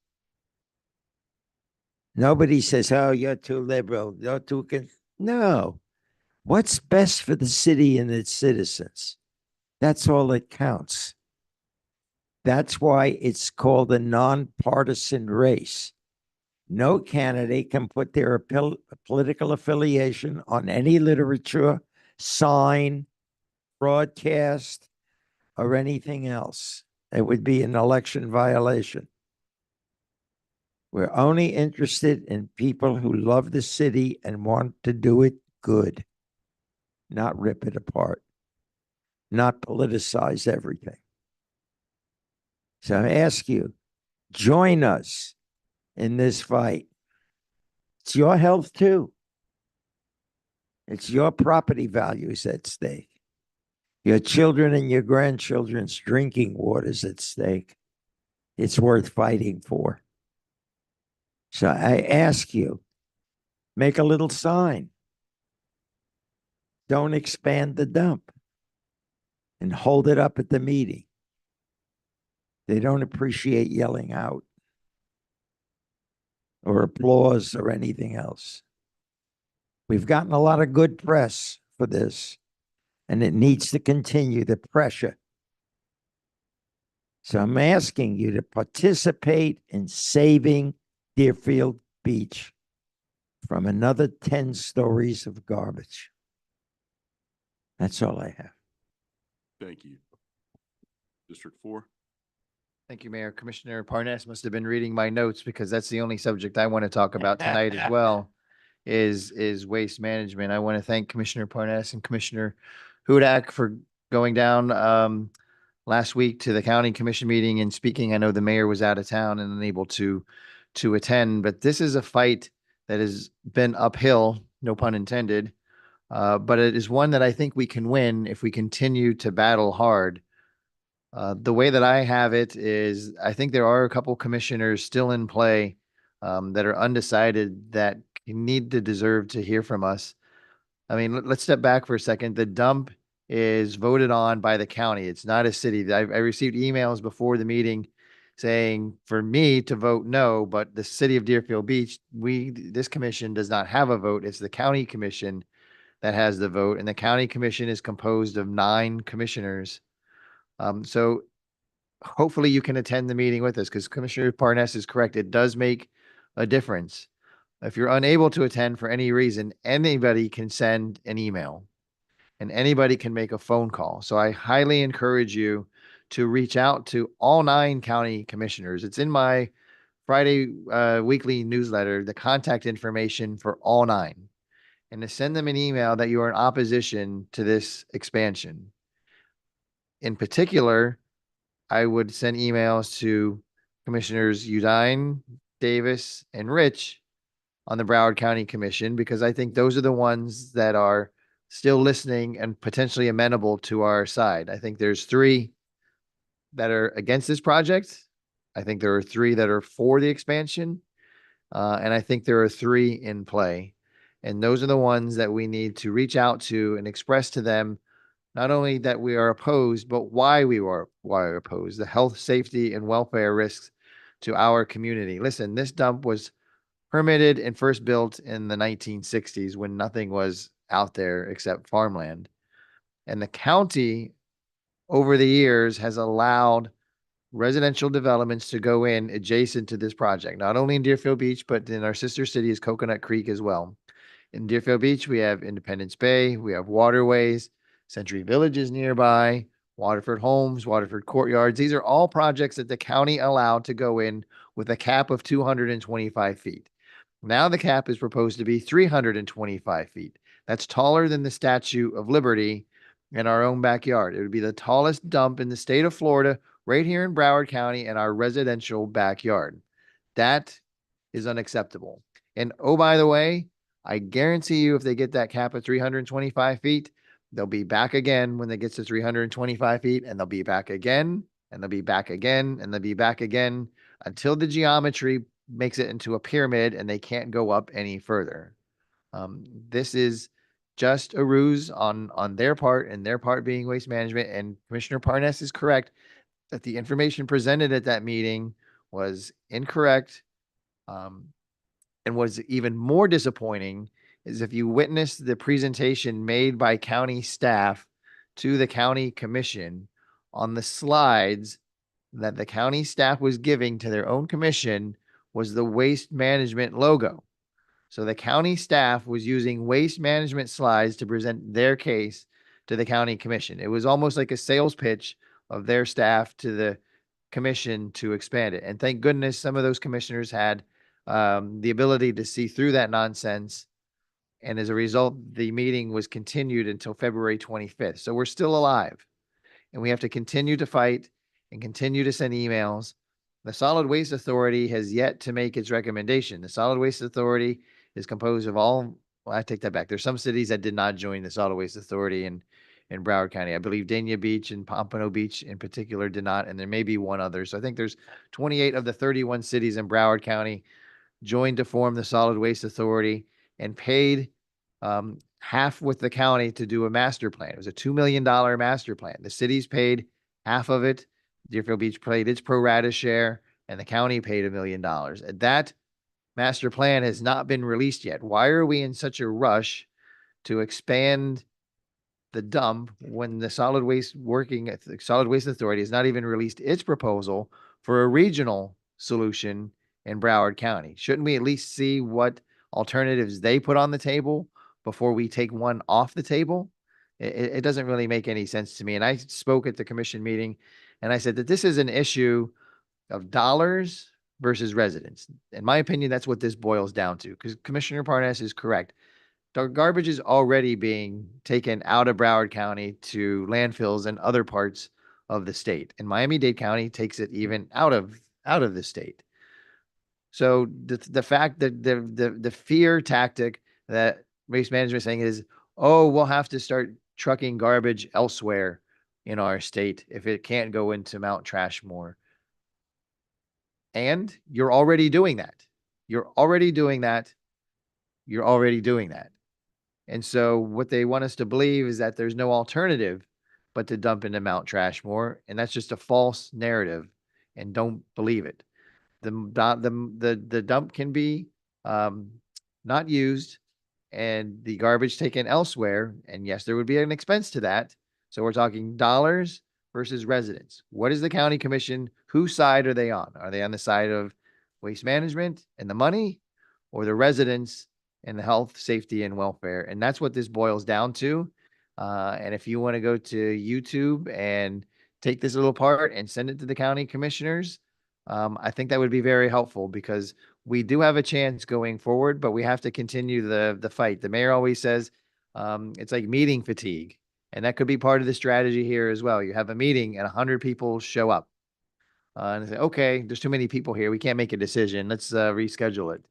Nobody says, oh, you're too liberal, you're too... No. What's best for the city and its citizens? That's all that counts. That's why it's called a nonpartisan race. No candidate can put their political affiliation on any literature, sign, broadcast, or anything else. It would be an election violation. We're only interested in people who love the city and want to do it good. Not rip it apart, not politicize everything. So I ask you, Join us in this fight. It's your health too. It's your property values at stake. Your children and your grandchildren's drinking water's at stake. It's worth fighting for. So I ask you, make a little sign. Don't expand the dump. And hold it up at the meeting. They don't appreciate yelling out or applause or anything else. We've gotten a lot of good press for this, and it needs to continue the pressure. So I'm asking you to participate in saving Deerfield Beach from another 10 stories of garbage. That's all I have. Thank you. District 4. Thank you, Mayor. Commissioner Parnas must have been reading my notes because that's the only subject I want to talk about tonight as well, is waste management. I want to thank Commissioner Parnas and Commissioner Hudak for going down last week to the county commission meeting and speaking. I know the mayor was out of town and unable to attend, but this is a fight that has been uphill, no pun intended. But it is one that I think we can win if we continue to battle hard. The way that I have it is I think there are a couple commissioners still in play that are undecided that need to deserve to hear from us. I mean, let's step back for a second. The dump is voted on by the county. It's not a city. I received emails before the meeting saying for me to vote no, but the city of Deerfield Beach, this commission does not have a vote. It's the county commission that has the vote, and the county commission is composed of 9 commissioners. So hopefully you can attend the meeting with us because Commissioner Parnas is correct. It does make a difference. If you're unable to attend for any reason, anybody can send an email and anybody can make a phone call. So I highly encourage you to reach out to all 9 county commissioners. It's in my Friday weekly newsletter, the contact information for all 9, and to send them an email that you are in opposition to this expansion. In particular, I would send emails to Commissioners Udine, Davis, and Rich on the Broward County Commission, because I think those are the ones that are still listening and potentially amenable to our side. I think there's 3 that are against this project. I think there are 3 that are for the expansion. And I think there are 3 in play. And those are the ones that we need to reach out to and express to them not only that we are opposed, but why we're opposed, the health, safety, and welfare risks to our community. Listen, this dump was permitted and first built in the 1960s when nothing was out there except farmland. And the county over the years has allowed residential developments to go in adjacent to this project, not only in Deerfield Beach, but in our sister city is Coconut Creek as well. In Deerfield Beach, we have Independence Bay, we have Waterways, Century Village is nearby, Waterford Homes, Waterford Courtyards. These are all projects that the county allowed to go in with a cap of 225 feet. Now the cap is proposed to be 325 feet. That's taller than the Statue of Liberty in our own backyard. It would be the tallest dump in the state of Florida, right here in Broward County in our residential backyard. That is unacceptable. And oh, by the way, I guarantee you if they get that cap of 325 feet, they'll be back again when they get to 325 feet, and they'll be back again, and they'll be back again, and they'll be back again until the geometry makes it into a pyramid and they can't go up any further. This is just a ruse on their part, and their part being waste management. And Commissioner Parnas is correct that the information presented at that meeting was incorrect. And what's even more disappointing is if you witness the presentation made by county staff to the county commission, on the slides that the county staff was giving to their own commission was the waste management logo. So the county staff was using waste management slides to present their case to the county commission. It was almost like a sales pitch of their staff to the commission to expand it. And thank goodness some of those commissioners had the ability to see through that nonsense. And as a result, the meeting was continued until February 25th. So we're still alive, and we have to continue to fight and continue to send emails The Solid Waste Authority has yet to make its recommendation. The Solid Waste Authority is composed of all, well, I take that back. There's some cities that did not join the Solid Waste Authority in Broward County. I believe Dania Beach and Pompano Beach in particular did not, and there may be one other. So I think there's 28 of the 31 cities in Broward County joined to form the Solid Waste Authority and paid half with the county to do a master plan. It was a $2 million master plan. The cities paid half of it. Deerfield Beach paid its pro rata share, and the county paid $1 million. And that master plan has not been released yet. Why are we in such a rush to expand the dump when the Solid Waste Authority has not even released its proposal for a regional solution in Broward County? Shouldn't we at least see what alternatives they put on the table before we take one off the table? It doesn't really make any sense to me. And I spoke at the commission meeting and I said that this is an issue of dollars versus residents. In my opinion, that's what this boils down to, because Commissioner Parnas is correct. The garbage is already being taken out of Broward County to landfills in other parts of the state. And Miami-Dade County takes it even out of the state. So the fact that the fear tactic that Waste Management is saying is, oh, we'll have to start trucking garbage elsewhere in our state if it can't go into Mount Trashmore. And you're already doing that. You're already doing that. You're already doing that. And so what they want us to believe is that there's no alternative but to dump into Mount Trashmore. And that's just a false narrative, and don't believe it. The dump can be not used and the garbage taken elsewhere. And yes, there would be an expense to that. So we're talking dollars versus residents. What is the county commission? Whose side are they on? Are they on the side of Waste Management and the money, or the residents and the health, safety, and welfare? And that's what this boils down to. And if you want to go to YouTube and take this little part and send it to the county commissioners, I think that would be very helpful, because we do have a chance going forward, but we have to continue the fight. The mayor always says it's like meeting fatigue, and that could be part of the strategy here as well. You have a meeting and 100 people show up and say, okay, there's too many people here. We can't make a decision. Let's reschedule it.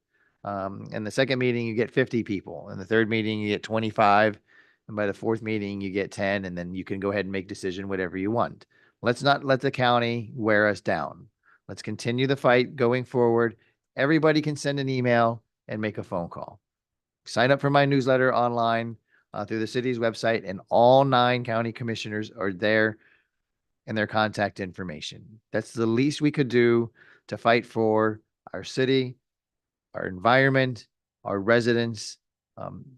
And the second meeting, you get 50 people. And the third meeting, you get 25. And by the fourth meeting, you get 10. And then you can go ahead and make decision whatever you want. Let's not let the county wear us down. Let's continue the fight going forward. Everybody can send an email and make a phone call. Sign up for my newsletter online through the city's website, and all 9 county commissioners are there and their contact information. That's the least we could do to fight for our city, our environment, our residents.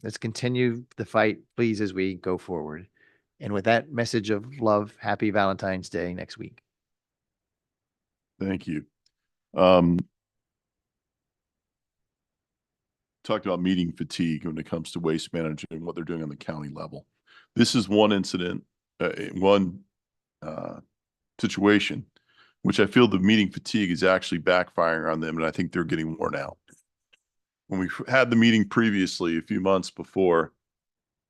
Let's continue the fight, please, as we go forward. And with that message of love, happy Valentine's Day next week. Thank you. Talked about meeting fatigue when it comes to waste management and what they're doing on the county level. This is one incident, situation, which I feel the meeting fatigue is actually backfiring on them, and I think they're getting worn out. When we had the meeting previously, a few months before,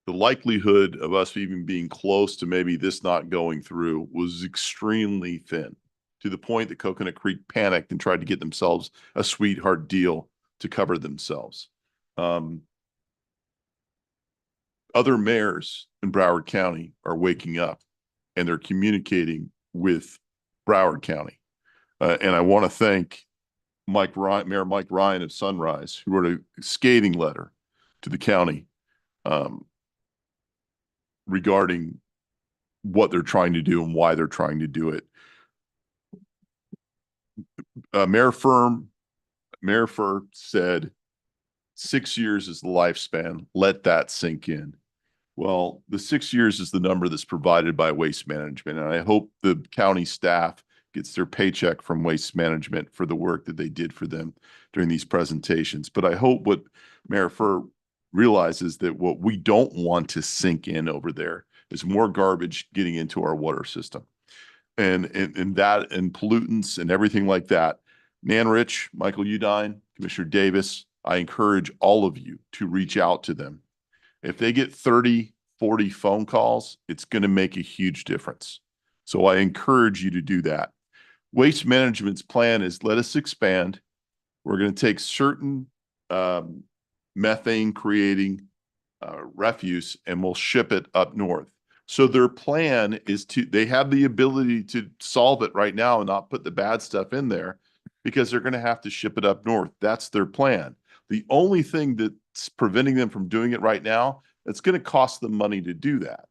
the likelihood of us even being close to maybe this not going through was extremely thin, to the point that Coconut Creek panicked and tried to get themselves a sweetheart deal to cover themselves. Other mayors in Broward County are waking up, and they're communicating with Broward County. And I want to thank Mayor Mike Ryan of Sunrise, who wrote a scathing letter to the county regarding what they're trying to do and why they're trying to do it. Mayor Fur said 6 years is the lifespan. Let that sink in. Well, the 6 years is the number that's provided by Waste Management, and I hope the county staff gets their paycheck from Waste Management for the work that they did for them during these presentations. But I hope what Mayor Fur realizes that what we don't want to sink in over there is more garbage getting into our water system, and that and pollutants and everything like that. Nan Rich, Michael Udine, Commissioner Davis, I encourage all of you to reach out to them. If they get 30, 40 phone calls, it's going to make a huge difference. So I encourage you to do that. Waste Management's plan is let us expand. We're going to take certain methane creating refuse and we'll ship it up north. So their plan is they have the ability to solve it right now and not put the bad stuff in there because they're going to have to ship it up north. That's their plan. The only thing that's preventing them from doing it right now, it's going to cost them money to do that.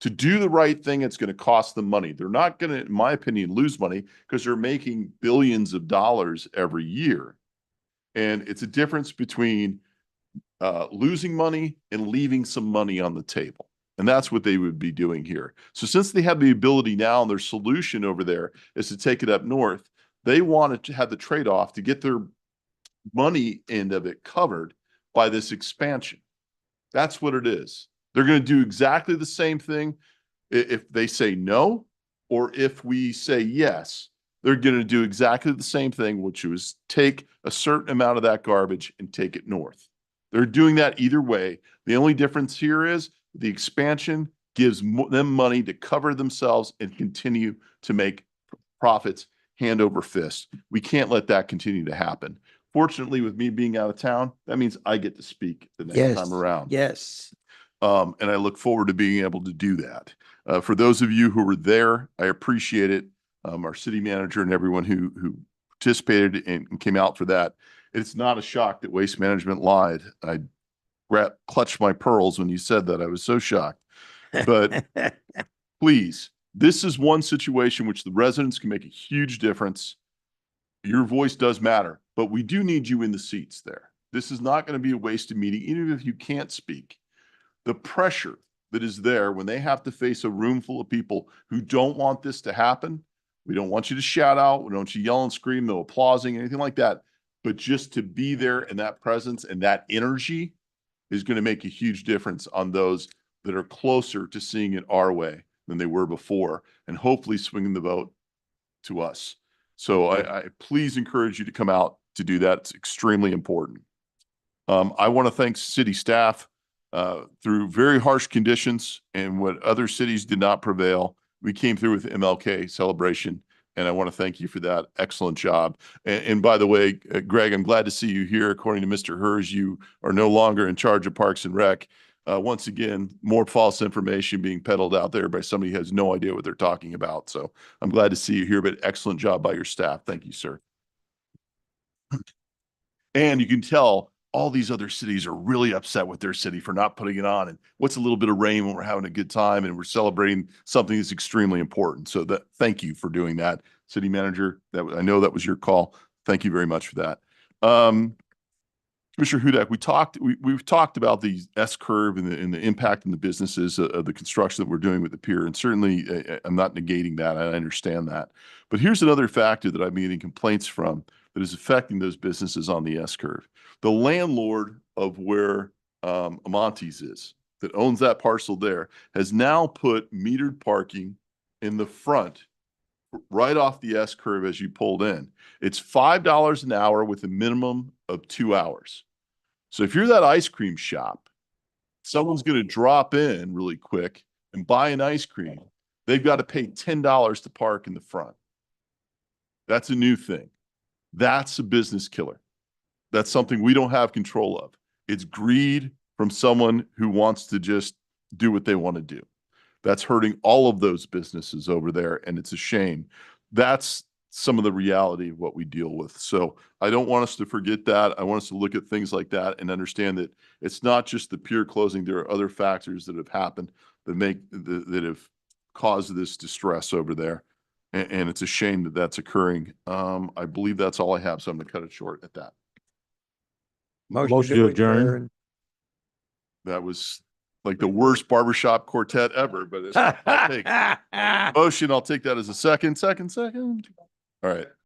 To do the right thing, it's going to cost them money. They're not going to, in my opinion, lose money because they're making billions of dollars every year. And it's a difference between losing money and leaving some money on the table. And that's what they would be doing here. So since they have the ability now and their solution over there is to take it up north, they wanted to have the trade-off to get their money end of it covered by this expansion. That's what it is. They're going to do exactly the same thing if they say no, or if we say yes, they're going to do exactly the same thing, which is take a certain amount of that garbage and take it north. They're doing that either way. The only difference here is the expansion gives them money to cover themselves and continue to make profits hand over fist. We can't let that continue to happen. Fortunately, with me being out of town, that means I get to speak the next time around. Yes. And I look forward to being able to do that. For those of you who were there, I appreciate it. Our city manager and everyone who participated and came out for that. It's not a shock that Waste Management lied. I clutched my pearls when you said that. I was so shocked. But please, this is one situation which the residents can make a huge difference. Your voice does matter, but we do need you in the seats there. This is not going to be a wasted meeting, even if you can't speak. The pressure that is there when they have to face a room full of people who don't want this to happen. We don't want you to shout out. We don't want you to yell and scream, no applauding, anything like that. But just to be there and that presence and that energy is going to make a huge difference on those that are closer to seeing it our way than they were before, and hopefully swinging the vote to us. So I please encourage you to come out to do that. It's extremely important. I want to thank city staff. Through very harsh conditions and what other cities did not prevail, we came through with MLK celebration, and I want to thank you for that excellent job. And by the way, Greg, I'm glad to see you here. According to Mr. Hers, you are no longer in charge of Parks and Rec. Once again, more false information being peddled out there by somebody who has no idea what they're talking about. So I'm glad to see you here, but excellent job by your staff. Thank you, sir. And you can tell all these other cities are really upset with their city for not putting it on. And what's a little bit of rain when we're having a good time and we're celebrating something that's extremely important. So thank you for doing that, city manager. I know that was your call. Thank you very much for that. Commissioner Hudak, we've talked about the S-curve and the impact in the businesses of the construction that we're doing with the pier. And certainly I'm not negating that. I understand that. But here's another factor that I'm getting complaints from that is affecting those businesses on the S-curve. The landlord of where Amontes is, that owns that parcel there, has now put metered parking in the front, right off the S-curve as you pulled in. It's $5 an hour with a minimum of 2 hours. So if you're that ice cream shop, someone's going to drop in really quick and buy an ice cream. They've got to pay $10 to park in the front. That's a new thing. That's a business killer. That's something we don't have control of. It's greed from someone who wants to just do what they want to do. That's hurting all of those businesses over there, and it's a shame. That's some of the reality of what we deal with. So I don't want us to forget that. I want us to look at things like that and understand that it's not just the pier closing. There are other factors that have happened that have caused this distress over there. And it's a shame that that's occurring. I believe that's all I have, so I'm going to cut it short at that. Motion to adjourn. That was like the worst barbershop quartet ever, but I'll take motion. I'll take that as a second. All right.